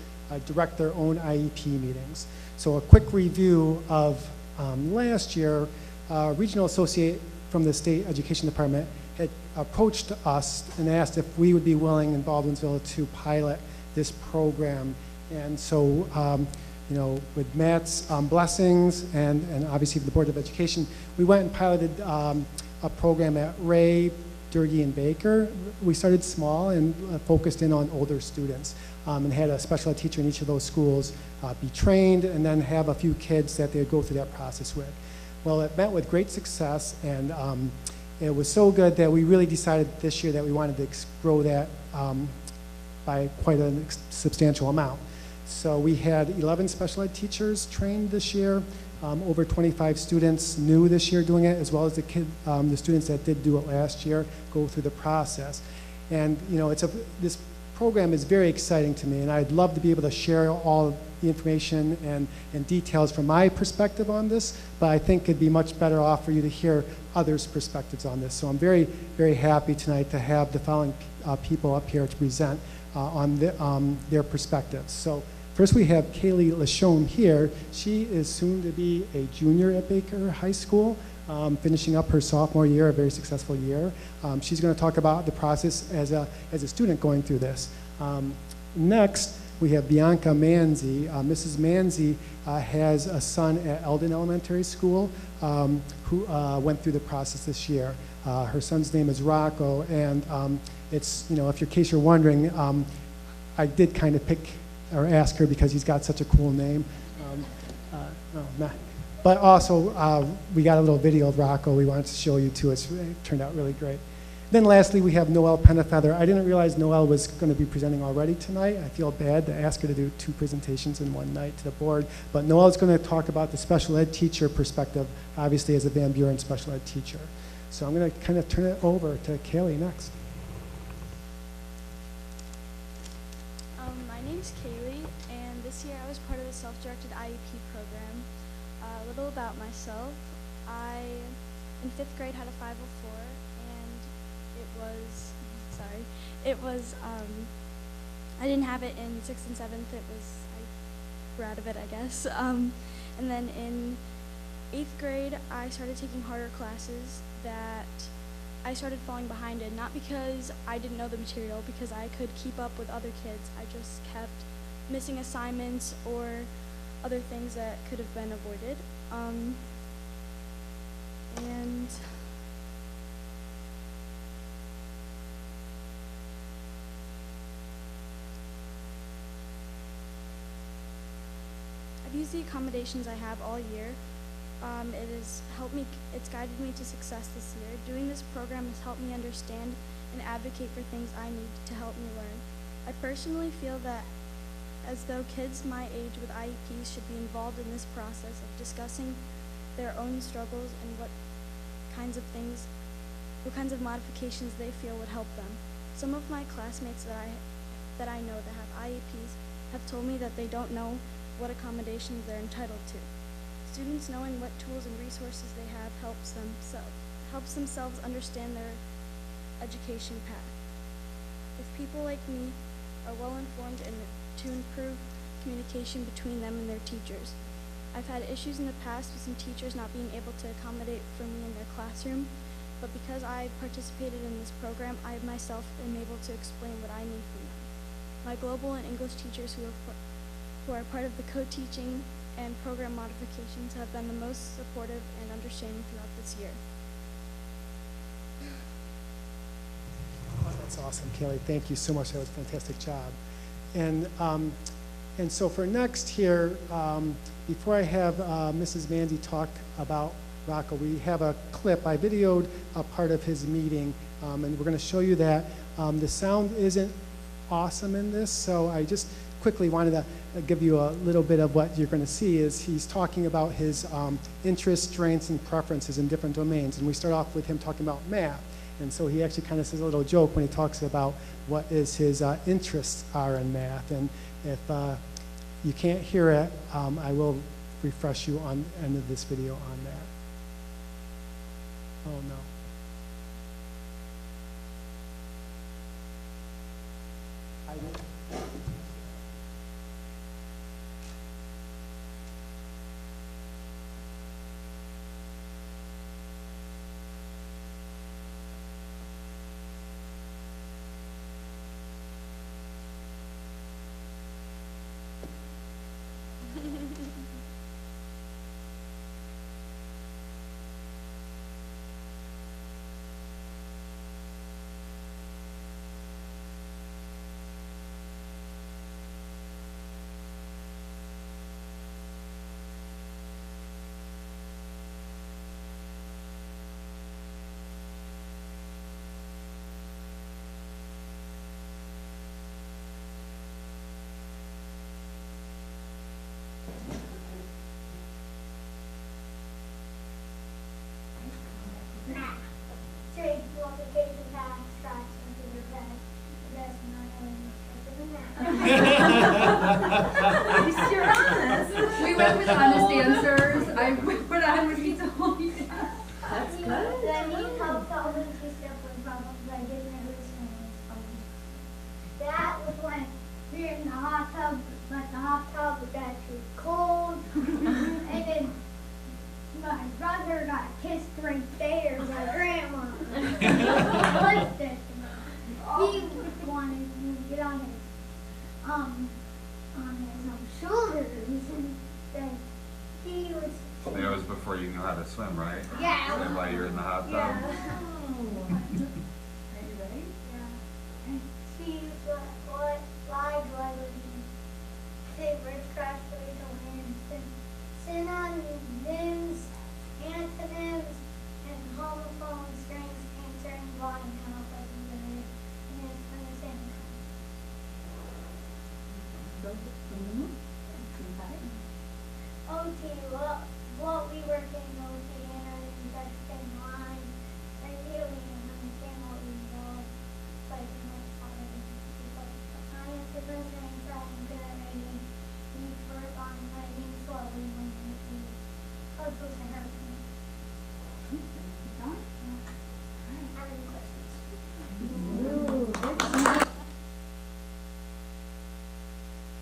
L: direct their own IEP meetings. So a quick review of last year, regional associate from the state education department had approached us and asked if we would be willing in Baldwinsville to pilot this program. And so, you know, with Matt's blessings and obviously the Board of Education, we went and piloted a program at Ray, Durkee, and Baker. We started small and focused in on older students and had a special ed teacher in each of those schools be trained and then have a few kids that they'd go through that process with. Well, it met with great success, and it was so good that we really decided this year that we wanted to grow that by quite a substantial amount. So we had 11 special ed teachers trained this year, over 25 students new this year doing it, as well as the students that did do it last year go through the process. And you know, this program is very exciting to me, and I'd love to be able to share all the information and details from my perspective on this, but I think it'd be much better off for you to hear others' perspectives on this. So I'm very, very happy tonight to have the following people up here to present on their perspectives. So first we have Kaylee Lachone here. She is soon to be a junior at Baker High School, finishing up her sophomore year, a very successful year. She's going to talk about the process as a student going through this. Next, we have Bianca Manzi. Mrs. Manzi has a son at Eldon Elementary School who went through the process this year. Her son's name is Rocco, and it's, you know, if in case you're wondering, I did kind of pick or ask her because he's got such a cool name. But also, we got a little video of Rocco we wanted to show you too. It turned out really great. Then lastly, we have Noelle Pennefeather. I didn't realize Noelle was going to be presenting already tonight. I feel bad to ask her to do 2 presentations in one night to the board. But Noelle's going to talk about the special ed teacher perspective, obviously as a Van Buren special ed teacher. So I'm going to kind of turn it over to Kaylee next.
J: My name's Kaylee, and this year I was part of the self-directed IEP program. A little about myself. I, in 5th grade, had a 504, and I didn't have it in 6th and 7th. I grew out of it, I guess. And then in 8th grade, I started taking harder classes that I started falling behind in, not because I didn't know the material, because I could keep up with other kids. I just kept missing assignments or other things that could have been avoided. And I've used the accommodations I have all year. It has helped me, it's guided me to success this year. Doing this program has helped me understand and advocate for things I need to help me learn. I personally feel that as though kids my age with IEPs should be involved in this process of discussing their own struggles and what kinds of modifications they feel would help them. Some of my classmates that I know that have IEPs have told me that they don't know what accommodations they're entitled to. Students knowing what tools and resources they have helps themselves understand their education path. If people like me are well informed and to improve communication between them and their teachers. I've had issues in the past with some teachers not being able to accommodate for me in their classroom, but because I participated in this program, I myself am able to explain what I need from them. My global and English teachers who are part of the co-teaching and program modifications have been the most supportive and understanding throughout this year.
L: Oh, that's awesome, Kaylee. Thank you so much. That was a fantastic job. And so for next here, before I have Mrs. Manzi talk about Rocco, we have a clip. I videoed a part of his meeting, and we're going to show you that. The sound isn't awesome in this, so I just quickly wanted to give you a little bit of what you're going to see is he's talking about his interests, strengths, and preferences in different domains. And we start off with him talking about math. And so he actually kind of says a little joke when he talks about what is his interests are in math. And if you can't hear it, I will refresh you on the end of this video on that. Oh, no.
M: multiplication, tax, fractions, and your pet. That's not really interested in that.
N: At least you're honest. We went with honest answers. I put on what he told me. That's good.
M: Then he helped solve the two-step problems by getting it loosening his phone. That was when we were in the hot tub, but the hot tub was actually cold. And then my brother got kissed right there by grandma. I liked it. He wanted me to get on his shoulders, and then he was.
Q: That was before you knew how to swim, right?
M: Yeah.
Q: So while you were in the hot tub.
M: Yeah.
N: Are you ready?
M: Yeah. And see what live was say rich crash ways to win. Synonyms, antonyms, and homophones, strings, answering, volume, count, like the and it's from the same time. OT, what we work in OT, and understand line, ideally, and understand what we know, like in my college, science is listening, trying to rating, need for on writing slowly when it puzzles and hurts me. Have any questions?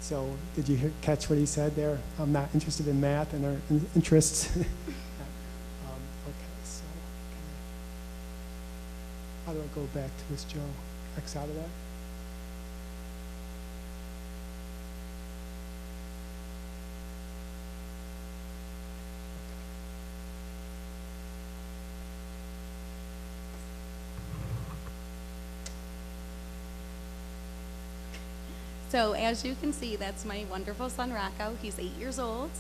L: So did you catch what he said there? I'm not interested in math and our interests. Okay, so how do I go back to this, Joe? X out of that?
S: So as you can see, that's my wonderful son Rocco. He's 8 years old.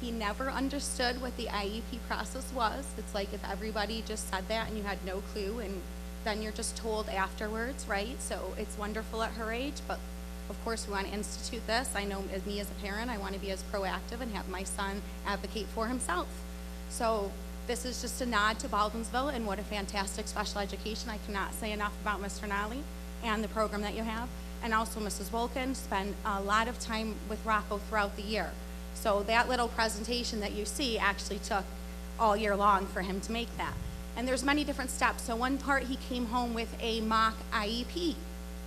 S: He never understood what the IEP process was. It's like if everybody just said that and you had no clue, and then you're just told afterwards, right? So it's wonderful at her age, but of course we want to institute this. I know as me as a parent, I want to be as proactive and have my son advocate for himself. So this is just a nod to Baldwinsville and what a fantastic special education. I cannot say enough about Mr. Nolly and the program that you have. And also Mrs. Wolkin spent a lot of time with Rocco throughout the year. So that little presentation that you see actually took all year long for him to make that. And there's many different steps. So one part, he came home with a mock IEP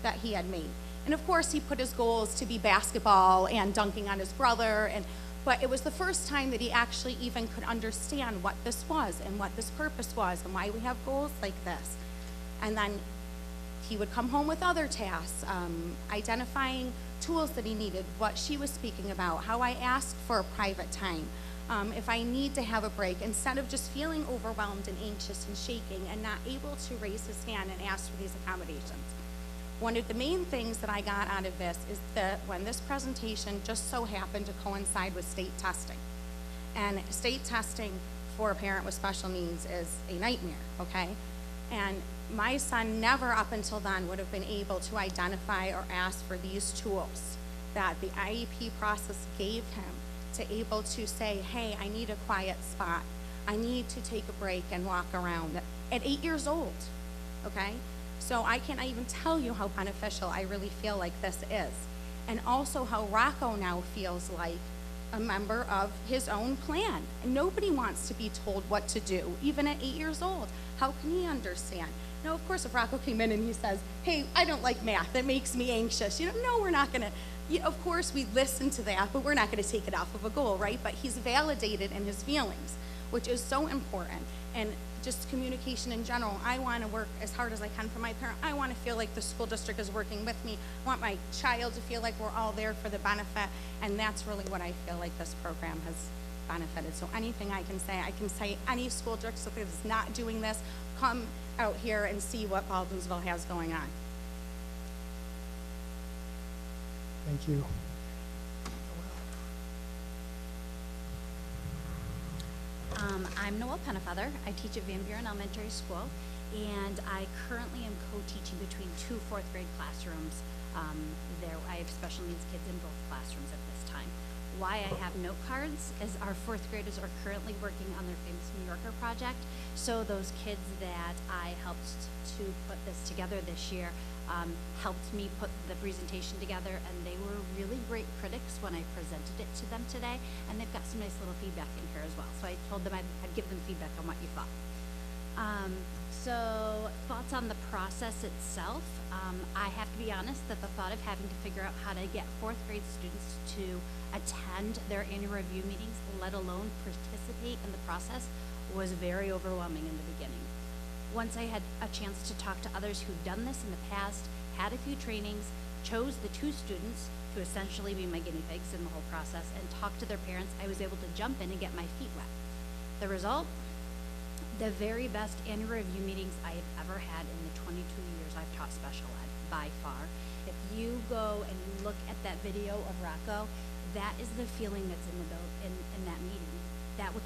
S: that he had made. And of course he put his goals to be basketball and dunking on his brother, but it was the first time that he actually even could understand what this was and what this purpose was and why we have goals like this. And then he would come home with other tasks, identifying tools that he needed, what she was speaking about, how I asked for a private time, if I need to have a break, instead of just feeling overwhelmed and anxious and shaking and not able to raise his hand and ask for these accommodations. One of the main things that I got out of this is that when this presentation just so happened to coincide with state testing. And state testing for a parent with special needs is a nightmare, okay? And my son never up until then would have been able to identify or ask for these tools that the IEP process gave him to able to say, hey, I need a quiet spot. I need to take a break and walk around at 8 years old, okay? So I can't even tell you how beneficial I really feel like this is. And also how Rocco now feels like a member of his own plan. And nobody wants to be told what to do, even at 8 years old. How can he understand? Now, of course, if Rocco came in and he says, hey, I don't like math, it makes me anxious. No, we're not gonna, of course we listen to that, but we're not gonna take it off of a goal, right? But he's validated in his feelings, which is so important. And just communication in general, I wanna work as hard as I can for my parent. I wanna feel like the school district is working with me. I want my child to feel like we're all there for the benefit, and that's really what I feel like this program has benefited. So anything I can say any school district that is not doing this, come out here and see what Baldwinsville has going on.
L: Thank you.
G: I'm Noelle Penafeather. I teach at Van Buren Elementary School, and I currently am co-teaching between 2 4th grade classrooms. I have special needs kids in both classrooms at this time. why I have note cards is our fourth graders are currently working on their famous New Yorker project. So those kids that I helped to put this together this year helped me put the presentation together, and they were really great critics when I presented it to them today, and they've got some nice little feedback in here as well. So I told them I'd give them feedback on what you thought. So thoughts on the process itself. I have to be honest that the thought of having to figure out how to get fourth grade students to attend their annual review meetings, let alone participate in the process, was very overwhelming in the beginning. Once I had a chance to talk to others who'd done this in the past, had a few trainings, chose the 2 students to essentially be my guinea pigs in the whole process, and talk to their parents, I was able to jump in and get my feet wet. The result? The very best annual review meetings I have ever had in the 22 years I've taught special ed, by far. If you go and you look at that video of Rocco, that is the feeling that's in that meeting. That was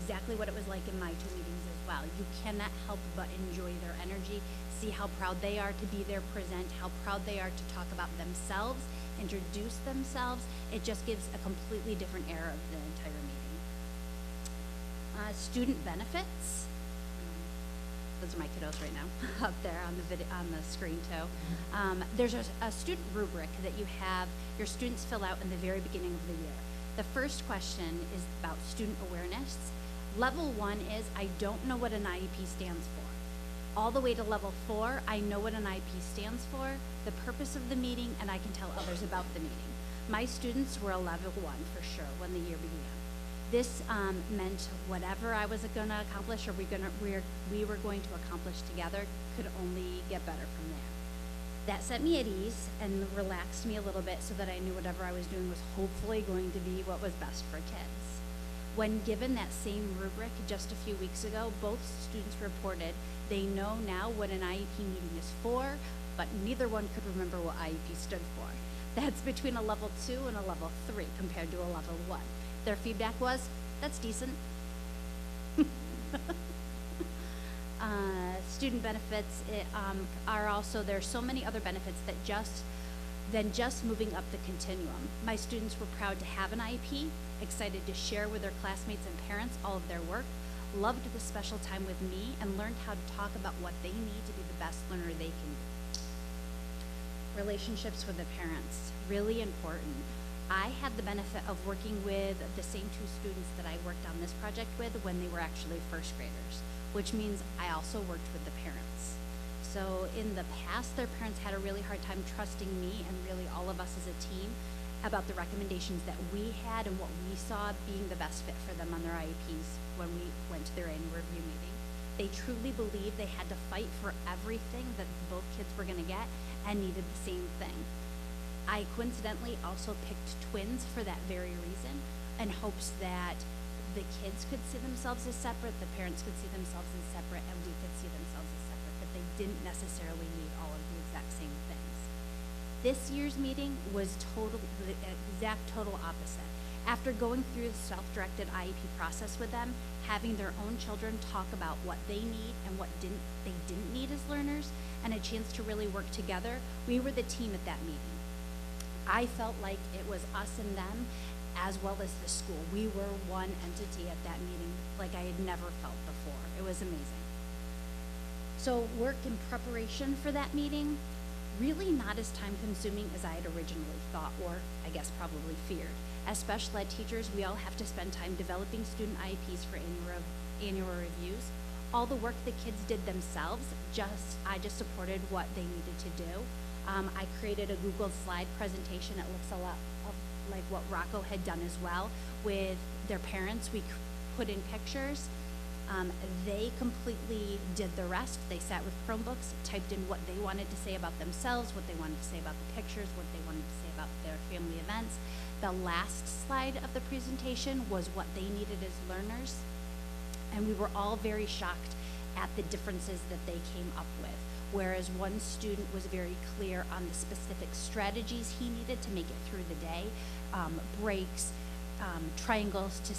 G: exactly what it was like in my 2 meetings as well. You cannot help but enjoy their energy, see how proud they are to be there, present, how proud they are to talk about themselves, introduce themselves. It just gives a completely different air of the entire meeting. Student benefits. Those are my kiddos right now up there on the screen too. There's a student rubric that you have your students fill out in the very beginning of the year. The first question is about student awareness. Level 1 is, I don't know what an IEP stands for. All the way to level 4, I know what an IEP stands for, the purpose of the meeting, and I can tell others about the meeting. My students were a level 1 for sure when the year began. This meant whatever I was going to accomplish or we were going to accomplish together could only get better from there. That set me at ease and relaxed me a little bit so that I knew whatever I was doing was hopefully going to be what was best for kids. When given that same rubric just a few weeks ago, both students reported they know now what an IEP meeting is for, but neither one could remember what IEP stood for. That's between a level 2 and a level 3 compared to a level 1. Their feedback was, that's decent. Student benefits are also, there's so many other benefits than just moving up the continuum. My students were proud to have an IEP, excited to share with their classmates and parents all of their work, loved the special time with me, and learned how to talk about what they need to be the best learner they can be. Relationships with the parents, really important. I had the benefit of working with the same 2 students that I worked on this project with when they were actually first graders, which means I also worked with the parents. So in the past, their parents had a really hard time trusting me and really all of us as a team about the recommendations that we had and what we saw being the best fit for them on their IEPs when we went to their annual review meeting. They truly believed they had to fight for everything that both kids were going to get and needed the same thing. I coincidentally also picked twins for that very reason, in hopes that the kids could see themselves as separate, the parents could see themselves as separate, and we could see themselves as separate, that they didn't necessarily need all of the exact same things. This year's meeting was the exact total opposite. After going through the self-directed IEP process with them, having their own children talk about what they need and what they didn't need as learners, and a chance to really work together, we were the team at that meeting. I felt like it was us and them as well as the school. We were one entity at that meeting like I had never felt before. It was amazing. So work in preparation for that meeting, really not as time consuming as I had originally thought, or I guess probably feared. As special ed teachers, we all have to spend time developing student IEPs for annual reviews. All the work the kids did themselves, I just supported what they needed to do. I created a Google slide presentation. It looks a lot like what Rocco had done as well with their parents. We put in pictures. They completely did the rest. They sat with Chromebooks, typed in what they wanted to say about themselves, what they wanted to say about the pictures, what they wanted to say about their family events. The last slide of the presentation was what they needed as learners. And we were all very shocked at the differences that they came up with. Whereas one student was very clear on the specific strategies he needed to make it through the day, breaks, triangles to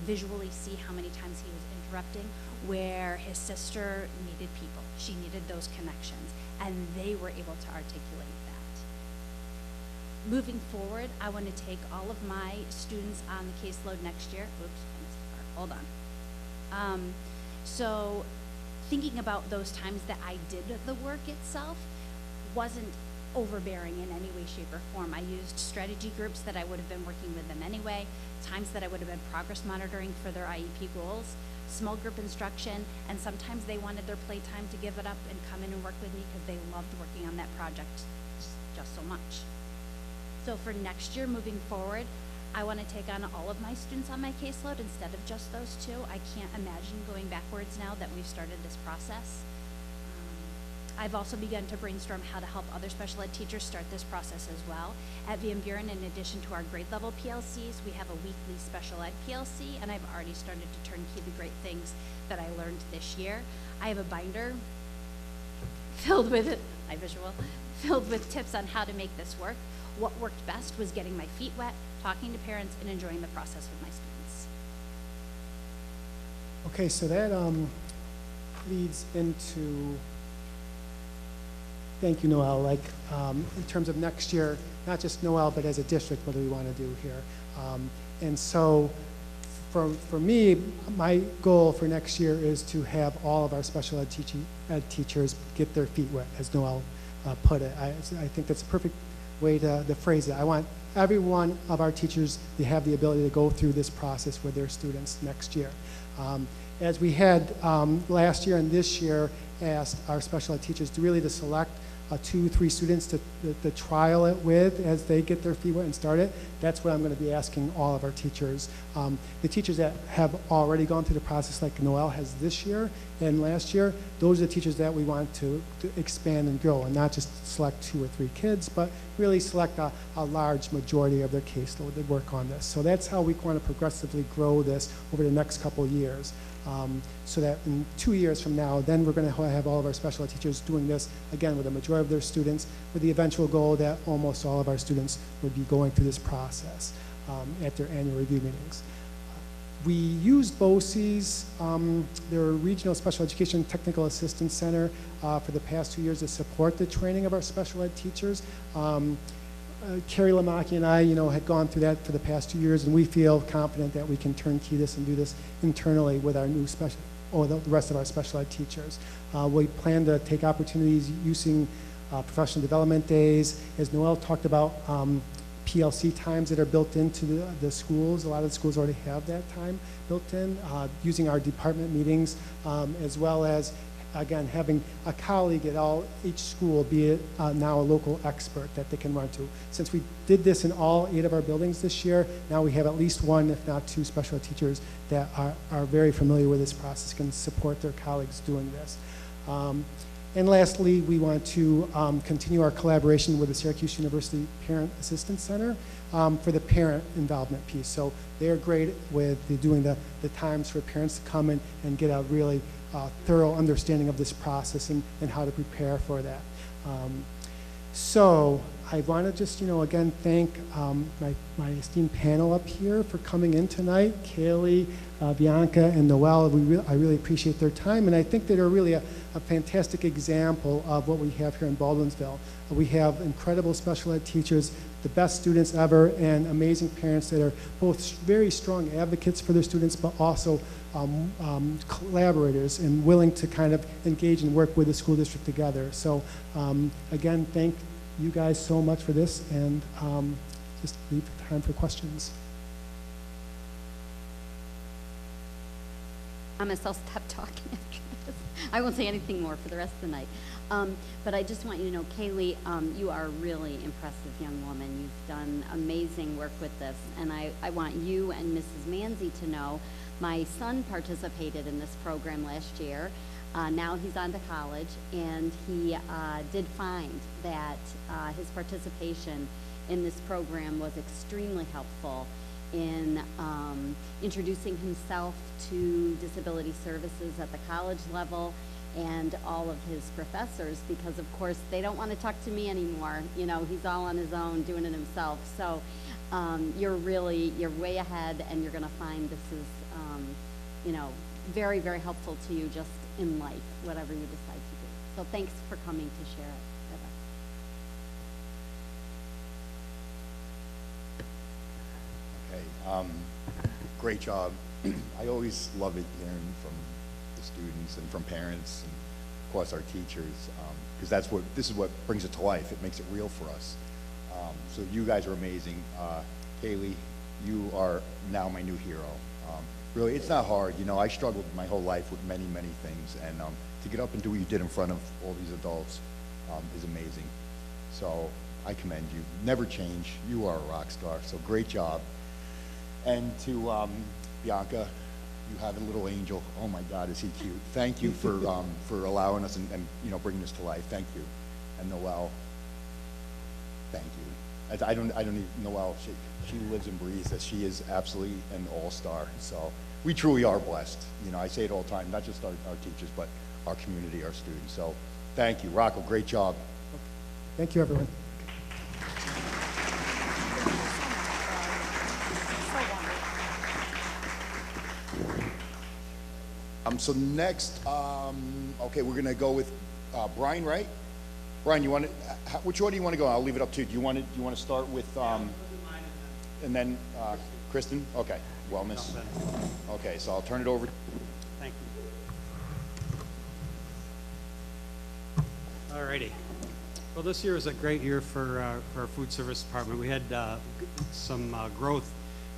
G: visually see how many times he was interrupting, where his sister needed people. She needed those connections, and they were able to articulate that. Moving forward, I want to take all of my students on the caseload next year. Oops, I missed the part. Hold on. So thinking about those times that I did the work itself wasn't overbearing in any way, shape, or form. I used strategy groups that I would have been working with them anyway, times that I would have been progress monitoring for their IEP goals, small group instruction, and sometimes they wanted their playtime to give it up and come in and work with me because they loved working on that project just so much. So for next year, moving forward, I want to take on all of my students on my caseload instead of just those two. I can't imagine going backwards now that we've started this process. I've also begun to brainstorm how to help other special ed teachers start this process as well. At Van Buren, in addition to our grade level PLCs, we have a weekly special ed PLC, and I've already started to turnkey the great things that I learned this year. I have a binder filled with tips on how to make this work. What worked best was getting my feet wet, talking to parents, and enjoying the process with my students.
L: Okay, so that leads into, thank you, Noelle, like in terms of next year, not just Noelle, but as a district, what do we want to do here? And so for me, my goal for next year is to have all of our special ed teachers get their feet wet, as Noelle put it. I think that's a perfect way to phrase it. I want every one of our teachers to have the ability to go through this process with their students next year. As we had last year and this year, asked our special ed teachers to select 2-3 students to trial it with as they get their feet wet and start it. That's what I'm going to be asking all of our teachers. The teachers that have already gone through the process like Noelle has this year and last year, those are the teachers that we want to expand and grow, and not just select 2 or 3 kids, but really select a large majority of their caseload to work on this. So that's how we want to progressively grow this over the next couple of years. So that in 2 years from now, then we're going to have all of our special ed teachers doing this, again, with a majority of their students, with the eventual goal that almost all of our students would be going through this process at their annual review meetings. We use BOCES, their Regional Special Education Technical Assistance Center, for the past 2 years to support the training of our special ed teachers. Carrie Lamaki and I, had gone through that for the past 2 years, and we feel confident that we can turnkey this and do this internally with our new the rest of our special ed teachers. We plan to take opportunities using professional development days. As Noelle talked about, PLC times that are built into the schools. A lot of the schools already have that time built in, using our department meetings, as well as again, having a colleague at each school, be it now a local expert that they can run to. Since we did this in all 8 of our buildings this year, now we have at least 1, if not 2 special ed teachers that are very familiar with this process, can support their colleagues doing this. And lastly, we want to continue our collaboration with the Syracuse University Parent Assistance Center for the parent involvement piece. So they're great with doing the times for parents to come in and get a really thorough understanding of this process and how to prepare for that. So I want to just, again, thank my esteemed panel up here for coming in tonight, Kaylee, Bianca, and Noelle. I really appreciate their time, and I think that they're really a fantastic example of what we have here in Baldwinsville. We have incredible special ed teachers, the best students ever, and amazing parents that are both very strong advocates for their students, but also collaborators and willing to kind of engage and work with the school district together. So again, thank you guys so much for this, and just leave time for questions.
T: I'll stop talking after this. I won't say anything more for the rest of the night. But I just want you to know, Kaylee, you are a really impressive young woman. You've done amazing work with this, and I want you and Mrs. Manzi to know my son participated in this program last year. Now he's on to college, and he did find that his participation in this program was extremely helpful in introducing himself to disability services at the college level and all of his professors, because of course they don't want to talk to me anymore. He's all on his own doing it himself. So you're way ahead, and you're going to find this is very, very helpful to you just in life, whatever you decide to do. So thanks for coming to share it with us.
B: Great job. I always love it hearing from the students and from parents and, of course, our teachers, because this is what brings it to life. It makes it real for us. So you guys are amazing. Kaylee, you are now my new hero. Really, it's not hard. You know, I struggled my whole life with many, many things, and to get up and do what you did in front of all these adults is amazing. So I commend you. Never change. You are a rock star. So great job. And to Bianca, you have a little angel. Oh my God, is he cute? Thank you for allowing us and you know, bringing this to life. Thank you. And Noelle, thank you. I don't need Noelle. She lives and breathes this. She is absolutely an all-star. So we truly are blessed. You know, I say it all the time, not just our teachers, but our community, our students. So thank you. Rocco, great job.
L: Thank you, everyone.
B: So next, okay, we're gonna go with Brian, right? Brian, you want to? Which order do you want to go? I'll leave it up to you. Do you want to start with? And then Kristen. Okay, wellness. Okay, so I'll turn it over.
I: Thank you. All righty. Well, this year was a great year for our food service department. We had some growth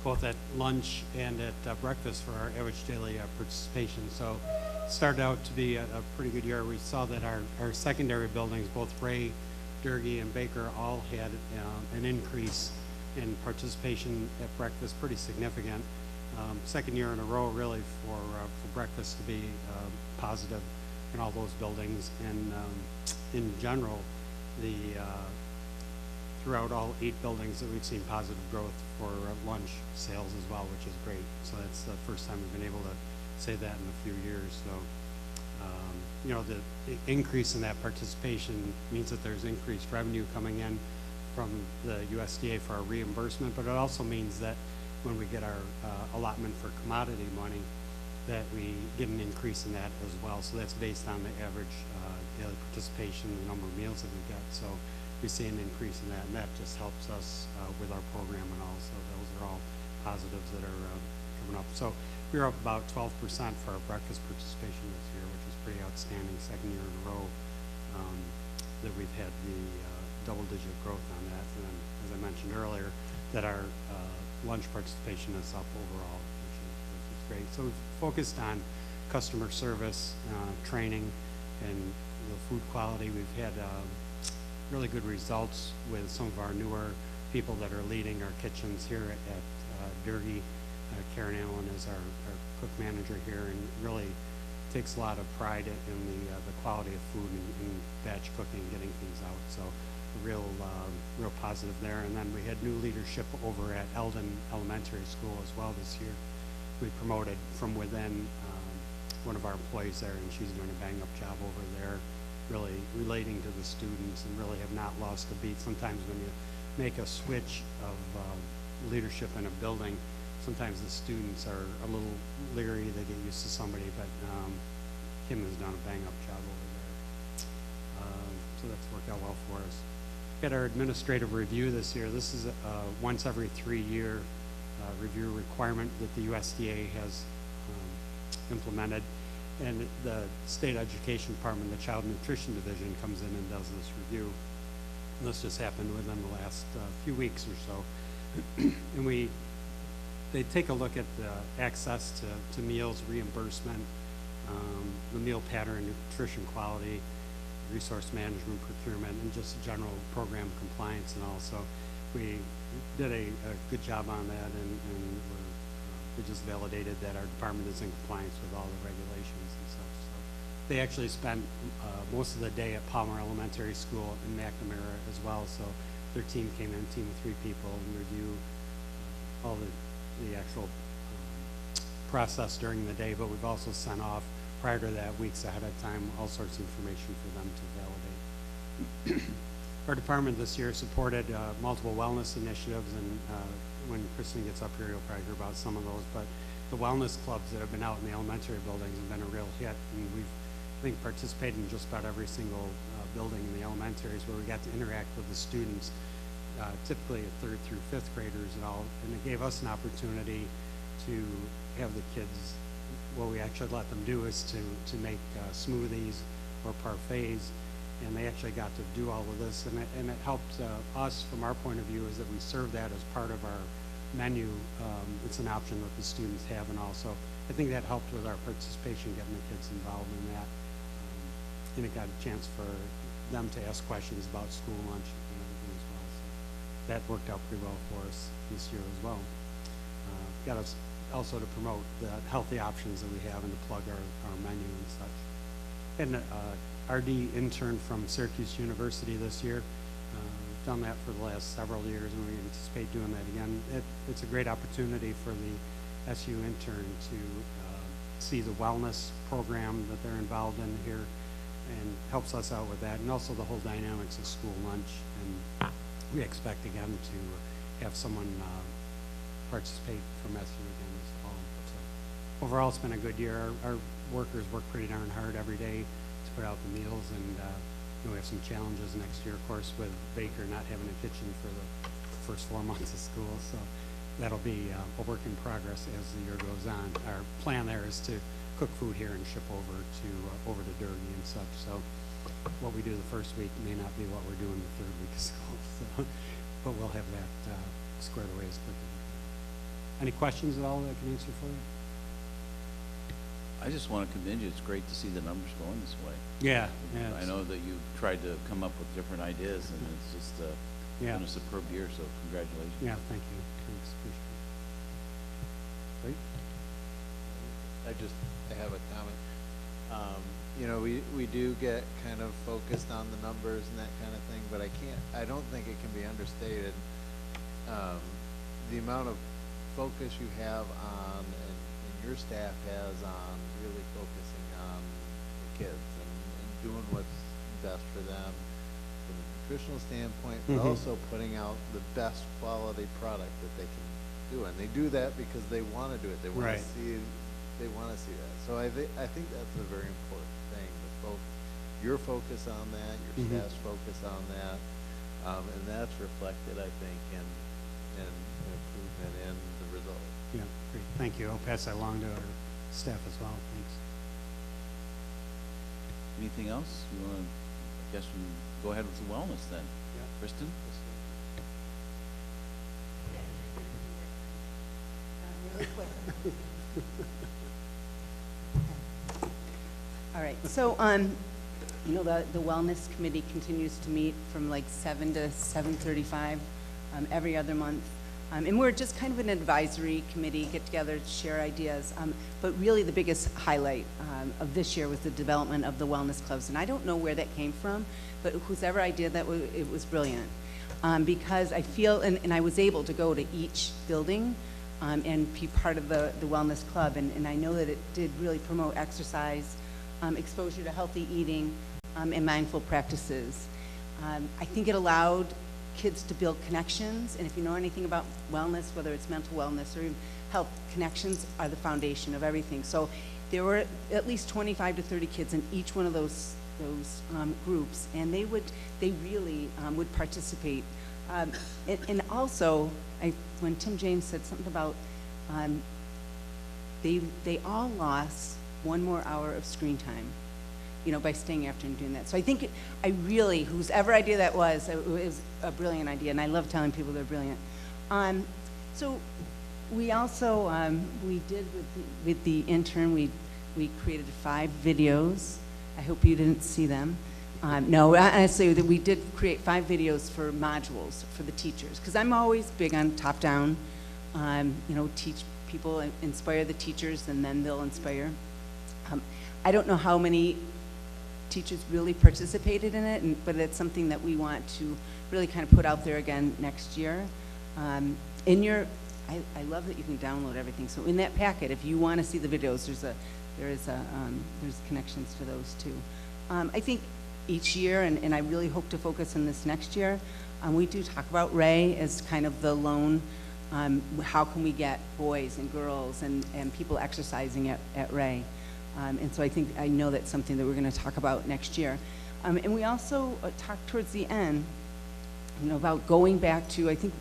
I: both at lunch and at breakfast for our average daily participation. So it started out to be a pretty good year. We saw that our secondary buildings, both Ray, Durgee, and Baker, all had an increase in participation at breakfast, pretty significant. Second year in a row, really, for breakfast to be positive in all those buildings. And in general, throughout all 8 buildings that we've seen positive growth for lunch sales as well, which is great. So that's the first time we've been able to say that in a few years. So, you know, the increase in that participation means that there's increased revenue coming in from the USDA for our reimbursement, but it also means that when we get our allotment for commodity money, that we get an increase in that as well. So that's based on the average daily participation, the number of meals that we get. So we see an increase in that, and that just helps us with our program and all. So those are all positives that are coming up. So we're up about 12% for our breakfast participation this year, which is pretty outstanding. Second year in a row that we've had the double-digit growth on that. And then, as I mentioned earlier, that our lunch participation is up overall, which is great. So we've focused on customer service, training, and the food quality. We've had really good results with some of our newer people that are leading our kitchens here at Durgee. Karen Allen is our cook manager here, and really takes a lot of pride in the quality of food and batch cooking, getting things out. So a real positive there. And then we had new leadership over at Eldon Elementary School as well this year. We promoted from within one of our employees there, and she's doing a bang-up job over there, really relating to the students, and really have not lost a beat. Sometimes when you make a switch of leadership in a building, sometimes the students are a little leery, they get used to somebody, but Kim has done a bang-up job over there. So that's worked out well for us. We had our administrative review this year. This is a once every 3-year review requirement that the USDA has implemented. And the State Education Department, the Child Nutrition Division, comes in and does this review. And this just happened within the last few weeks or so. And they take a look at the access to meals, reimbursement, the meal pattern, nutrition quality, resource management, procurement, and just general program compliance and all. So we did a good job on that, and we just validated that our department is in compliance with all the regulations and such. So they actually spent most of the day at Palmer Elementary School in McNamara as well. So their team came in, a team of 3 people, and reviewed all the actual process during the day. But we've also sent off, prior to that, weeks ahead of time, all sorts of information for them to validate. Our department this year supported multiple wellness initiatives, and when Kristen gets up here, you'll probably hear about some of those, but the wellness clubs that have been out in the elementary buildings have been a real hit, and we've, I think, participated in just about every single building in the elementaries where we got to interact with the students typically at 3rd through 5th graders and all, and it gave us an opportunity to have the kids, what we actually let them do is to make smoothies or parfaits, and they actually got to do all of this, and it helped us from our point of view is that we serve that as part of our menu. It's an option that the students have, and also I think that helped with our participation, getting the kids involved in that, and it got a chance for them to ask questions about school lunch and everything as well. So that worked out pretty well for us this year as well. Got us also to promote the healthy options that we have and to plug our menu and such. And RD intern from Syracuse University this year. Done that for the last several years, and we anticipate doing that again. It's a great opportunity for the SU intern to see the wellness program that they're involved in here, and helps us out with that, and also the whole dynamics of school lunch. And we expect again to have someone participate from SU again this fall. So overall, it's been a good year. Our workers work pretty darn hard every day to put out the meals, and we have some challenges next year, of course, with Baker not having a kitchen for the first 4 months of school. So that'll be a work in progress as the year goes on. Our plan there is to cook food here and ship over to Derby and such. So what we do the first week may not be what we're doing the 3rd week of school. So, but we'll have that squared away as quick as we can. Any questions at all that I can answer for you?
K: I just want to commend you. It's great to see the numbers going this way.
I: Yeah.
K: I know that you've tried to come up with different ideas, and it's just been a superb year, so congratulations.
I: Yeah, thank you. Thanks, appreciate it. Great.
O: I have a comment. You know, we do get kind of focused on the numbers and that kind of thing, but I don't think it can be understated. The amount of focus you have on, and your staff has on really focusing on the kids and doing what's best for them from a nutritional standpoint, but also putting out the best quality product that they can do. And they do that because they want to do it. They want to see that. So I think that's a very important thing. Your focus on that, your staff's focus on that, and that's reflected, I think, in improvement in the results.
I: Yeah, great. Thank you. I'll pass that along to our staff as well. Thanks.
K: Anything else? You want to, I guess we go ahead with the wellness then. Yeah. Kristen?
P: Really quick. All right. So, you know, the Wellness Committee continues to meet from like 7 to 7:35 every other month. And we're just kind of an advisory committee, get together to share ideas. But really the biggest highlight of this year was the development of the wellness clubs. And I don't know where that came from, but whoever idea that it was brilliant. Because I feel, and I was able to go to each building and be part of the wellness club. And I know that it did really promote exercise, exposure to healthy eating, and mindful practices. I think it allowed kids to build connections, and if you know anything about wellness, whether it's mental wellness or even health, connections are the foundation of everything. So there were at least 25 to 30 kids in each one of those groups, and they really would participate. And also, when Tim James said something about they all lost 1 more hour of screen time, you know, by staying after and doing that. So I think whoever idea that was, it was a brilliant idea, and I love telling people they're brilliant. So we also, we did with the intern, we created 5 videos. I hope you didn't see them. No, honestly, we did create 5 videos for modules for the teachers, because I'm always big on top-down, you know, teach people, inspire the teachers, and then they'll inspire. I don't know how many teachers really participated in it, but it's something that we want to really kind of put out there again next year. I love that you can download everything. So in that packet, if you want to see the videos, there's connections to those too. I think each year, and I really hope to focus on this next year, we do talk about Ray as kind of the lone, how can we get boys and girls and people exercising at Ray. And so I know that's something that we're going to talk about next year. And we also talked towards the end you know, about going back to, I think,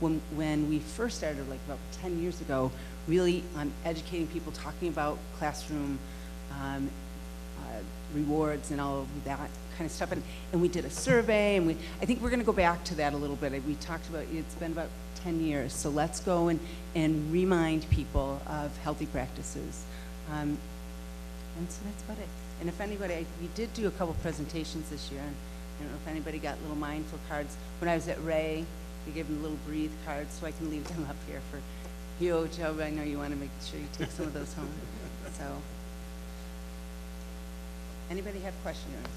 P: when we first started, like about 10 years ago, really educating people, talking about classroom rewards and all of that kind of stuff. And we did a survey, and I think we're going to go back to that a little bit. We talked about, it's been about 10 years, so let's go and remind people of healthy practices. And so that's about it. And if anybody, we did do a couple presentations this year, and I don't know if anybody got little mindful cards. When I was at Ray, we gave them little breathe cards, so I can leave them up here for you, Joe, but I know you want to make sure you take some of those home. So, anybody have questions?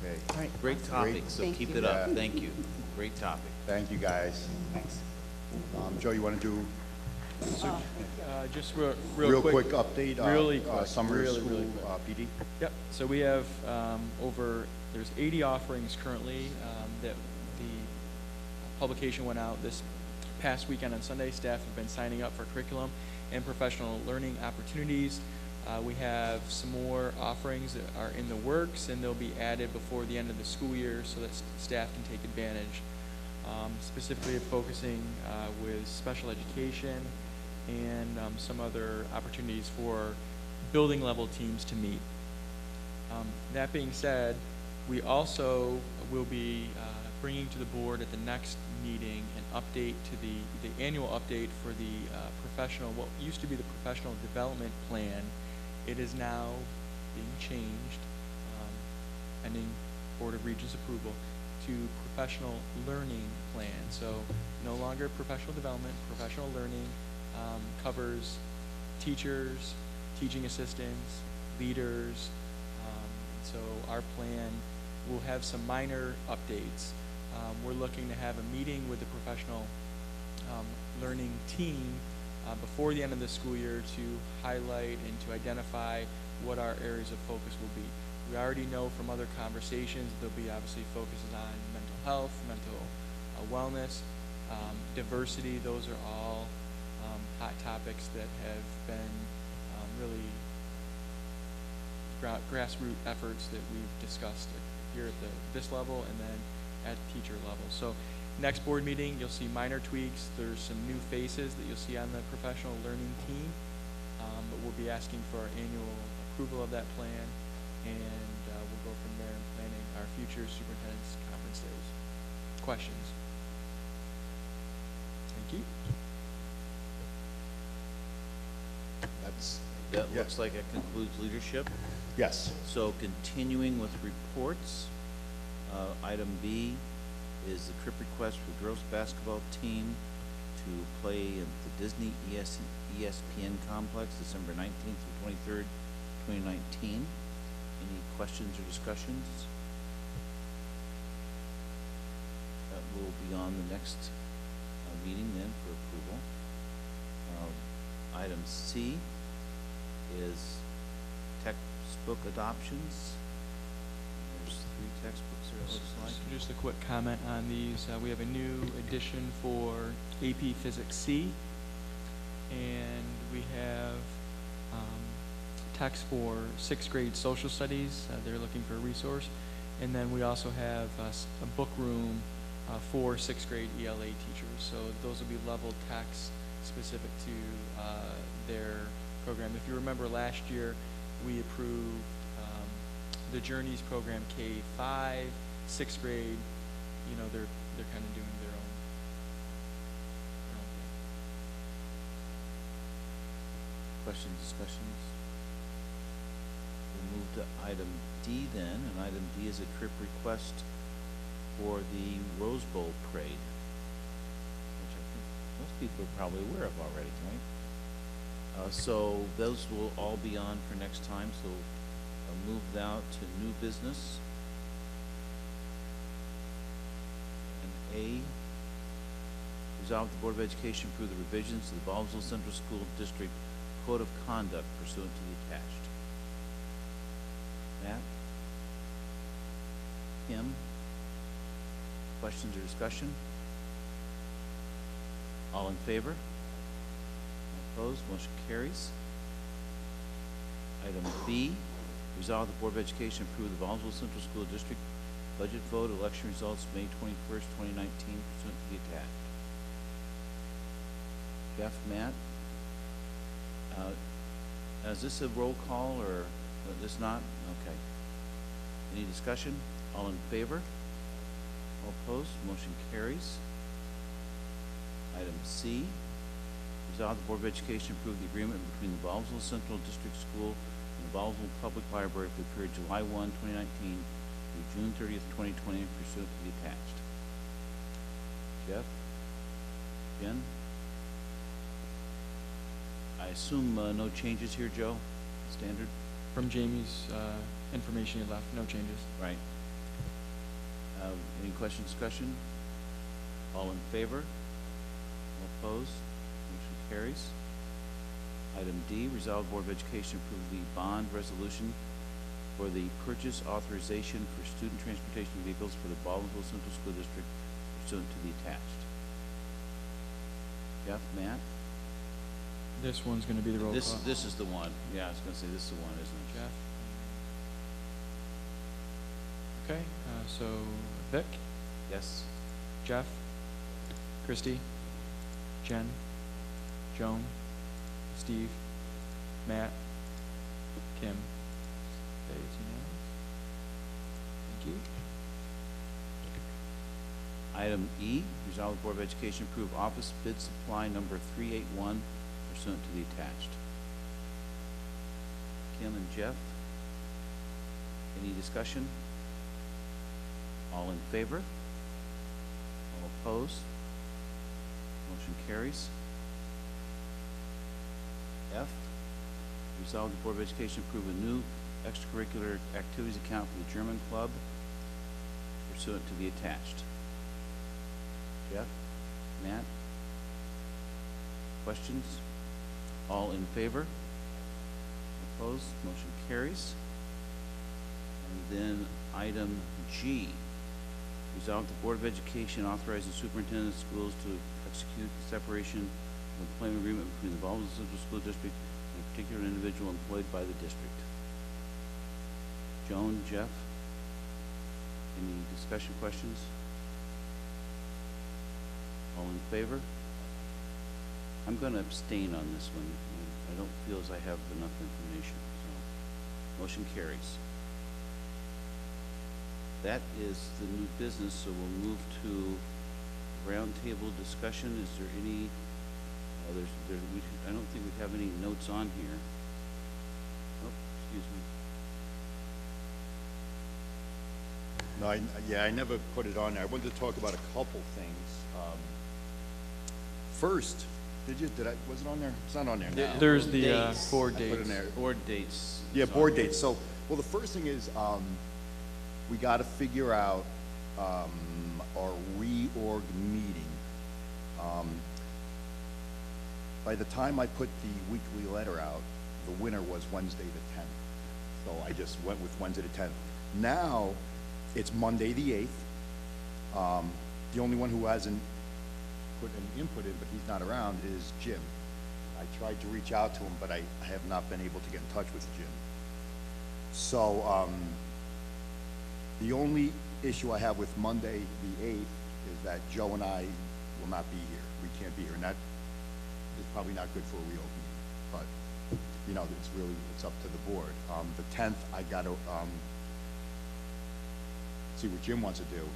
B: Okay.
P: All right.
K: Great topic, so
P: Thank
K: keep
P: you.
K: it up.
B: Yeah.
K: Thank you. Great topic.
B: Thank you, guys.
P: Thanks.
B: Joe, you want to do
E: Just
B: real quick update?
E: Really quick.
B: Summer
E: really
B: school
E: quick.
B: PD?
E: Yep. So we have there's 80 offerings currently that the publication went out this past weekend on Sunday. Staff have been signing up for curriculum and professional learning opportunities. We have some more offerings that are in the works, and they'll be added before the end of the school year so that staff can take advantage. Specifically focusing with special education and some other opportunities for building level teams to meet. That being said, we also will be bringing to the board at the next meeting an update to the annual update for the what used to be the professional development plan. It is now being changed, pending Board of Regents approval, to professional learning plan. So no longer professional development, professional learning covers teachers, teaching assistants, leaders. So our plan will have some minor updates. We're looking to have a meeting with the professional learning team before the end of the school year to highlight and to identify what our areas of focus will be. We already know from other conversations there'll be obviously focuses on mental health, mental wellness, diversity. Those are all hot topics that have been really grassroots efforts that we've discussed here at this level and then at teacher level. So next board meeting, you'll see minor tweaks. There's some new faces that you'll see on the professional learning team, but we'll be asking for our annual approval of that plan, and we'll go from there in planning our future superintendent's conference days. Questions? Thank you.
K: That looks like it concludes leadership.
B: Yes.
K: So continuing with reports, item B is the trip request for girls basketball team to play in the Disney ESPN complex December 19th through 23rd, 2019. Any questions or discussions? That will be on the next meeting then for approval. Item C is textbook adoptions. There's 3 textbooks there, it looks like.
E: So just a quick comment on these. We have a new edition for AP Physics C, and we have text for 6th grade social studies. They're looking for a resource. And then we also have a book room for 6th grade ELA teachers. So those will be level text specific to their program. If you remember last year, we approved the Journeys program K-5, 6th grade. You know, they're kind of doing their own thing.
K: Questions, discussions? We'll move to item D then, and item D is a trip request for the Rose Bowl parade, which I think most people are probably aware of already, right? So those will all be on for next time, so I'll move out to new business. And A, resolve the Board of Education approve the revisions to the Ballsville Central School District Code of Conduct pursuant to the attached. Matt? Kim? Questions or discussion? All in favor? Opposed? Motion carries. Item B, Resolved, the Board of Education approve the Baldwinsville Central School District budget vote, election results May 21st, 2019, pursuant to the attached. Jeff, Matt? Is this a roll call or this not? Okay. Any discussion? All in favor? All opposed? Motion carries. Item C, resolve the Board of Education approve the agreement between the Baldwinsville Central District School and the Baldwinsville Public Library for the period July 1, 2019 through June 30th, 2020, pursuant to the attached. Jeff? Jen? I assume no changes here, Joe? Standard?
E: From Jamie's information you left, no changes.
K: Right. Any question, discussion? All in favor? All opposed? Motion carries. Item D, resolve Board of Education approve the bond resolution for the purchase authorization for student transportation vehicles for the Baldwinsville Central School District pursuant to the attached. Jeff, Matt?
E: This one's going to be the roll call.
K: This is the one. Yeah, I was going to say this is the one, isn't it?
E: Jeff? Okay, so Vic?
K: Yes.
E: Jeff? Christy? Jen? Joan? Steve? Matt? Kim? Okay, it's unanimous. Thank you.
K: Item E, resolve the Board of Education approve office bid supply number 381 pursuant to the attached. Kim and Jeff, any discussion? All in favor? All opposed? Motion carries. F, resolve the Board of Education approve a new extracurricular activities account for the German Club pursuant to the attached. Jeff? Matt? Questions? All in favor? Opposed? Motion carries. And then item G, resolve the Board of Education authorize the superintendent of schools to execute the separation of employment agreement between the Baldwin Central School District and a particular individual employed by the district. Joan, Jeff, any discussion, questions? All in favor? I'm going to abstain on this one. I don't feel as I have enough information, so motion carries. That is the new business, so we'll move to roundtable discussion. Is there any, I don't think we have any notes on here. Oh, excuse me.
B: No, I never put it on there. I wanted to talk about a couple things. First, was it on there? It's not on there now.
E: There's the board
B: I put it
E: dates.
B: in there.
K: Board dates.
B: Yeah, board dates. So, well, the first thing is, we got to figure out our reorg meeting. By the time I put the weekly letter out, the winner was Wednesday the 10th. So I just went with Wednesday the 10th. Now, it's Monday the 8th. The only one who hasn't put any input in, but he's not around, is Jim. I tried to reach out to him, but I have not been able to get in touch with Jim. So, the only issue I have with Monday the 8th is that Joe and I will not be here. We can't be here, and that is probably not good for a real meeting. But, you know, it's up to the board. The 10th, I got to see what Jim wants to do.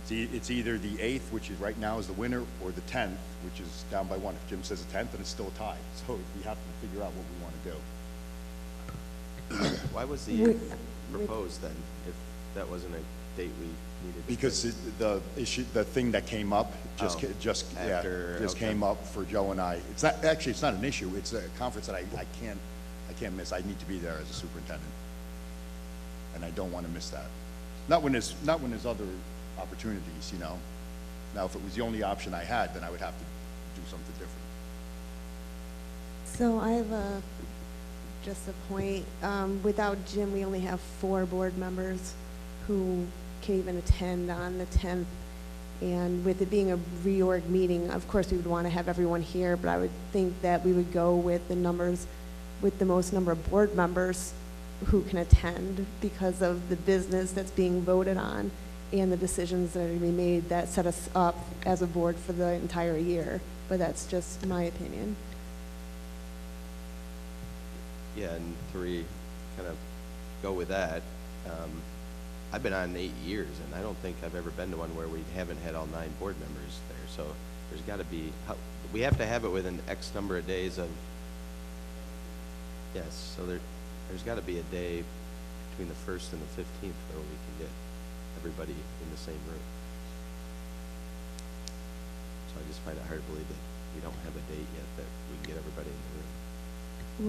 B: It's either the 8th, which is right now is the winner, or the 10th, which is down by 1. If Jim says the 10th, then it's still a tie. So we have to figure out what we want to do.
A: Why was the proposed then, if that wasn't a date we needed?
B: Because the thing that came up just came up for Joe and I. It's not an issue. It's a conference that I can't miss. I need to be there as a superintendent, and I don't want to miss that. Not when there's other opportunities, you know. Now, if it was the only option I had, then I would have to do something different.
D: So I have just a point. Without Jim, we only have 4 board members who can even attend on the 10th. And with it being a reorg meeting, of course, we would want to have everyone here, but I would think that we would go with the numbers with the most number of board members who can attend because of the business that's being voted on and the decisions that are to be made that set us up as a board for the entire year. But that's just my opinion.
A: Yeah, and to kind of go with that, I've been on 8 years, and I don't think I've ever been to one where we haven't had all 9 board members there. So there's got to be, we have to have it within X number of days of, yes, so there's got to be a day between the 1st and the 15th where we can get everybody in the same room. So I just find it hard to believe that we don't have a date yet that we can get everybody in the room.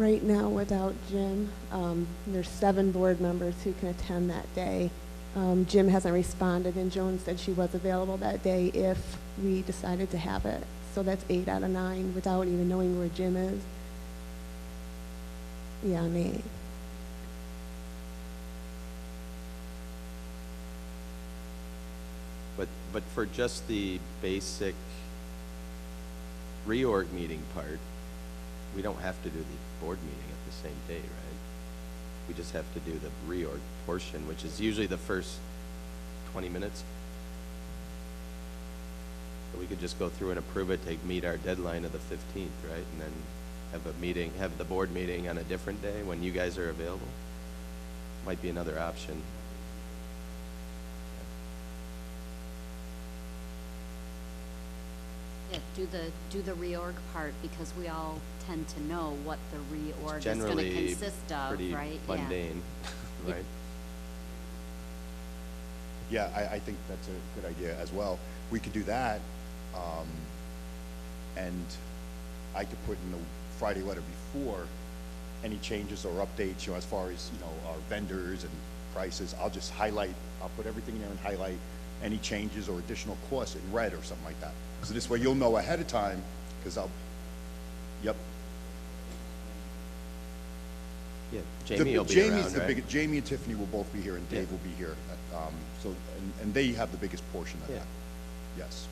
D: Right now, without Jim, there's 7 board members who can attend that day. Jim hasn't responded, and Joan said she was available that day if we decided to have it. So that's 8 out of 9 without even knowing where Jim is. Yeah, on the 8th.
A: But for just the basic reorg meeting part, we don't have to do the board meeting at the same day, right? We just have to do the reorg portion, which is usually the first 20 minutes. So we could just go through and approve it to meet our deadline of the 15th, right? And then have a meeting, have the board meeting on a different day when you guys are available. Might be another option.
T: Yeah, do the reorg part, because we all tend to know what the reorg is going to
A: Generally
T: consist of,
A: pretty
T: right?
A: mundane,
T: Yeah.
A: right?
B: Yeah, I think that's a good idea as well. We could do that, and I could put in the Friday letter before any changes or updates, you know, as far as, you know, our vendors and prices. I'll just highlight, I'll put everything in there and highlight any changes or additional costs in red or something like that. So this way you'll know ahead of time, because yep.
A: Yeah, Jamie will be around, right?
B: Jamie and Tiffany will both be here, and Dave will be here. So, and they have the biggest portion of that. Yes.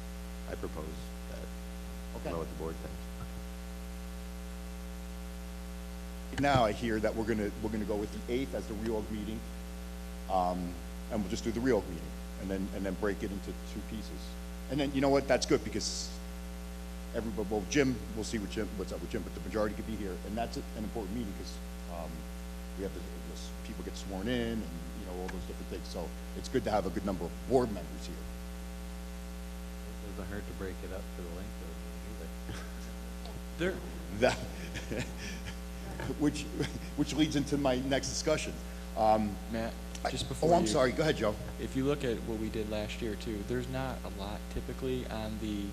A: I propose that.
B: Okay.
A: I don't know what the board thinks.
B: Now I hear that we're gonna go with the 8th as the reorg meeting, and we'll just do the reorg meeting, and then break it into 2 pieces. And then, you know what, that's good, because everybody, well, Jim, we'll see what's up with Jim, but the majority could be here, and that's an important meeting, because we have this people get sworn in, and, you know, all those different things, so it's good to have a good number of board members here.
K: It doesn't hurt to break it up for the length of it either.
B: Which leads into my next discussion.
E: Matt, just before
B: I'm sorry, go ahead, Joe.
E: If you look at what we did last year too, there's not a lot typically on the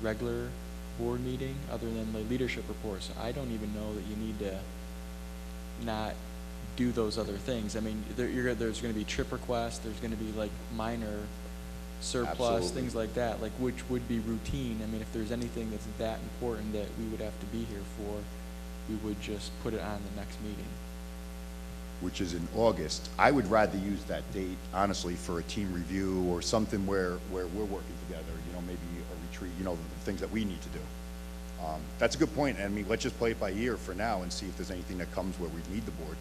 E: regular board meeting other than the leadership report. So I don't even know that you need to not do those other things. I mean, there's going to be trip requests, there's going to be like minor surplus,
B: Absolutely.
E: things like that, like which would be routine. I mean, if there's anything that's that important that we would have to be here for, we would just put it on the next meeting.
B: Which is in August. I would rather use that date, honestly, for a team review or something where we're working together, you know, maybe a retreat, you know, the things that we need to do. That's a good point. I mean, let's just play it by ear for now and see if there's anything that comes where we need the board.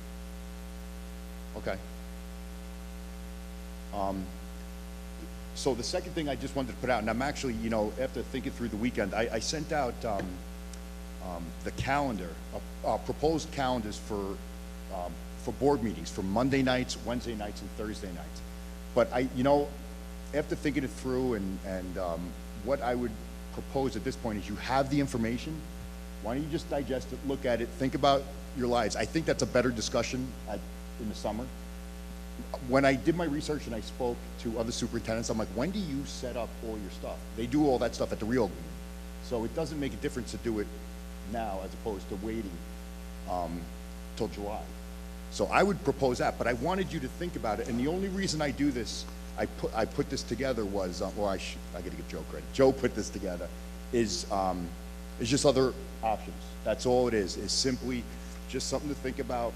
B: Okay. So the second thing I just wanted to put out, and I'm actually, you know, after thinking through the weekend, I sent out the calendar, proposed calendars for board meetings for Monday nights, Wednesday nights, and Thursday nights. But you know, after thinking it through and what I would propose at this point is you have the information. Why don't you just digest it, look at it, think about your lives. I think that's a better discussion in the summer. When I did my research and I spoke to other superintendents, I'm like, when do you set up all your stuff? They do all that stuff at the real meeting. So it doesn't make a difference to do it now as opposed to waiting till July. So I would propose that, but I wanted you to think about it. And the only reason I do this, I put this together was, well, I got to give Joe credit. Joe put this together, is just other options. That's all it is simply just something to think about.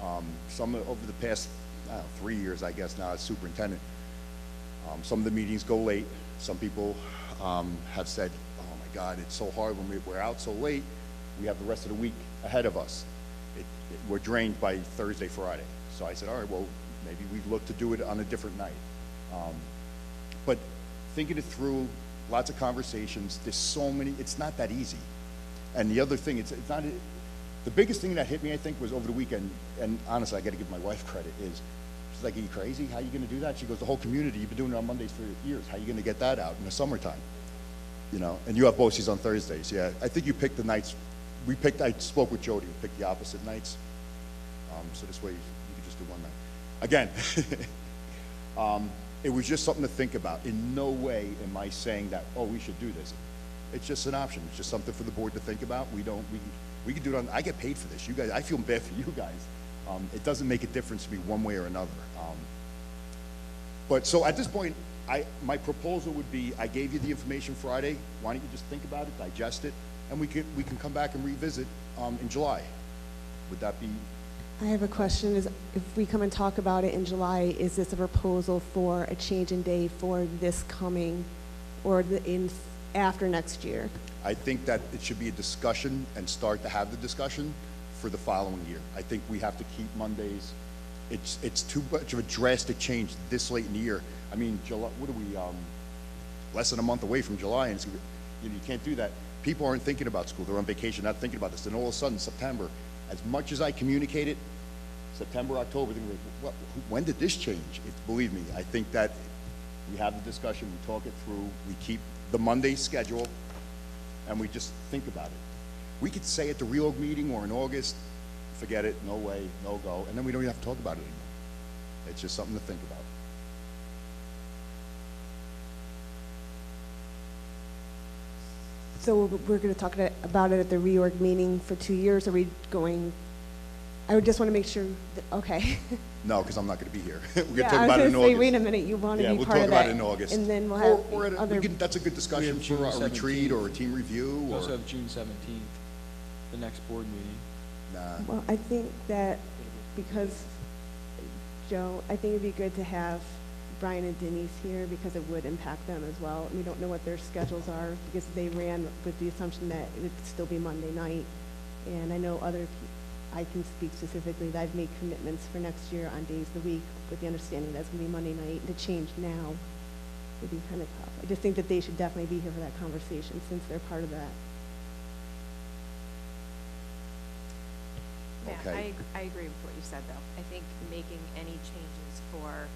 B: Over the past 3 years, I guess now as superintendent, some of the meetings go late. Some people have said, oh my God, it's so hard when we're out so late. We have the rest of the week ahead of us. We're drained by Thursday, Friday. so I said, all right, well, maybe we look to do it on a different night. But thinking it through, lots of conversations, there's so many, it's not that easy. And the other thing, it's not, the biggest thing that hit me, I think, was over the weekend, and honestly, I gotta give my wife credit, is, she's like, are you crazy? How are you gonna do that? She goes, the whole community, you've been doing it on Mondays for years. How are you gonna get that out in the summertime? You know, and you have BOCES on Thursdays, yeah. I think you picked the nights, I spoke with Jody, we picked the opposite nights. So this way, you could just do one night. Again, it was just something to think about. In no way am I saying that, oh, we should do this. It's just an option. It's just something for the board to think about. We can do it on, I get paid for this. You guys, I feel bad for you guys. It doesn't make a difference to me one way or another. But so at this point, my proposal would be, I gave you the information Friday. Why don't you just think about it, digest it, and we can come back and revisit in July. Would that be?
D: I have a question. Is if we come and talk about it in July, is this a proposal for a change in day for this coming, or after next year?
B: I think that it should be a discussion and start to have the discussion for the following year. I think we have to keep Mondays. It's too much of a drastic change this late in the year. I mean, July, what are we, less than a month away from July, and you can't do that. People aren't thinking about school. They're on vacation, not thinking about this. And all of a sudden, September, as much as I communicate it, September, October, they're gonna be like, what, when did this change? Believe me, I think that we have the discussion, we talk it through, we keep the Monday schedule, and we just think about it. We could say at the reorg meeting or in August, forget it, no way, no go, and then we don't even have to talk about it anymore. It's just something to think about.
D: So we're going to talk about it at the reorg meeting for 2 years. Are we going? I would just want to make sure that, okay.
B: No, because I'm not going to be here. We're going to
D: Yeah,
B: talk about it in August.
D: Wait a minute, you want to be
B: we'll
D: part
B: talk
D: of
B: about
D: that.
B: it in August.
D: And then we'll have other.
B: That's a good discussion for a retreat or a team review.
E: We
B: Or
E: also have June 17th, the next board meeting.
B: Nah.
D: Well, I think that because, Joe, I think it'd be good to have Brian and Denise here because it would impact them as well. We don't know what their schedules are because they ran with the assumption that it would still be Monday night. And I know I can speak specifically that I've made commitments for next year on days of the week with the understanding that's going to be Monday night. To change now would be kind of tough. I just think that they should definitely be here for that conversation since they're part of that.
U: Yeah,
B: Okay.
U: I agree with what you said, though. I think making any changes for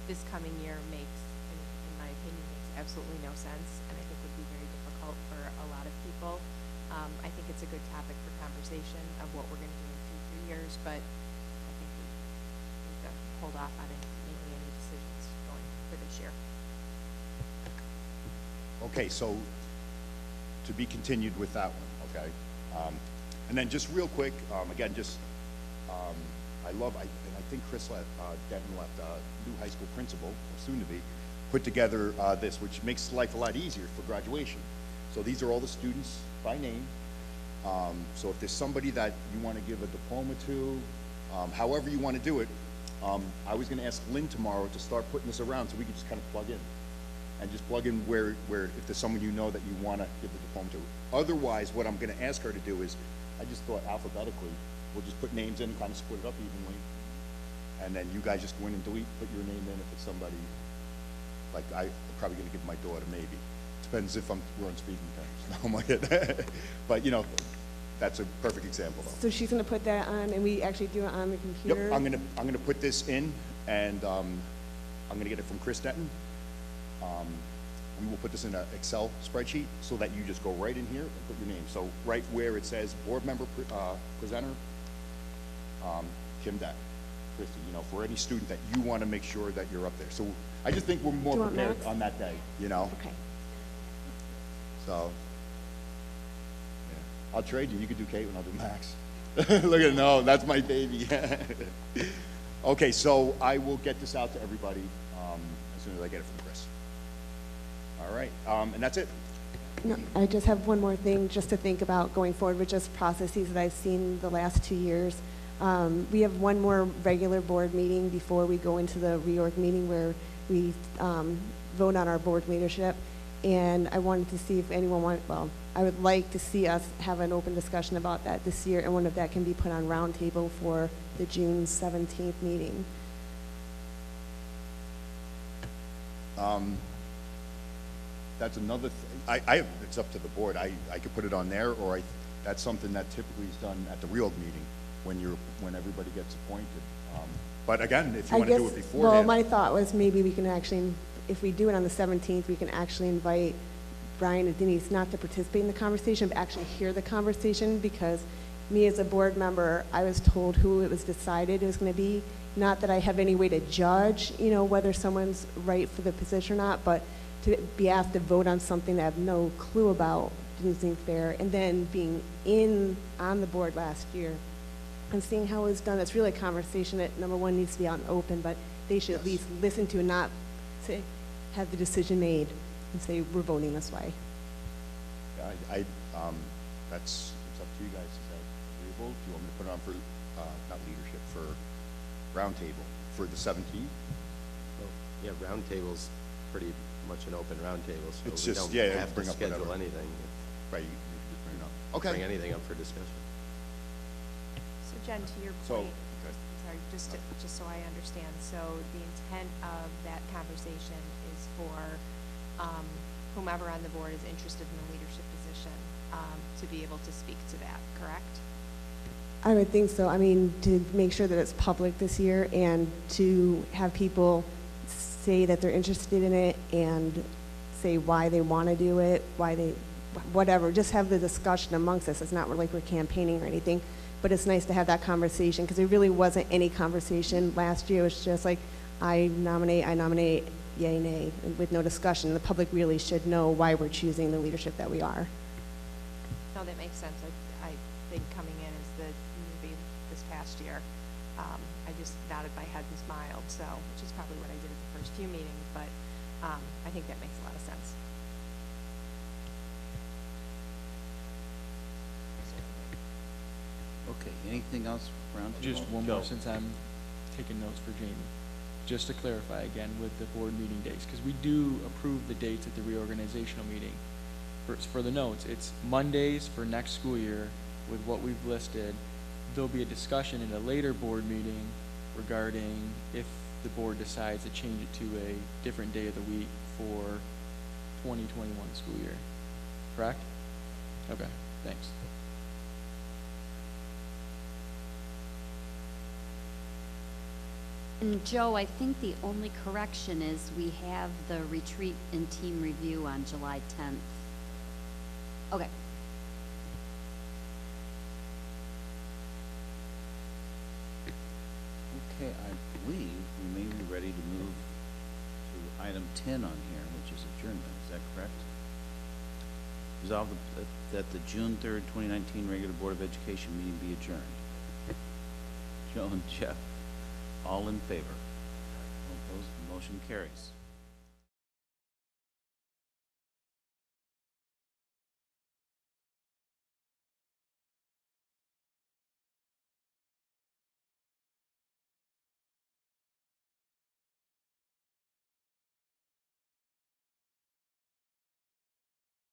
U: this coming year makes, in my opinion, makes absolutely no sense, and I think would be very difficult for a lot of people. I think it's a good topic for conversation of what we're going to do in future years, but I think we need to hold off on making any decisions going for this year.
B: Okay, so to be continued with that one, okay? And then just real quick, again, just, and I think Chris Denton left, new high school principal, or soon to be, put together this, which makes life a lot easier for graduation. So these are all the students by name. So if there's somebody that you want to give a diploma to, however you want to do it, I was going to ask Lynn tomorrow to start putting this around so we could just kind of plug in. And just plug in where if there's someone you know that you want to give the diploma to. Otherwise, what I'm going to ask her to do is, I just thought alphabetically, we'll just put names in and kind of split it up evenly. And then you guys just go in and delete, put your name in if it's somebody, like I'm probably going to give my daughter maybe. Depends if we're on speaking terms. No, I'm like, but you know, that's a perfect example though.
D: So she's going to put that on, and we actually do it on the computer?
B: Yep, I'm gonna put this in, and I'm gonna get it from Chris Denton. We will put this in an Excel spreadsheet so that you just go right in here and put your name. So right where it says board member presenter, Kim Deck, Christy, you know, for any student that you want to make sure that you're up there. So I just think we're more prepared on that day, you know?
D: Okay.
B: So, yeah. I'll trade you. You could do Kate and I'll do Max. Look at it. No, that's my baby. Okay, so I will get this out to everybody as soon as I get it from Chris. All right, and that's it.
D: No, I just have one more thing just to think about going forward with just processes that I've seen the last 2 years. We have one more regular board meeting before we go into the reorg meeting where we vote on our board leadership. And I wanted to see if anyone well, I would like to see us have an open discussion about that this year, and wonder if that can be put on roundtable for the June 17th meeting.
B: That's another thing. It's up to the board. I could put it on there, or that's something that typically is done at the reorg meeting when everybody gets appointed. But again, if you want to do it beforehand.
D: Well, my thought was maybe we can actually, if we do it on the 17th, we can actually invite Brian and Denise not to participate in the conversation, but actually hear the conversation, because me as a board member, I was told who it was decided it was going to be. Not that I have any way to judge, whether someone's right for the position or not, but to be asked to vote on something that I have no clue about didn't seem fair. And then being on the board last year and seeing how it was done, it's really a conversation that, number one, needs to be out and open, but they should at least listen to and not say, have the decision made and say, we're voting this way.
B: Yeah, it's up to you guys. Is that agreeable? Do you want me to put it on for, not leadership, for roundtable for the 17th?
A: Well, yeah, roundtable's pretty much an open roundtable, so
B: It's
A: we
B: just,
A: don't
B: yeah,
A: have to
B: bring up
A: schedule
B: whatever.
A: anything.
B: Right, you can just bring it up. Okay.
A: Bring anything up for discussion.
F: So Jen, to your point, sorry, just so I understand, so the intent of that conversation is for whomever on the board is interested in the leadership position to be able to speak to that, correct?
D: I would think so. I mean, to make sure that it's public this year and to have people say that they're interested in it and say why they want to do it, whatever. Just have the discussion amongst us. It's not like we're campaigning or anything, but it's nice to have that conversation, because there really wasn't any conversation last year. It was just like, I nominate, yay, nay, with no discussion. The public really should know why we're choosing the leadership that we are.
F: No, that makes sense. I think coming in as the newbie this past year, I just nodded my head and smiled, which is probably what I did at the first few meetings, but I think that makes a lot of sense.
K: Okay, anything else around?
E: Just one more, since I'm taking notes for Jamie. Just to clarify again with the board meeting dates, because we do approve the dates at the reorganizational meeting. For the notes, it's Mondays for next school year with what we've listed. There'll be a discussion in a later board meeting regarding if the board decides to change it to a different day of the week for 2021 school year. Correct? Okay, thanks.
T: And Joe, I think the only correction is we have the retreat and team review on July 10th. Okay.
K: Okay, I believe we may be ready to move to item 10 on here, which is adjournment. Is that correct? Resolve that the June 3rd, 2019 regular Board of Education meeting be adjourned. Joe and Jeff, all in favor? All opposed? Motion carries.